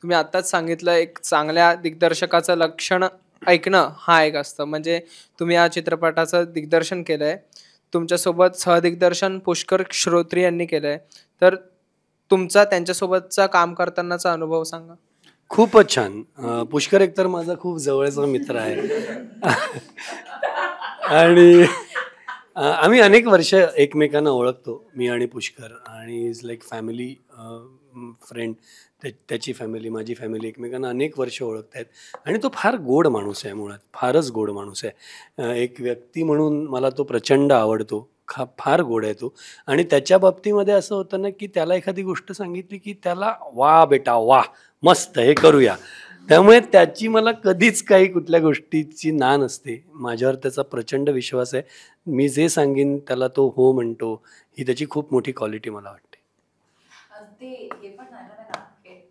तुम्ही आत्ताच सांगितलं एक चांगल्या दिग्दर्शकाचं लक्षण ऐकणं हा एक असतं. म्हणजे तुम्ही या चित्रपटाचं दिग्दर्शन केलं आहे, तुमच्यासोबत सहदिग्दर्शन पुष्कर श्रोत्री यांनी केलं आहे, तर तुमचा त्यांच्यासोबतचा काम करतानाचा अनुभव सांगा. खूपच छान. पुष्कर एकतर माझा खूप जवळचा मित्र आहे आणि आम्ही अनेक वर्ष एकमेकांना ओळखतो, मी आणि पुष्कर, आणि इज लाईक फॅमिली. फ्रेंड, त्याची फॅमिली, माझी फॅमिली एकमेकांना अनेक वर्ष ओळखत आहेत. आणि तो फार गोड माणूस आहे, मुळात फारच गोड माणूस आहे. एक व्यक्ती म्हणून मला तो प्रचंड आवडतो. फार गोड आहे तो. आणि त्याच्या बाबतीमध्ये असं होतं ना, की त्याला एखादी गोष्ट सांगितली की त्याला वा बेटा वा, मस्त, हे करूया. त्यामुळे त्याची मला कधीच काही कुठल्या गोष्टीची ना नसते. माझ्यावर त्याचा प्रचंड विश्वास आहे. मी जे सांगेन त्याला तो हो म्हणतो. ही त्याची खूप मोठी क्वालिटी मला वाटते.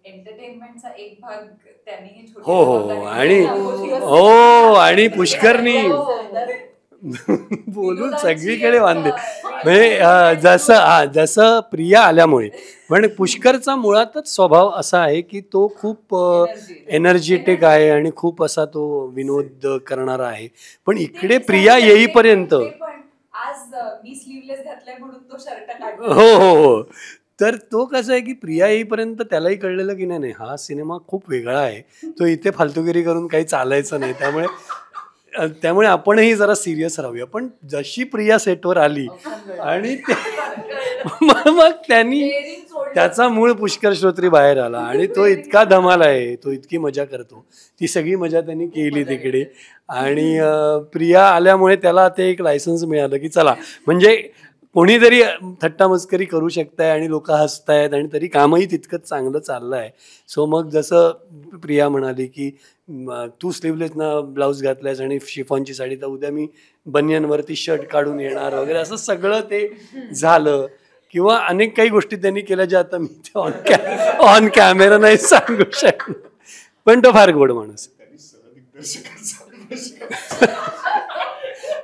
एंटरटेनमेंटचा एक भाग त्यांनी हो हो हो. आणि हो, आणि पुष्करनी बोलून सगळीकडे बांधले. म्हणजे जसं प्रिया आल्यामुळे, पण पुष्करचा मुळातच स्वभाव असा आहे की तो खूप एनर्जेटिक आहे आणि खूप असा तो विनोद करणारा आहे. पण इकडे प्रिया येईपर्यंत आज मी स्लीवलेस घातलाय म्हणून तो शर्ट काढला. हो हो हो. तर तो कसं आहे की प्रिया येईपर्यंत त्यालाही कळलेलं की नाही हा सिनेमा खूप वेगळा आहे, तो इथे फालतुगिरी करून काही चालायचं नाही. त्यामुळे आपणही जरा सिरियस राहूया. पण जशी प्रिया सेटवर आली आणि मग त्यांनी त्याचा मूळ पुष्कर श्रोत्री बाहेर आला आणि तो इतका धमाल आहे, तो इतकी मजा करतो. ती सगळी मजा त्यांनी केली तिकडे. आणि प्रिया आल्यामुळे त्याला ते एक लायसन्स मिळालं की चला, म्हणजे कोणीतरी थट्टा मस्करी करू शकताय आणि लोक हसतायत आणि तरी कामही तितकंच चांगलं चाललं आहे. सो मग जसं प्रिया म्हणाली की तू स्लीवलेसनं ब्लाऊज घातलायस आणि शिफॉनची साडी, तर उद्या मी बनियनवरती शर्ट काढून येणार वगैरे, असं सगळं ते झालं. किंवा अनेक काही गोष्टी त्यांनी केल्या ज्या आता मी ऑन कॅमेरा नाही सांगू शकत. पण तो फार गोड माणूस.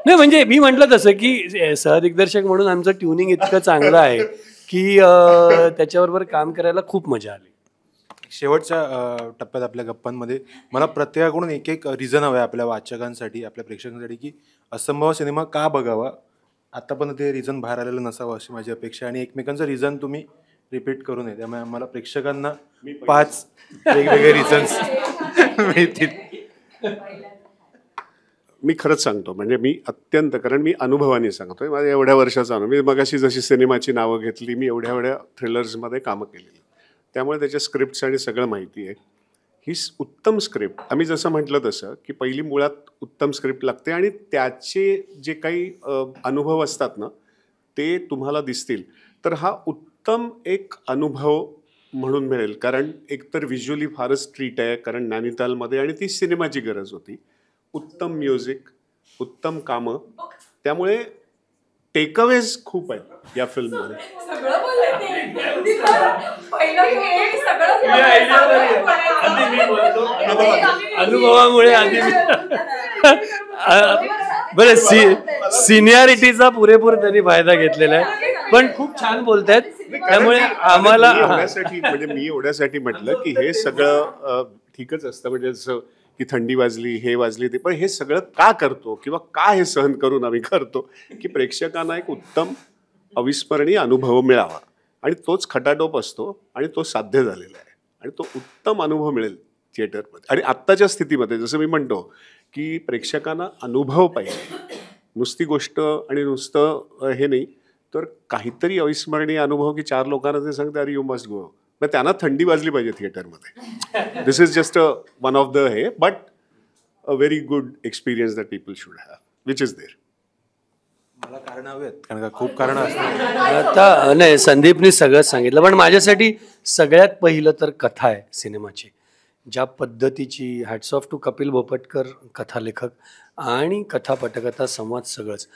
नाही, म्हणजे मी म्हटलं तसं की सहदिग्दर्शक म्हणून आमचं ट्युनिंग इतकं चांगलं आहे की त्याच्याबरोबर काम करायला खूप मजा आली. शेवटच्या टप्प्यात आपल्या गप्पांमध्ये मला प्रत्येकाकडून एक एक रिझन हवं आहे आपल्या वाचकांसाठी, आपल्या प्रेक्षकांसाठी, की असंभव सिनेमा का बघावा. आता पण ते रिझन बाहेर आलेलं नसावं अशी माझी अपेक्षा. आणि एकमेकांचं रिझन तुम्ही रिपीट करू नये. त्यामुळे आम्हाला प्रेक्षकांना 5 वेगवेगळे रिझन्स मिळतील. मी खरंच सांगतो, म्हणजे मी अत्यंत, कारण मी अनुभवाने सांगतोय, माझ्या एवढ्या वर्षाचा अनुभव. मी मगाशी जशी सिनेमाची नावं घेतली, मी एवढ्या थ्रिलर्समध्ये कामं केलेली, त्यामुळे त्याच्या स्क्रिप्ट्स आणि सगळं माहिती आहे. ही उत्तम स्क्रिप्ट, आम्ही जसं म्हटलं तसं की पहिली मुळात उत्तम स्क्रिप्ट लागते आणि त्याचे जे काही अनुभव असतात ना ते तुम्हाला दिसतील. तर हा उत्तम एक अनुभव म्हणून मिळेल, कारण एकतर व्हिज्युअली फारच ट्रीट आहे, कारण नैनितालमध्ये, आणि ती सिनेमाची गरज होती. उत्तम म्युझिक, उत्तम कामं, त्यामुळे टेकअवेज खूप आहेत या फिल्ममध्ये. अनुभवामुळे आधी बरं सिनियरिटीचा पुरेपूर त्यांनी फायदा घेतलेला आहे. पण खूप छान बोलतायत, त्यामुळे आम्हाला म्हणजे मी एवढ्यासाठी म्हटलं की हे सगळं ठीकच असतं, म्हणजे जसं की थंडी वाजली, हे वाजली, ते, पण हे सगळं का करतो किंवा का हे सहन करून आम्ही करतो की प्रेक्षकांना एक उत्तम अविस्मरणीय अनुभव मिळावा. आणि तोच खटाटोप असतो आणि तो साध्य झालेला आहे आणि तो उत्तम अनुभव मिळेल थिएटरमध्ये. आणि आत्ताच्या स्थितीमध्ये जसं मी म्हणतो की प्रेक्षकांना अनुभव पाहिजे, नुसती गोष्ट आणि नुसतं हे नाही, तर काहीतरी अविस्मरणीय अनुभव की 4 लोकांना ते सांगते अरे यू मस्ट गो. मग त्यांना थंडी वाजली पाहिजे थिएटरमध्ये. This is just one of the हे, but a very good experience that people should have, which is there. मला कारण हवे आहेत, कारण का खूप कारण असतात. आता नाही, संदीपने सगळंच सांगितलं, पण माझ्यासाठी सगळ्यात पहिलं तर कथा आहे सिनेमाची. ज्या पद्धतीची, hats off to Kapil Bhopatkar कथालेखक, आणि कथा, पटकथा, संवाद सगळंच.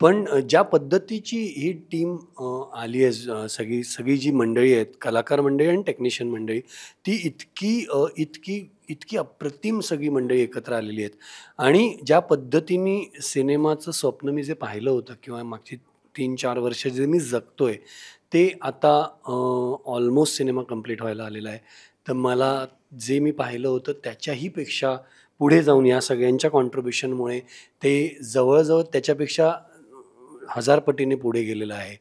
पण ज्या पद्धतीची ही टीम आली आहे, सगळी जी मंडळी आहेत, कलाकार मंडळी आणि टेक्निशियन मंडळी, ती इतकी अप्रतिम सगळी मंडळी एकत्र आलेली आहेत. आणि ज्या पद्धतीने सिनेमाचं स्वप्न मी जे पाहिलं होतं किंवा मागची 3-4 वर्ष जे मी जगतोय, ते आता ऑलमोस्ट सिनेमा कंप्लीट व्हायला आलेला आहे. तर मला जे मी पाहिलं होतं त्याच्याही पेक्षा पुढे जाऊन या सगळ्यांच्या कॉन्ट्रीब्युशनमुळे ते जवळजवळ त्याच्यापेक्षा 1000 पटीने पुढे गेलेलं आहे.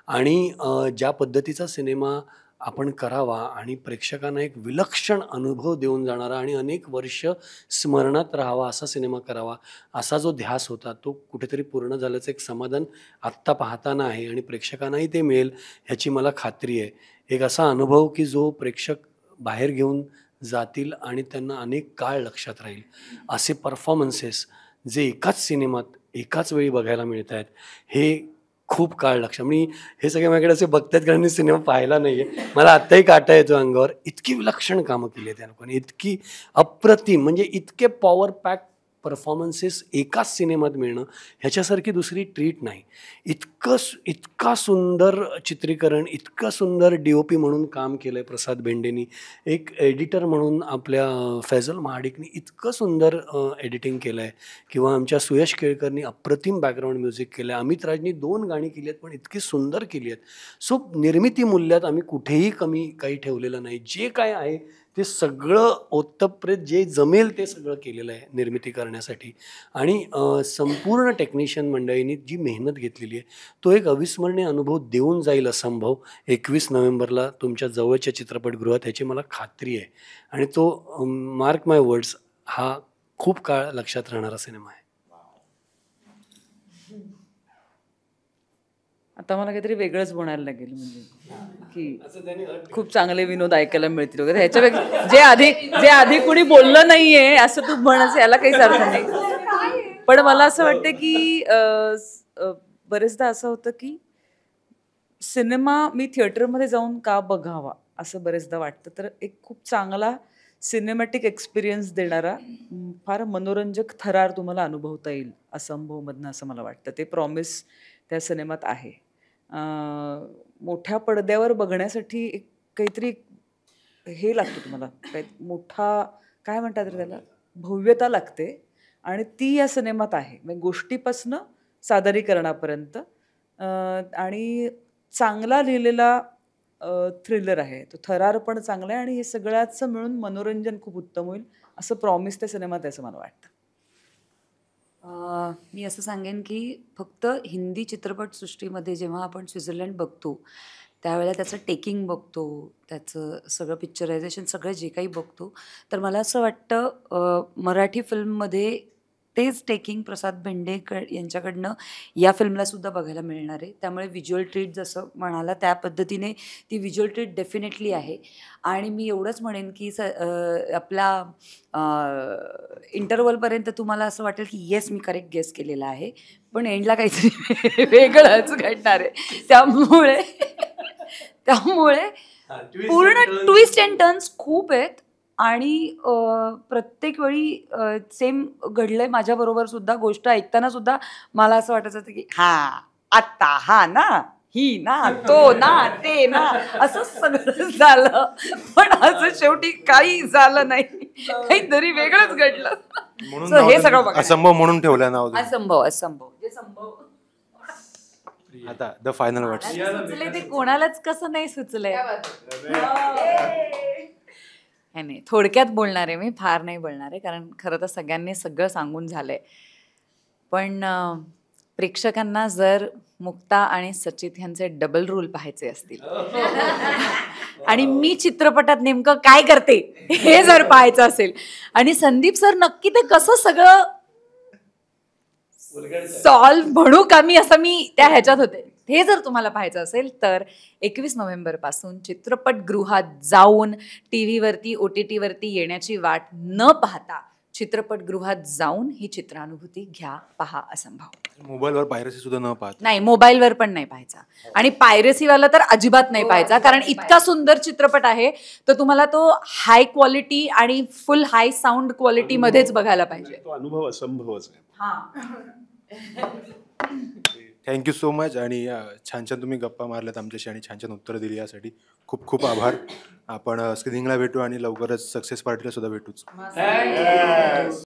आणि ज्या पद्धतीचा सिनेमा आपण करावा आणि प्रेक्षकांना एक विलक्षण अनुभव देऊन जाणारा आणि अनेक वर्ष स्मरणात राहावा असा सिनेमा करावा, असा जो ध्यास होता तो कुठेतरी पूर्ण झाल्याचं एक समाधान आत्ता पाहताना आहे. आणि प्रेक्षकांनाही ते मिळेल ह्याची मला खात्री आहे. एक असा अनुभव की जो प्रेक्षक बाहेर घेऊन जातील आणि त्यांना अनेक काळ लक्षात राहील. असे परफॉर्मन्सेस जे एकाच सिनेमात एकाच वेळी बघायला मिळत आहेत, हे खूप काळ लक्षात. मी हे सगळे माझ्याकडे असे बघतात कारण मी सिनेमा पाहिला नाही आहे. मला आत्ताही काटा येतो अंगावर. इतकी विलक्षण कामं केली आहेत त्या लोकांनी, इतकी अप्रतिम, म्हणजे इतके पॉवर पॅक परफॉर्मन्सेस एकाच सिनेमात मिळणं ह्याच्यासारखी दुसरी ट्रीट नाही. इतका सुंदर चित्रीकरण, इतकं सुंदर DOP म्हणून काम केलं आहे प्रसाद बेंडेनी, एक एडिटर म्हणून आपल्या फैजल महाडिकनी इतकं सुंदर एडिटिंग केलं आहे, किंवा आमच्या सुयश केळकरनी अप्रतिम बॅकग्राऊंड म्युझिक केलं आहे, अमित राजनी 2 गाणी केली आहेत पण इतकी सुंदर केली आहेत. सो निर्मिती मूल्यात आम्ही कुठेही कमी काही ठेवलेलं नाही. जे काय आहे ते सगळं ओतप्रेत जे जमेल ते सगळं केलेलं आहे निर्मिती करण्यासाठी. आणि संपूर्ण टेक्निशियन मंडळींनी जी मेहनत घेतलेली आहे तो एक अविस्मरणीय अनुभव देऊन जाईल असंभव 21 नोव्हेंबरला तुमच्या जवळच्या चित्रपटगृहात, ह्याची मला खात्री आहे. आणि तो मार्क माय वर्ड्स हा खूप काळ लक्षात राहणारा सिनेमा आहे. आता मला काहीतरी वेगळंच म्हणायला लागेल, म्हणजे की खूप चांगले विनोद ऐकायला मिळतील वगैरे. ह्याच्यापेक्षा जे आधी कुणी बोललं नाहीये असं तू म्हणायचं, याला काहीच अर्थ नाही. पण मला असं वाटतं की बरेचदा असं होतं की सिनेमा मी थिएटरमध्ये जाऊन का बघावा असं बरेचदा वाटतं. तर एक खूप चांगला सिनेमॅटिक एक्सपिरियन्स देणारा फार मनोरंजक थरार तुम्हाला अनुभवता येईल असंभवमधनं, असं मला वाटतं. ते प्रॉमिस त्या सिनेमात आहे. मोठ्या पडद्यावर बघण्यासाठी एक काहीतरी हे लागतं तुम्हाला, काही मोठा काय म्हणतात रे त्याला, भव्यता लागते, आणि ती या सिनेमात आहे. म्हणजे गोष्टीपासनं सादरीकरणापर्यंत. आणि चांगला लिहिलेला थ्रिलर आहे तो, थरार पण चांगला आहे, आणि हे सगळ्याचं मिळून मनोरंजन खूप उत्तम होईल असं प्रॉमिस त्या सिनेमात आहे असं मला वाटतं. मी असं सांगेन की फक्त हिंदी चित्रपटसृष्टीमध्ये जेव्हा आपण स्वित्झर्लंड बघतो त्यावेळेला त्याचं टेकिंग बघतो, त्याचं सगळं पिक्चरायझेशन, सगळं जे काही बघतो, तर मला असं वाटतं मराठी फिल्ममध्ये तेच टेकिंग प्रसाद बेंडे यांच्याकडनं या फिल्मला सुद्धा बघायला मिळणार आहे. त्यामुळे व्हिज्युअल ट्रीट जसं म्हणाला त्या पद्धतीने ती व्हिज्युअल ट्रीट डेफिनेटली आहे. आणि मी एवढंच म्हणेन की आपला इंटरवलपर्यंत तुम्हाला असं वाटेल की येस मी करेक्ट गेस केलेला आहे, पण एंडला काहीतरी वेगळंच घडणार आहे. त्यामुळे पूर्ण ट्विस्ट अँड टर्न्स खूप आहेत. आणि प्रत्येक वेळी सेम घडलंय माझ्याबरोबर सुद्धा. गोष्ट ऐकताना सुद्धा मला असं वाटायचं होतं की आत्ता हा ना, ही ना, तो ना, ते ना, असं सगळं झालं. पण असं शेवटी काही झालं नाही, काहीतरी वेगळंच घडलं. म्हणून हे सगळं असंभव म्हणून ठेवलं नाव. असंभव आता द फायनल वर्ड्स. सुचले ते कोणालाच कसं नाही सुचलंय. नाही, थोडक्यात बोलणार आहे मी, फार नाही बोलणार आहे, कारण खरं तर सगळ्यांनी सगळं सांगून झालंय. पण प्रेक्षकांना जर मुक्ता आणि सचित ह्यांचे डबल रोल पाहायचे असतील आणि मी चित्रपटात नेमकं काय करते हे जर पाहायचं असेल, आणि संदीप सर नक्की ते कसं सगळं सॉल्व्ह म्हणू का मी, असं मी त्या ह्याच्यात होते, हे जर तुम्हाला पाहायचं असेल तर 21 नोव्हेंबरपासून चित्रपटगृहात जाऊन TV वरती OTT वरती येण्याची वाट न पाहता चित्रपटगृहात जाऊन ही चित्रानुभूती घ्या, पहा असंभव. मोबाईलवर पायरसी सुद्धा न पाहता. नाही, मोबाईलवर पण नाही पाहायचा, आणि पायरसीवाला तर अजिबात नाही पाहायचा, कारण इतका सुंदर चित्रपट आहे तर तुम्हाला तो हाय क्वालिटी आणि फुल हाय साऊंड क्वालिटी मध्येच बघायला पाहिजे. तो अनुभव असंभवच आहे. Thank you so much. आणि छान छान तुम्ही गप्पा मारल्यात आमच्याशी आणि छान छान उत्तरं दिली, यासाठी खूप खूप आभार. आपण स्क्रीनिंगला भेटू आणि लवकरच सक्सेस पार्टीला सुद्धा भेटूच.